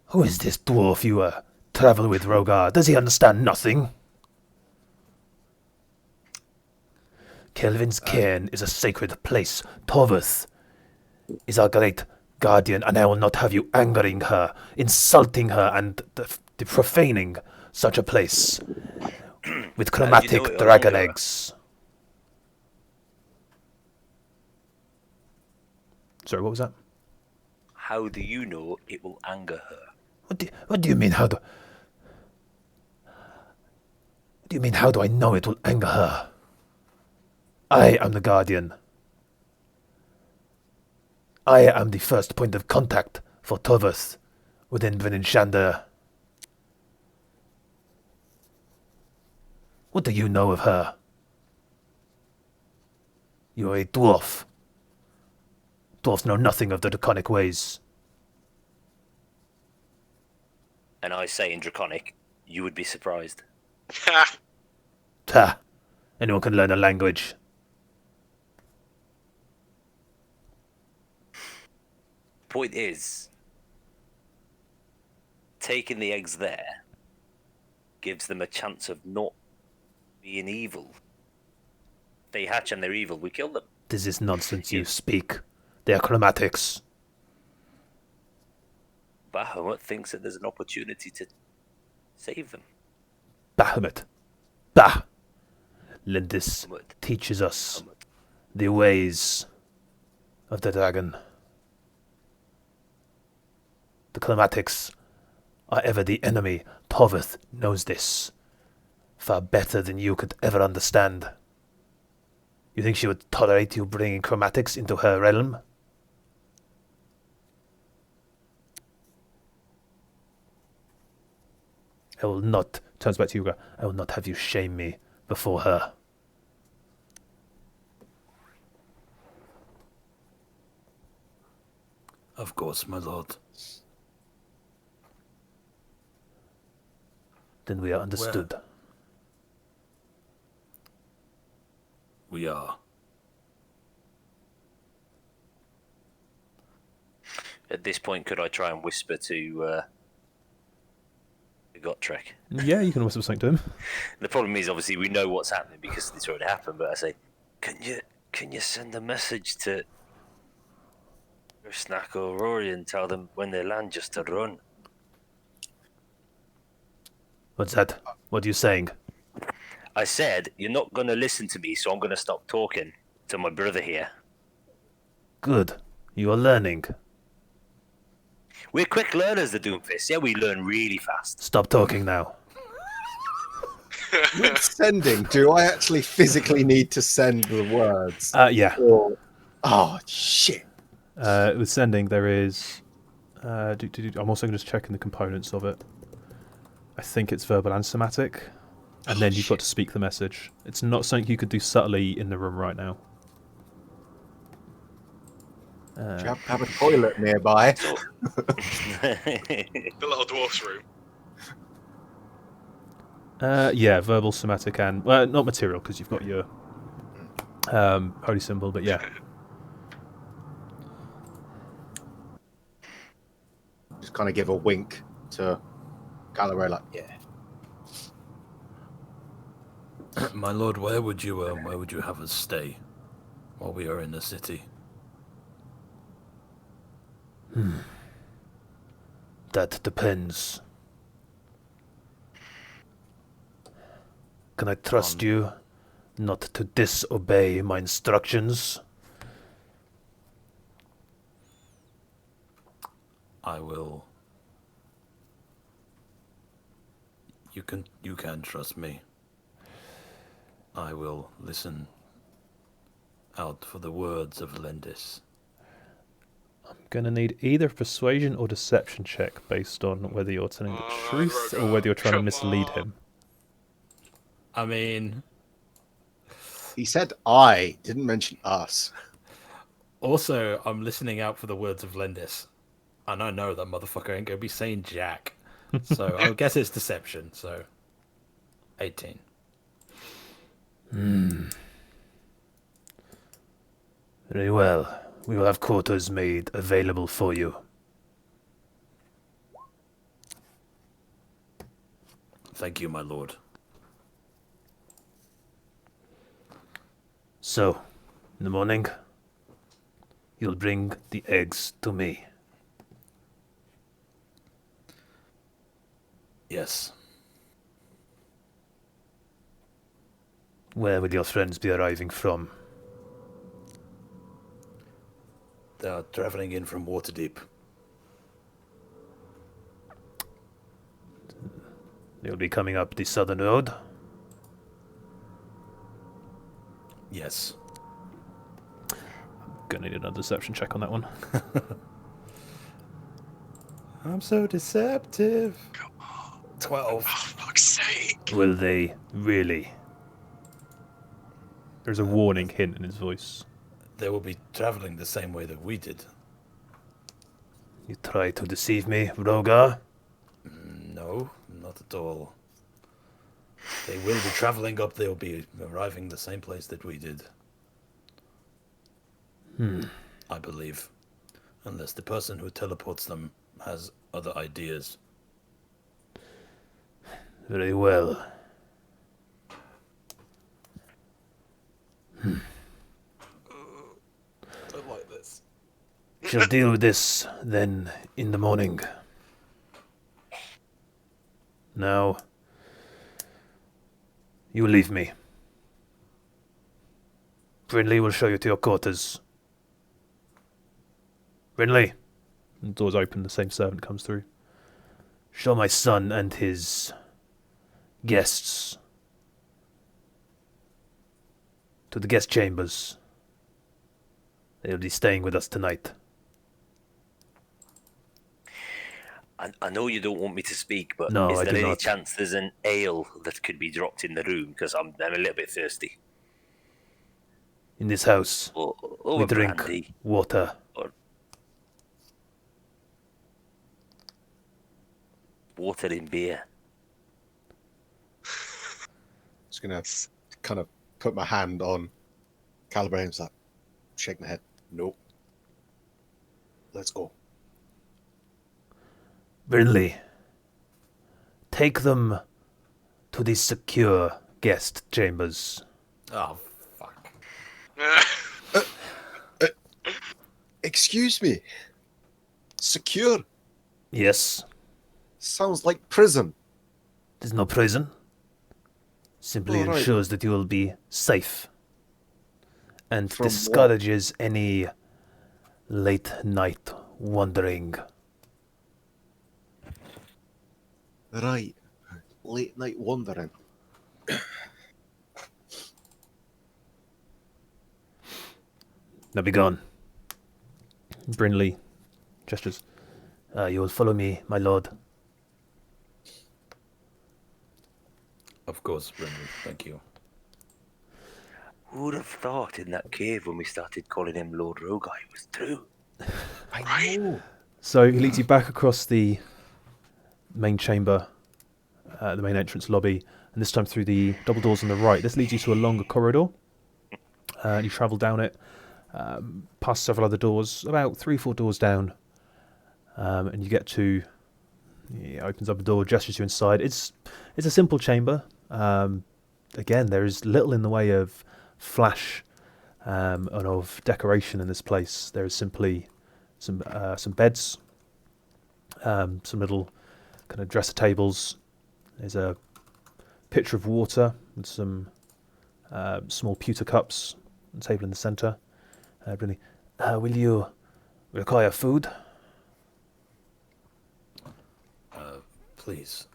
Speaker 6: Who is this dwarf you travel with, Rhogaar? Does he understand nothing? Kelvin's cairn is a sacred place. Torvus is our great guardian, and I will not have you angering her, insulting her, and profaning such a place with chromatic dragon eggs.
Speaker 1: Sorry, what was that?
Speaker 7: How do you know it will anger her?
Speaker 6: What do you mean? How do you mean? How do I know it will anger her? I am the guardian. I am the first point of contact for Torvus within Bryn Shander. What do you know of her? You are a dwarf. Dwarfs know nothing of the draconic ways.
Speaker 7: And I say in Draconic, you would be surprised.
Speaker 2: Ha!
Speaker 6: Ha! Anyone can learn a language.
Speaker 7: Point is, taking the eggs there gives them a chance of not being evil. If they hatch and they're evil, we kill them.
Speaker 6: This is nonsense you speak. They are chromatics.
Speaker 7: Bahamut thinks that there's an opportunity to save them.
Speaker 6: Bahamut. Bah! Lindis
Speaker 7: Bahamut.
Speaker 6: teaches us
Speaker 7: Bahamut.
Speaker 6: the ways of the dragon. The chromatics are ever the enemy. Torvus knows this far better than you could ever understand. You think she would tolerate you bringing chromatics into her realm? I will not,
Speaker 1: Turns back to you, Rhogaar.
Speaker 6: I will not have you shame me before her.
Speaker 3: Of course, my lord.
Speaker 6: Then we are understood.
Speaker 3: We are.
Speaker 7: At this point, could I try and whisper to Gotrek?
Speaker 1: Yeah, you can whisper something to him.
Speaker 7: The problem is, obviously, we know what's happening because it's already happened. But I say, can you send a message to Grischnak or Ruari and tell them when they land just to run?
Speaker 6: What's that? What are you saying?
Speaker 7: I said you're not going to listen to me, so I'm going to stop talking to my brother here.
Speaker 6: Good. You are learning.
Speaker 7: We're quick learners, the Doomfist. Yeah, we learn really fast.
Speaker 6: Stop talking now.
Speaker 4: With sending, do I actually physically need to send the words?
Speaker 1: Yeah.
Speaker 4: Or... Oh, shit.
Speaker 1: With sending, there is... I'm also just checking the components of it. I think it's verbal and somatic. And then you've got to speak the message. It's not something you could do subtly in the room right now.
Speaker 4: Do you have to have a toilet nearby?
Speaker 2: The little dwarf's room.
Speaker 1: Yeah, verbal, somatic, and... Well, not material, because you've got your holy symbol, but yeah.
Speaker 4: Just kind of give a wink to Callaway, like, yeah.
Speaker 3: My lord, where would you have us stay while we are in the city?
Speaker 6: That depends. Can I trust you not to disobey my instructions?
Speaker 3: I will. You can trust me. I will listen out for the words of Lendis.
Speaker 1: I'm going to need either persuasion or deception check based on whether you're telling the truth or whether you're trying to mislead him.
Speaker 3: I mean...
Speaker 4: He said I, didn't mention us.
Speaker 3: Also, I'm listening out for the words of Lendis. And I know that motherfucker ain't gonna be saying jack. So I guess it's deception, so... 18.
Speaker 6: Very well. We will have quarters made available for you.
Speaker 3: Thank you, my lord.
Speaker 6: So, in the morning, you'll bring the eggs to me.
Speaker 3: Yes.
Speaker 6: Where will your friends be arriving from?
Speaker 3: They are traveling in from Waterdeep.
Speaker 6: They'll be coming up the southern road.
Speaker 3: Yes.
Speaker 1: Gonna need another deception check on that one.
Speaker 3: I'm so deceptive. 12.
Speaker 2: Oh, fuck's sake.
Speaker 6: Will they really?
Speaker 1: There's a warning hint in his voice.
Speaker 3: They will be traveling the same way that we did.
Speaker 6: You try to deceive me, Rhogaar?
Speaker 3: No, not at all. They will be traveling up. They'll be arriving the same place that we did. I believe. Unless the person who teleports them has other ideas.
Speaker 6: Very well.
Speaker 2: I don't like this.
Speaker 6: Shall deal with this, then, in the morning. Now, you leave me. Brindley will show you to your quarters. Brindley.
Speaker 1: The door's open, the same servant comes through.
Speaker 6: Show my son and his guests to the guest chambers. They'll be staying with us tonight.
Speaker 7: I know you don't want me to speak, but
Speaker 6: No,
Speaker 7: is
Speaker 6: I
Speaker 7: there
Speaker 6: do
Speaker 7: any
Speaker 6: not.
Speaker 7: chance there's an ale that could be dropped in the room? Because I'm a little bit thirsty.
Speaker 6: In this house,
Speaker 7: Or
Speaker 6: we
Speaker 7: a
Speaker 6: drink
Speaker 7: brandy.
Speaker 6: water.
Speaker 7: Water in beer.
Speaker 4: Just gonna kind of put my hand on Calibrane's, like, shake my head. Nope. Let's go.
Speaker 6: Brindley, take them to the secure guest chambers.
Speaker 3: Oh, fuck.
Speaker 4: Excuse me. Secure?
Speaker 6: Yes,
Speaker 4: Sounds like prison.
Speaker 6: there's no prison. Simply
Speaker 4: All right.
Speaker 6: ensures that you will be safe and
Speaker 4: From what?
Speaker 6: discourages any late night wandering.
Speaker 4: Right. Late night wandering.
Speaker 1: Now be gone. Brinley gestures. You will follow me, my lord.
Speaker 3: Of course, Brendan. Thank you.
Speaker 7: Who would have thought in that cave when we started calling him Lord Rhogaar it was true?
Speaker 4: I know.
Speaker 1: So he leads you back across the main chamber, the main entrance lobby, and this time through the double doors on the right. This leads you to a longer corridor, and you travel down it, past several other doors, about 3-4 doors down, and you get to. He opens up a door, gestures you inside. It's a simple chamber. Again, there is little in the way of flash and of decoration in this place. There is simply some beds, some little kind of dresser tables. There's a pitcher of water with some small pewter cups. A table in the centre. Really, will you require food?
Speaker 3: Please.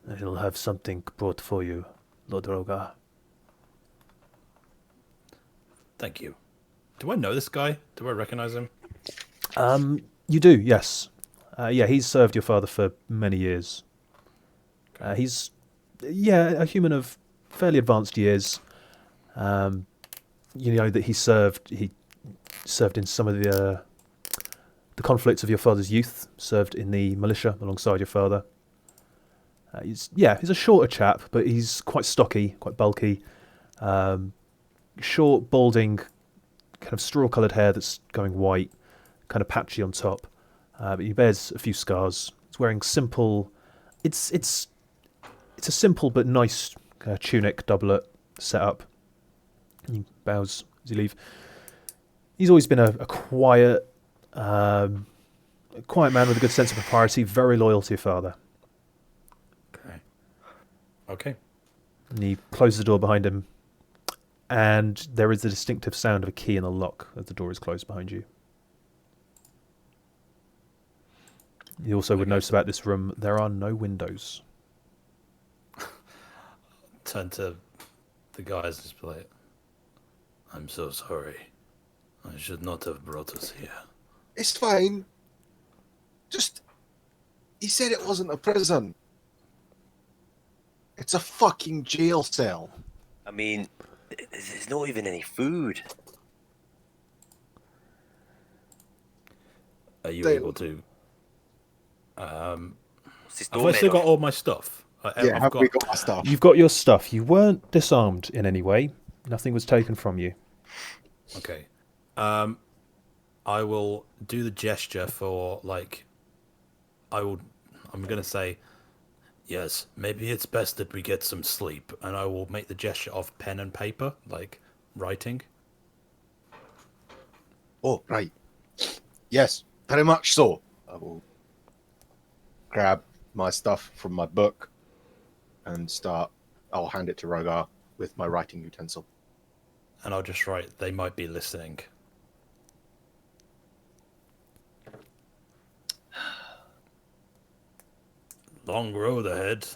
Speaker 1: I shall have something brought for you, Lord Rhogaar.
Speaker 3: Thank you. Do I know this guy? Do I recognize him?
Speaker 1: You do, yes. Yeah, he's served your father for many years. He's, a human of fairly advanced years. You know that he served in some of the conflicts of your father's youth. Served in the militia alongside your father. He's a shorter chap, but he's quite stocky, quite bulky. Short, balding, kind of straw-coloured hair that's going white, kind of patchy on top. But he bears a few scars. He's wearing simple. It's a simple but nice tunic doublet setup. He bows as you leave. He's always been a quiet man with a good sense of propriety, very loyal to your father.
Speaker 3: Okay.
Speaker 1: And he closes the door behind him, and there is the distinctive sound of a key in the lock as the door is closed behind you. You also would notice about this room, there are no windows.
Speaker 3: Turn to the guys and just like, I'm so sorry. I should not have brought us here.
Speaker 4: It's fine. Just, he said it wasn't a prison. It's a fucking jail cell.
Speaker 7: I mean, there's not even any food.
Speaker 3: Are you
Speaker 4: They-
Speaker 3: able to?
Speaker 7: What's this
Speaker 3: Have
Speaker 7: door
Speaker 3: I still
Speaker 7: made
Speaker 3: got
Speaker 7: of?
Speaker 3: all my stuff?
Speaker 4: Yeah, have we got our stuff?
Speaker 1: You've got your stuff. You weren't disarmed in any way. Nothing was taken from you.
Speaker 3: Okay. I will do the gesture for like. I'm gonna say, yes. Maybe it's best that we get some sleep, and I will make the gesture of pen and paper, like writing.
Speaker 4: Oh, right. Yes, very much so. I will grab my stuff from my book and start. I'll hand it to Rhogaar with my writing utensil.
Speaker 3: And I'll just write, they might be listening. Long road ahead.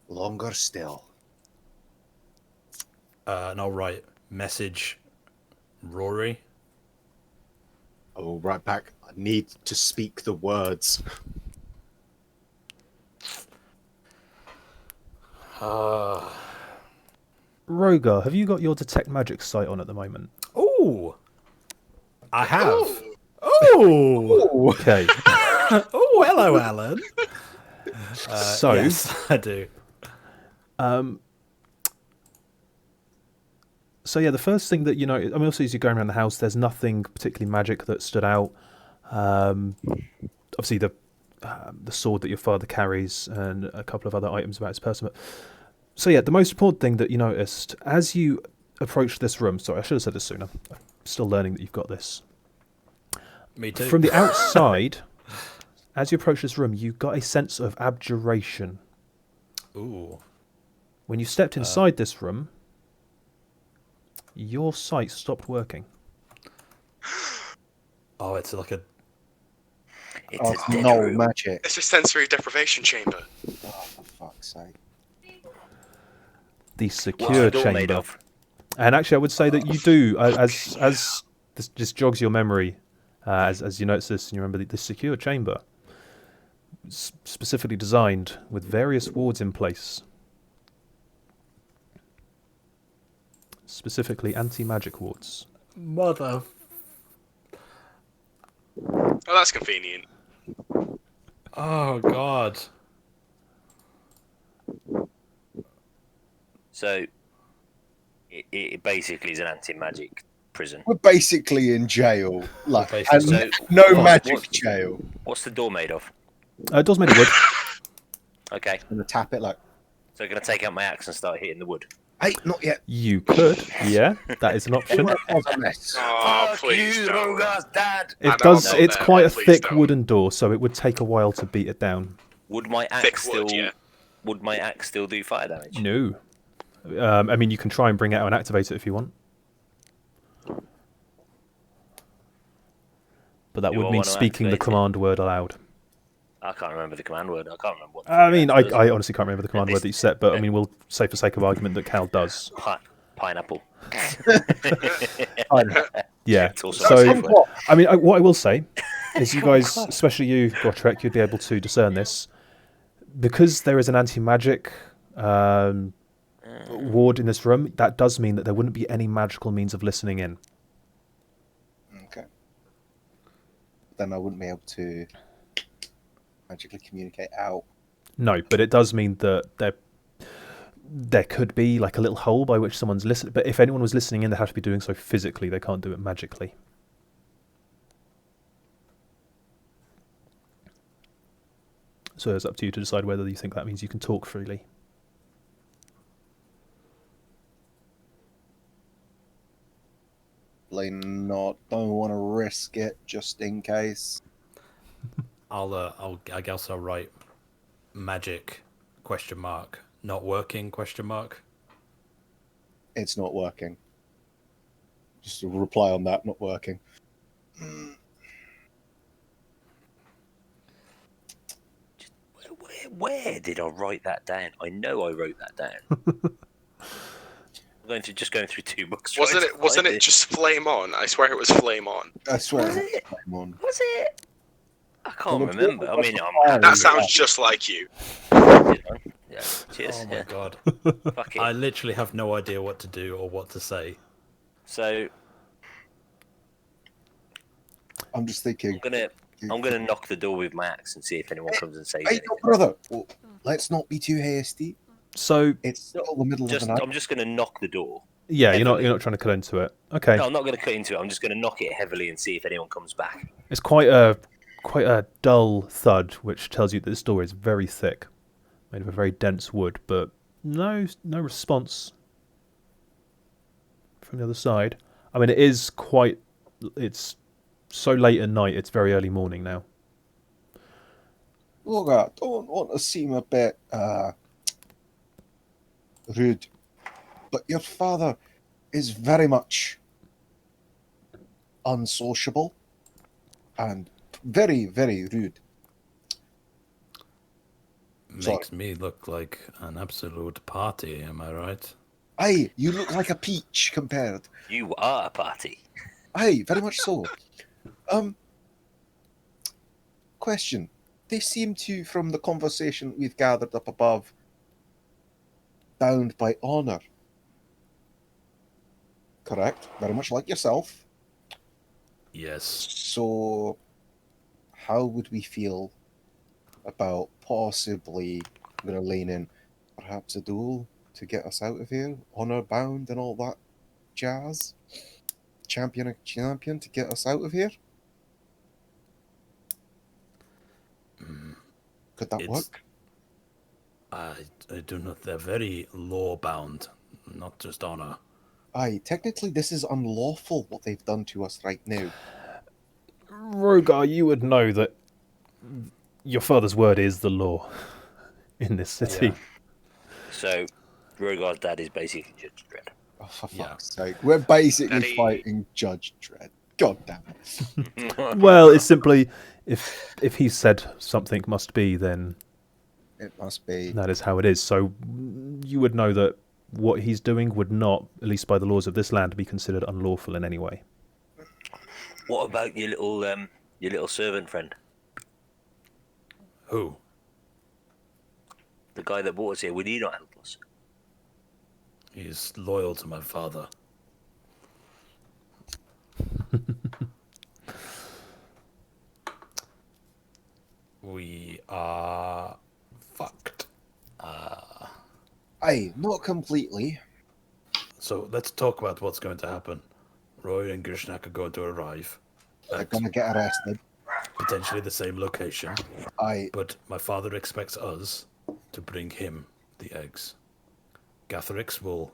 Speaker 4: Longer still.
Speaker 3: And I'll write, message Rory.
Speaker 4: I will write back. I need to speak the words.
Speaker 1: Rhogaar, have you got your detect magic sight on at the moment?
Speaker 3: Oh, I have. Oh,
Speaker 1: Okay.
Speaker 3: oh, hello, Alan.
Speaker 1: So,
Speaker 3: yes, I do.
Speaker 1: So yeah, the first thing that you know, I mean, also as you're going around the house, there's nothing particularly magic that stood out. Obviously, the sword that your father carries and a couple of other items about his person. But, so yeah, the most important thing that you noticed as you approached this room. Sorry, I should have said this sooner. I'm still learning that you've got this.
Speaker 3: Me too.
Speaker 1: From the outside, as you approach this room, you got a sense of abjuration.
Speaker 3: Ooh.
Speaker 1: When you stepped inside this room, your sight stopped working.
Speaker 3: Oh, it's like a.
Speaker 7: It's a dead
Speaker 4: no
Speaker 7: room.
Speaker 4: magic.
Speaker 2: It's a sensory deprivation chamber.
Speaker 4: Oh, for fuck's sake.
Speaker 1: the
Speaker 7: What's
Speaker 1: secure
Speaker 7: the door made
Speaker 1: chamber.
Speaker 7: of?
Speaker 1: And actually, I would say that you do, as this just jogs your memory, as you notice this and you remember the secure chamber, specifically designed with various wards in place. Specifically anti-magic wards.
Speaker 3: Mother.
Speaker 2: Oh, that's convenient.
Speaker 3: Oh God.
Speaker 7: So it basically is an anti-magic prison.
Speaker 4: We're basically in jail, like,
Speaker 3: Basically.
Speaker 4: and
Speaker 7: So
Speaker 4: no
Speaker 7: what-
Speaker 4: magic
Speaker 7: what-
Speaker 4: jail.
Speaker 7: What's the door made of?
Speaker 1: Doors made of wood.
Speaker 7: Okay,
Speaker 4: Gonna tap it like,
Speaker 7: so I'm gonna take out my axe and start hitting the wood.
Speaker 4: hey, not yet.
Speaker 1: You could, yeah, that is an option.
Speaker 4: That was a mess.
Speaker 2: Oh,
Speaker 7: Fuck
Speaker 2: please
Speaker 7: you,
Speaker 2: don't.
Speaker 7: Rhogaar's dad.
Speaker 1: It
Speaker 2: I know
Speaker 1: does.
Speaker 2: I'm not
Speaker 1: It's
Speaker 2: there,
Speaker 1: quite a
Speaker 2: but please
Speaker 1: thick
Speaker 2: don't.
Speaker 1: wooden door, so it would take a while to beat it down.
Speaker 7: Would my
Speaker 2: Thick
Speaker 7: axe
Speaker 2: wood,
Speaker 7: still?
Speaker 2: yeah.
Speaker 7: Would my axe still do fire damage?
Speaker 1: No. I mean, you can try and bring it out and activate it if you want. But that
Speaker 7: Do
Speaker 1: would
Speaker 7: I
Speaker 1: mean
Speaker 7: wanna
Speaker 1: speaking the
Speaker 7: activate it?
Speaker 1: command word aloud.
Speaker 7: I can't remember the command word. I can't remember what.
Speaker 1: I mean,
Speaker 7: it does.
Speaker 1: I honestly can't remember the command
Speaker 7: this-
Speaker 1: word that you set, but I mean, we'll say for sake of argument that Cal does.
Speaker 7: Pineapple.
Speaker 1: Yeah.
Speaker 7: It's also
Speaker 1: So,
Speaker 7: a safe word.
Speaker 1: I mean, what I will say is you guys, especially you, Gotrek, you'd be able to discern this. Because there is an anti-magic ward in this room, that does mean that there wouldn't be any magical means of listening in.
Speaker 4: Okay. Then I wouldn't be able to magically communicate out.
Speaker 1: No, but it does mean that there could be like a little hole by which someone's listening. But if anyone was listening in, they have to be doing so physically. They can't do it magically. So it's up to you to decide whether you think that means you can talk freely.
Speaker 4: Like, not, don't want to risk it just in case.
Speaker 3: I guess I'll write magic question mark not working question mark.
Speaker 4: It's not working. Just a reply on that, not working.
Speaker 7: Where did I write that down? I know I wrote that down. I'm going through 2 books.
Speaker 2: Wasn't
Speaker 7: trying
Speaker 2: it?
Speaker 7: to
Speaker 2: Wasn't
Speaker 7: find
Speaker 2: it just flame on? I swear it was flame on.
Speaker 4: I swear.
Speaker 7: Was it?
Speaker 4: Come on.
Speaker 7: Was it? I can't
Speaker 4: Well,
Speaker 7: remember. I mean,
Speaker 2: That sounds just like you.
Speaker 7: yeah. Cheers.
Speaker 3: Oh my
Speaker 7: Yeah.
Speaker 3: God.
Speaker 7: Fuck it.
Speaker 3: I literally have no idea what to do or what to say.
Speaker 7: So
Speaker 4: I'm just thinking.
Speaker 7: I'm gonna knock the door with my axe and see if anyone comes and says
Speaker 4: Hey,
Speaker 7: anything.
Speaker 4: no, brother. Well, let's not be too hasty.
Speaker 1: So
Speaker 4: It's still the middle of the night.
Speaker 7: I'm just gonna knock the door.
Speaker 1: yeah, you're
Speaker 7: Heavily.
Speaker 1: not trying to cut into it. Okay,
Speaker 7: No, I'm not gonna cut into it. I'm just gonna knock it heavily and see if anyone comes back.
Speaker 1: it's quite a dull thud, which tells you that this door is very thick, made of a very dense wood. But no response from the other side. I mean, it's so late at night. It's very early morning now.
Speaker 4: Rhogaar, don't want to seem a bit rude, but your father is very much unsociable and very, very rude.
Speaker 3: Makes me look like an absolute party, am I right?
Speaker 4: Aye, you look like a peach compared.
Speaker 7: You are a party.
Speaker 4: Aye, very much so. Question. They seem to, from the conversation we've gathered up above, bound by honour. Correct? Very much like yourself.
Speaker 3: Yes.
Speaker 4: So, how would we feel about possibly, I'm going to lean in, perhaps a duel to get us out of here? Honour bound and all that jazz? Champion to get us out of here? Could that
Speaker 3: It's-
Speaker 4: work?
Speaker 3: I do not. They're very law bound, not just honor.
Speaker 4: Aye, technically this is unlawful what they've done to us right now.
Speaker 1: Rhogaar, you would know that your father's word is the law in this city.
Speaker 3: Yeah.
Speaker 7: So, Rhogaar's dad is basically Judge Dredd.
Speaker 4: Oh, for
Speaker 3: Yeah.
Speaker 4: fuck's sake. We're basically
Speaker 2: Daddy.
Speaker 4: fighting Judge Dredd. God damn it.
Speaker 1: Well, it's simply if he said something must be, then
Speaker 4: It must be.
Speaker 1: that is how it is. So you would know that what he's doing would not, at least by the laws of this land, be considered unlawful in any way.
Speaker 7: What about your little servant friend?
Speaker 3: Who?
Speaker 7: The guy that brought us here, would he not help us?
Speaker 3: He's loyal to my father. We are fucked.
Speaker 4: Aye, not completely.
Speaker 3: So let's talk about what's going to happen. Roy and Grischnak are going to arrive
Speaker 4: They're
Speaker 3: at
Speaker 4: gonna get arrested.
Speaker 3: potentially the same location,
Speaker 4: Aye,
Speaker 3: but my father expects us to bring him the eggs. Gatherix will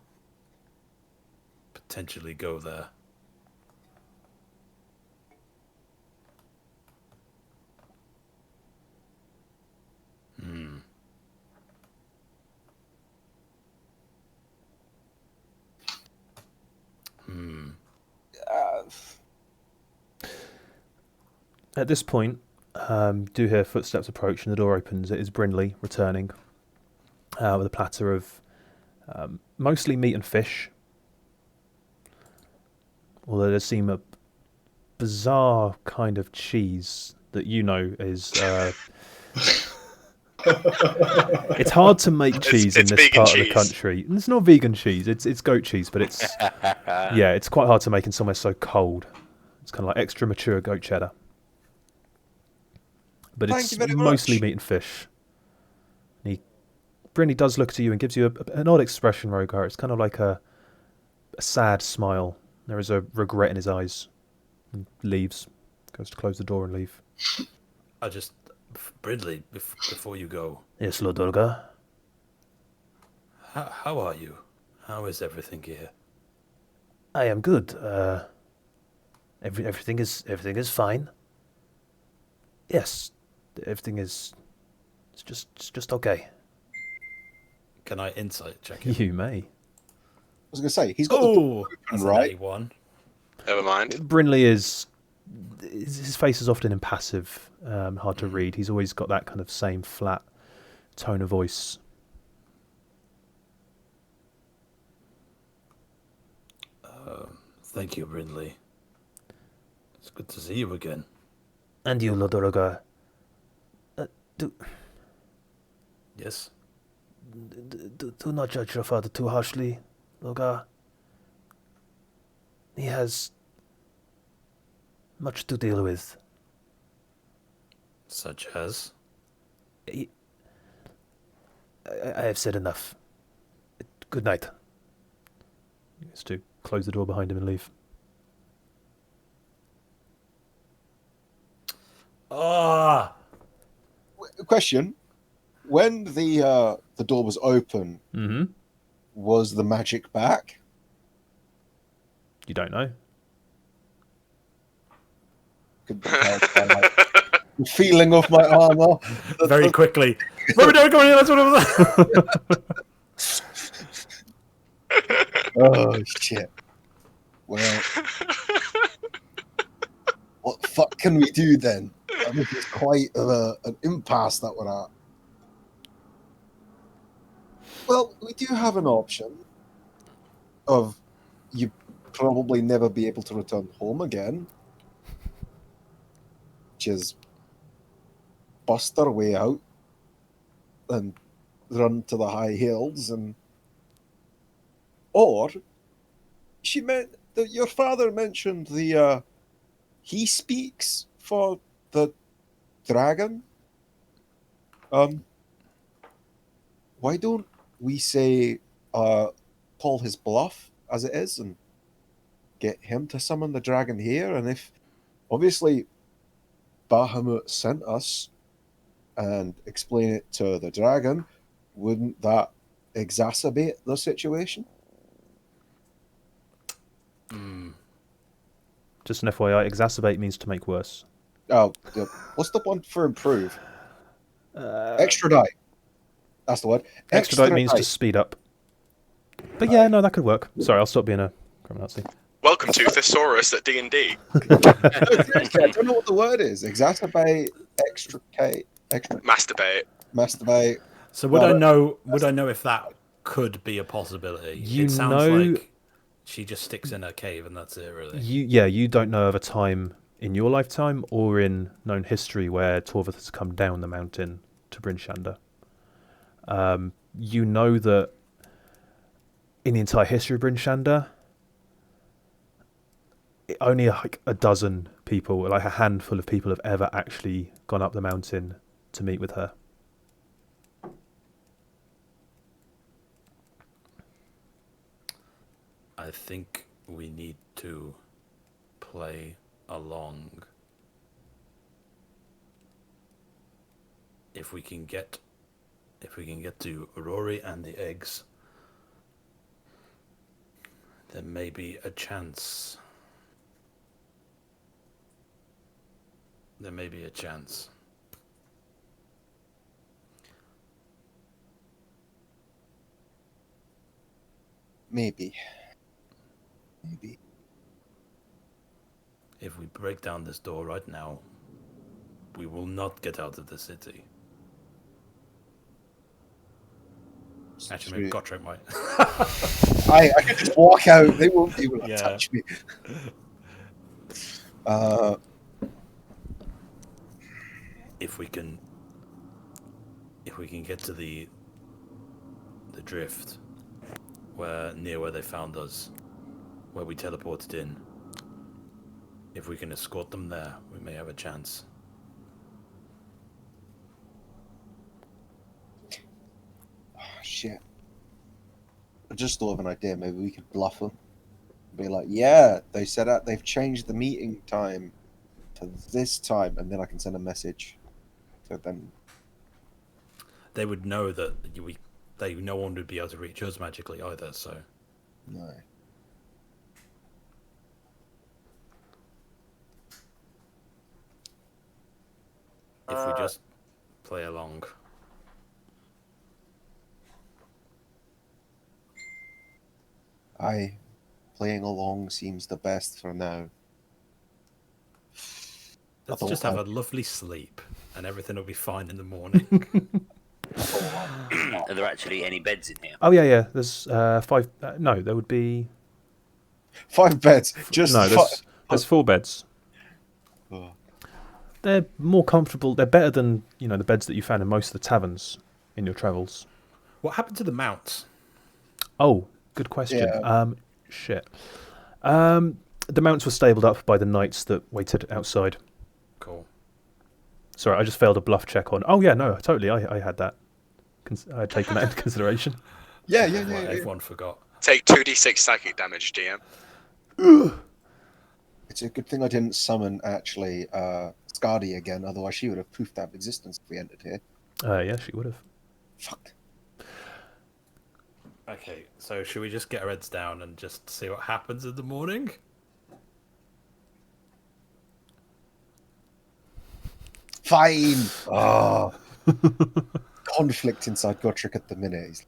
Speaker 3: potentially go there.
Speaker 1: At this point, you do hear footsteps approach and the door opens. It is Brindley returning with a platter of mostly meat and fish. Although there seem a bizarre kind of cheese that you know is... it's hard to make cheese in
Speaker 2: it's
Speaker 1: this
Speaker 2: vegan
Speaker 1: part of the
Speaker 2: cheese.
Speaker 1: country. It's not vegan cheese, it's goat cheese, but it's... yeah, it's quite hard to make in somewhere so cold. It's kind of like extra mature goat cheddar. But
Speaker 4: Thank
Speaker 1: it's
Speaker 4: you very
Speaker 1: mostly
Speaker 4: much.
Speaker 1: meat and fish. Brindley does look to you and gives you an odd expression, Rhogaar. It's kind of like a sad smile. There is a regret in his eyes. And leaves. Goes to close the door and leave.
Speaker 3: I just... Brindley, before you go,
Speaker 6: Yes, Lord Rhogaar.
Speaker 3: how are you? How is everything here?
Speaker 6: I am good. Everything is fine. Yes, everything is. It's just okay.
Speaker 3: Can I insight check him?
Speaker 1: You may.
Speaker 4: I was gonna say he's got the door
Speaker 3: That's
Speaker 4: open, right?
Speaker 3: an A1.
Speaker 2: Never mind.
Speaker 1: Brindley is... His face is often impassive, hard to read. He's always got that kind of same flat tone of voice.
Speaker 3: Thank you, Brindley. It's good to see you again.
Speaker 6: And you, Lord Rhogaar.
Speaker 3: Yes?
Speaker 6: Do not judge your father too harshly, Rhogaar. He has much to deal with.
Speaker 3: Such as?
Speaker 6: I have said enough. Good night.
Speaker 1: He has to close the door behind him and leave.
Speaker 3: Ah!
Speaker 4: Question: when the door was open,
Speaker 1: Mm-hmm.
Speaker 4: was the magic back?
Speaker 1: You don't know.
Speaker 4: Could be helped by, like, the feeling of my armor.
Speaker 3: Very quickly. What are we doing? Come on here, that's what it was.
Speaker 4: Oh shit! Well, what the fuck can we do then? I mean, it's quite an impasse that we're at. Well, we do have an option of you probably never be able to return home again, which is bust our way out and run to the high hills, and or she meant that your father mentioned the he speaks for the dragon. Why don't we say call his bluff as it is and get him to summon the dragon here? And if obviously Bahamut sent us and explain it to the dragon, wouldn't that exacerbate the situation?
Speaker 1: Just an FYI, exacerbate means to make worse.
Speaker 4: Oh, yeah. What's the one for improve? Extradite. That's the word.
Speaker 1: Extradite means to speed up. But yeah, no, that could work. Sorry, I'll stop being a criminality.
Speaker 2: Welcome to Thesaurus at D&D.
Speaker 4: I don't know what the word is. Exacerbate, extricate,
Speaker 2: Masturbate.
Speaker 4: masturbate.
Speaker 3: So would
Speaker 4: Well,
Speaker 3: I know? Would I know if that could be a possibility.
Speaker 1: You
Speaker 3: It sounds
Speaker 1: know-
Speaker 3: like she just sticks in her cave and that's it, really.
Speaker 1: You don't know of a time in your lifetime or in known history where Torvald has come down the mountain to Bryn Shander. You know that in the entire history of Bryn Shander, only like a dozen people, like a handful of people, have ever actually gone up the mountain to meet with her.
Speaker 3: I think we need to play along. If we can get to Rory and the eggs, there may be a chance. There may be a chance.
Speaker 4: Maybe.
Speaker 3: If we break down this door right now, we will not get out of the city. Actually, maybe Gotrek might.
Speaker 4: I could just walk out. They won't be able to
Speaker 3: Yeah.
Speaker 4: touch me.
Speaker 3: If we can get to the drift, near where they found us, where we teleported in, if we can escort them there, we may have a chance.
Speaker 4: Oh, shit. I just thought of an idea. Maybe we could bluff them. Be like, yeah, they said that they've changed the meeting time to this time, and then I can send a message. So then,
Speaker 3: They would know that no one would be able to reach us magically either. So
Speaker 4: no.
Speaker 3: if we just play along,
Speaker 4: Playing along seems the best for now.
Speaker 3: let's
Speaker 4: thought
Speaker 3: just have
Speaker 4: I-
Speaker 3: a lovely sleep, and everything will be fine in the morning.
Speaker 7: Are there actually any beds in here?
Speaker 1: Oh yeah. There's 5. No, there would be
Speaker 4: 5 beds. Just
Speaker 1: no. There's 4 beds.
Speaker 4: Oh.
Speaker 1: They're more comfortable. They're better than the beds that you found in most of the taverns in your travels.
Speaker 3: What happened to the mounts?
Speaker 1: Oh, good question.
Speaker 4: Yeah.
Speaker 1: Shit. The mounts were stabled up by the knights that waited outside.
Speaker 3: Cool.
Speaker 1: Sorry, I just failed a bluff check on. Oh yeah, no, totally. I had that. I had taken that into consideration.
Speaker 4: Yeah.
Speaker 3: Everyone forgot.
Speaker 2: Take 2d6 psychic damage, DM.
Speaker 4: It's a good thing I didn't summon, actually, Scardy again, otherwise she would have poofed out of existence if we entered here.
Speaker 1: Yeah, she would have.
Speaker 4: Fuck.
Speaker 3: Okay, so should we just get our heads down and just see what happens in the morning?
Speaker 4: Fine! Oh. Conflict inside Gotrek at the minute. He's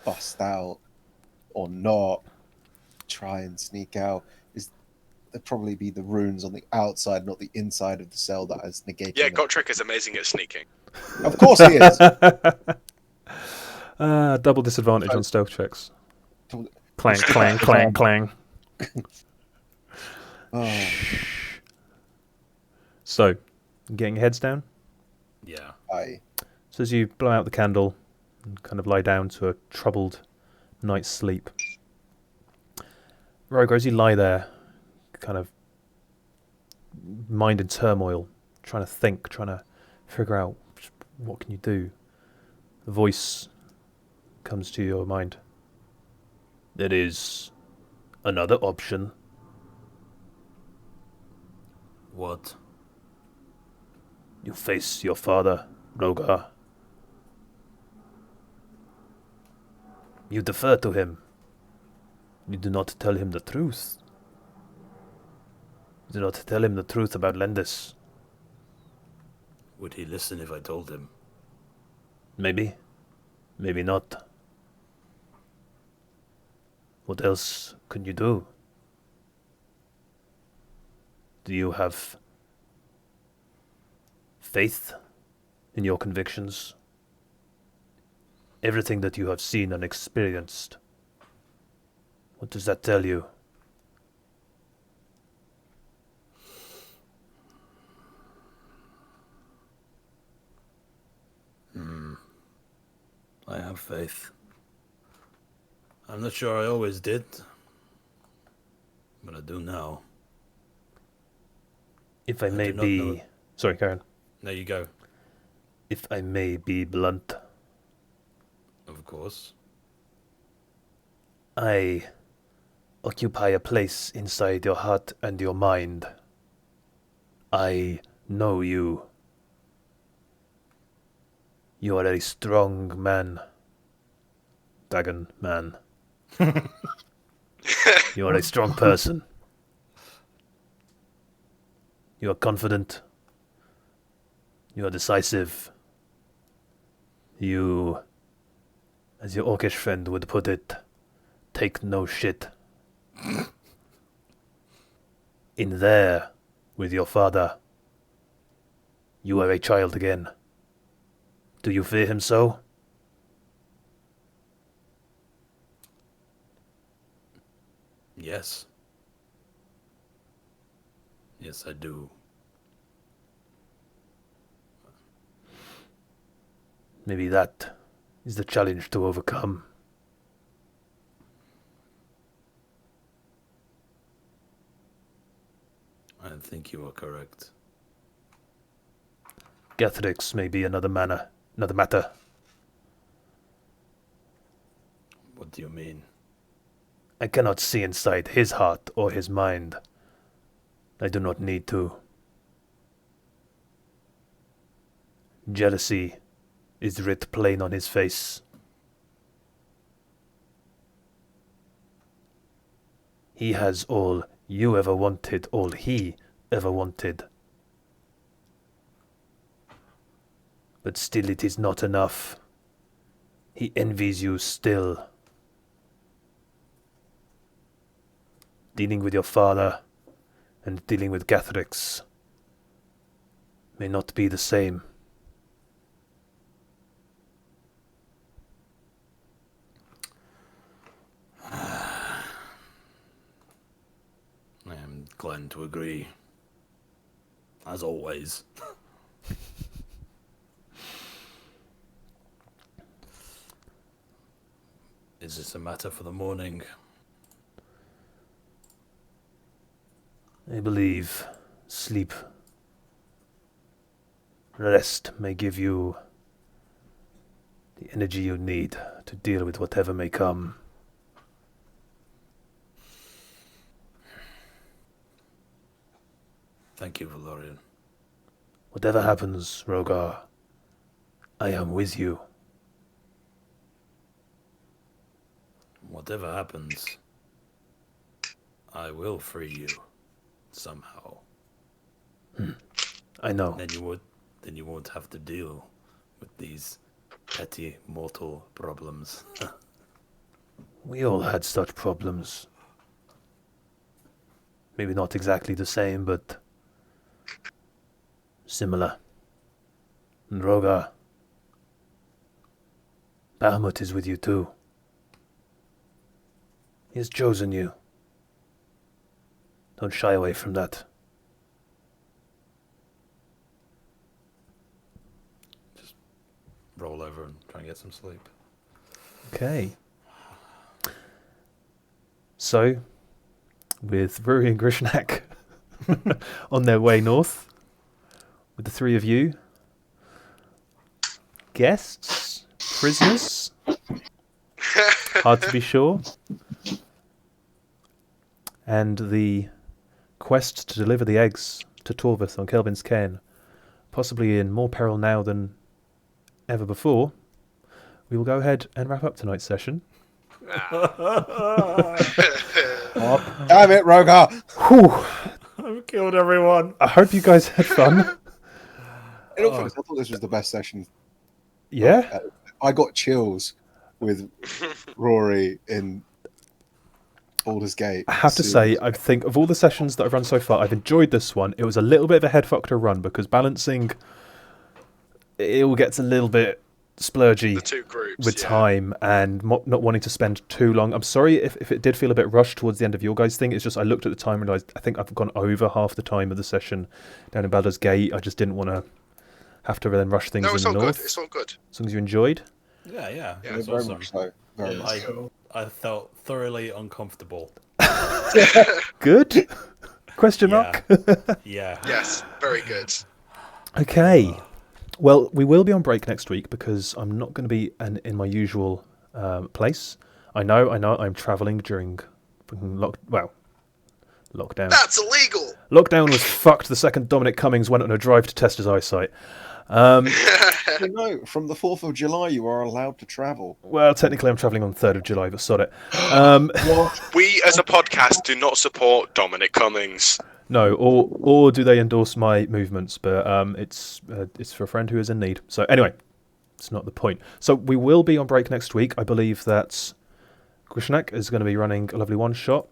Speaker 4: bust out or not. Try and sneak out. There'd probably be the runes on the outside, not the inside of the cell that is negating
Speaker 2: Yeah,
Speaker 4: it.
Speaker 2: Gotrek is amazing at sneaking.
Speaker 4: Of course he is!
Speaker 1: Double disadvantage on stealth checks.
Speaker 4: Double-
Speaker 1: Clang, clang, clang, clang.
Speaker 4: Oh,
Speaker 1: So, getting your heads down.
Speaker 3: Yeah.
Speaker 1: So as you blow out the candle and kind of lie down to a troubled night's sleep, Rhogaar, as you lie there, kind of mind in turmoil, trying to think, trying to figure out what can you do, the voice comes to your mind. There is another option.
Speaker 3: What?
Speaker 1: You face your father, Rhogaar. You defer to him. You do not tell him the truth. You do not tell him the truth about Lendis.
Speaker 3: Would he listen if I told him?
Speaker 1: Maybe. Maybe not. What else can you do? Do you have faith in your convictions?
Speaker 6: everything that you have seen and experienced. What does that tell you?
Speaker 3: I have faith. I'm not sure I always did, but I do now.
Speaker 6: If I may
Speaker 3: do not know-
Speaker 6: be... Sorry, Karen.
Speaker 3: There you go.
Speaker 6: If I may be blunt,
Speaker 3: Of course.
Speaker 6: I occupy a place inside your heart and your mind. I know you. You are a strong man. Dragon man. You are a strong person. You are confident. You are decisive. You, as your orcish friend would put it, take no shit. In there, with your father, you are a child again. Do you fear him so?
Speaker 3: Yes. Yes, I do.
Speaker 6: Maybe that is the challenge to overcome.
Speaker 3: I think you are correct.
Speaker 6: Gathrix may be another matter.
Speaker 3: What do you mean?
Speaker 6: I cannot see inside his heart or his mind. I do not need to. Jealousy is writ plain on his face. He has all you ever wanted, all he ever wanted. But still it is not enough. He envies you still. Dealing with your father and dealing with Gathrix may not be the same.
Speaker 3: I am glad to agree. As always. Is this a matter for the morning?
Speaker 6: I believe sleep, rest may give you the energy you need to deal with whatever may come.
Speaker 3: Thank you, Valorian.
Speaker 6: Whatever happens, Rhogaar, I am with you.
Speaker 3: Whatever happens, I will free you somehow.
Speaker 6: I know.
Speaker 3: Then you won't have to deal with these petty mortal problems.
Speaker 6: We all had such problems. Maybe not exactly the same, but similar. And Rhogaar, Bahamut is with you too. He has chosen you. Don't shy away from that.
Speaker 3: Roll over and try and get some sleep.
Speaker 1: Okay. So, with Ruari and Grischnak on their way north, with the three of you, guests, prisoners, hard to be sure, and the quest to deliver the eggs to Torvith on Kelvin's Cairn, possibly in more peril now than ever before, we will go ahead and wrap up tonight's session.
Speaker 4: Oh, damn it, Rhogaar!
Speaker 1: Whew.
Speaker 3: I've killed everyone.
Speaker 1: I hope you guys had fun.
Speaker 4: In all fairness, I thought this was the best session.
Speaker 1: Yeah?
Speaker 4: I got chills with Rory in Baldur's Gate.
Speaker 1: I have to say, I think of all the sessions that I've run so far, I've enjoyed this one. It was a little bit of a headfuck to run because balancing, it all gets a little bit splurgy
Speaker 2: The two groups.
Speaker 1: with
Speaker 2: yeah.
Speaker 1: time and not wanting to spend too long. I'm sorry if it did feel a bit rushed towards the end of your guys' thing. It's just I looked at the time and realised I think I've gone over half the time of the session down in Baldur's Gate. I just didn't want to have to then rush things
Speaker 2: No,
Speaker 1: in
Speaker 2: it's
Speaker 1: the
Speaker 2: all
Speaker 1: north.
Speaker 2: good. It's all good.
Speaker 1: As long as you enjoyed.
Speaker 3: Yeah,
Speaker 2: Yeah,
Speaker 3: that's
Speaker 4: very
Speaker 3: awesome.
Speaker 4: much so. Very
Speaker 5: Yeah,
Speaker 4: much.
Speaker 5: that's cool.
Speaker 3: I felt thoroughly uncomfortable.
Speaker 1: Good? Question mark?
Speaker 3: Yeah.
Speaker 2: Yes, very good.
Speaker 1: Okay. Well, we will be on break next week because I'm not going to be in my usual place. I know. I'm travelling during lockdown.
Speaker 2: That's illegal.
Speaker 1: Lockdown was fucked the second Dominic Cummings went on a drive to test his eyesight.
Speaker 4: You know, from the 4th of July, you are allowed to travel.
Speaker 1: Well, technically I'm travelling on 3rd of July, but sod it.
Speaker 2: We, as a podcast, do not support Dominic Cummings.
Speaker 1: No, or do they endorse my movements? But it's for a friend who is in need. So anyway, it's not the point. So we will be on break next week. I believe that Grischnak is going to be running a lovely one-shot.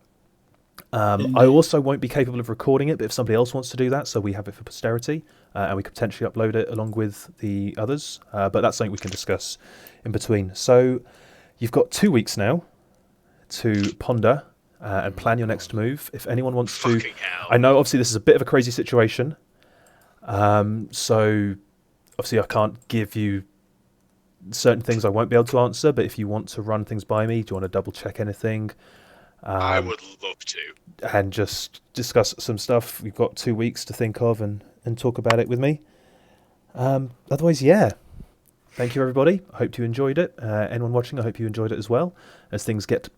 Speaker 1: I also won't be capable of recording it, but if somebody else wants to do that, so we have it for posterity, and we could potentially upload it along with the others. But that's something we can discuss in between. So you've got 2 weeks now to ponder and plan your next move. If anyone wants to,
Speaker 2: Fucking hell.
Speaker 1: I know obviously this is a bit of a crazy situation. So obviously I can't give you certain things I won't be able to answer, but if you want to run things by me, do you want to double check anything?
Speaker 2: I would love to.
Speaker 1: And just discuss some stuff. We've got 2 weeks to think of and talk about it with me. Otherwise, yeah. Thank you, everybody. I hope you enjoyed it. Anyone watching, I hope you enjoyed it as well. As things get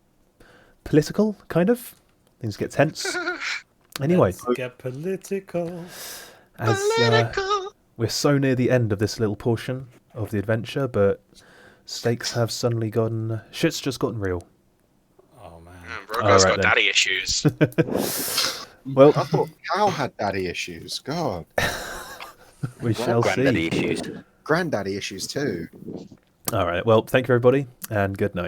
Speaker 1: political, kind of. Things get tense. Anyway,
Speaker 3: Let's get political.
Speaker 1: as we're so near the end of this little portion of the adventure, but stakes have suddenly gotten... Shit's just gotten real.
Speaker 3: Oh man.
Speaker 2: Rhogaar's
Speaker 1: Alright
Speaker 2: got
Speaker 1: then.
Speaker 2: daddy issues.
Speaker 1: Well,
Speaker 4: I thought Cal had daddy issues. God.
Speaker 1: we shall
Speaker 7: Granddaddy
Speaker 1: see.
Speaker 7: issues.
Speaker 4: Granddaddy issues too.
Speaker 1: All right. Well, thank you, everybody, and good night.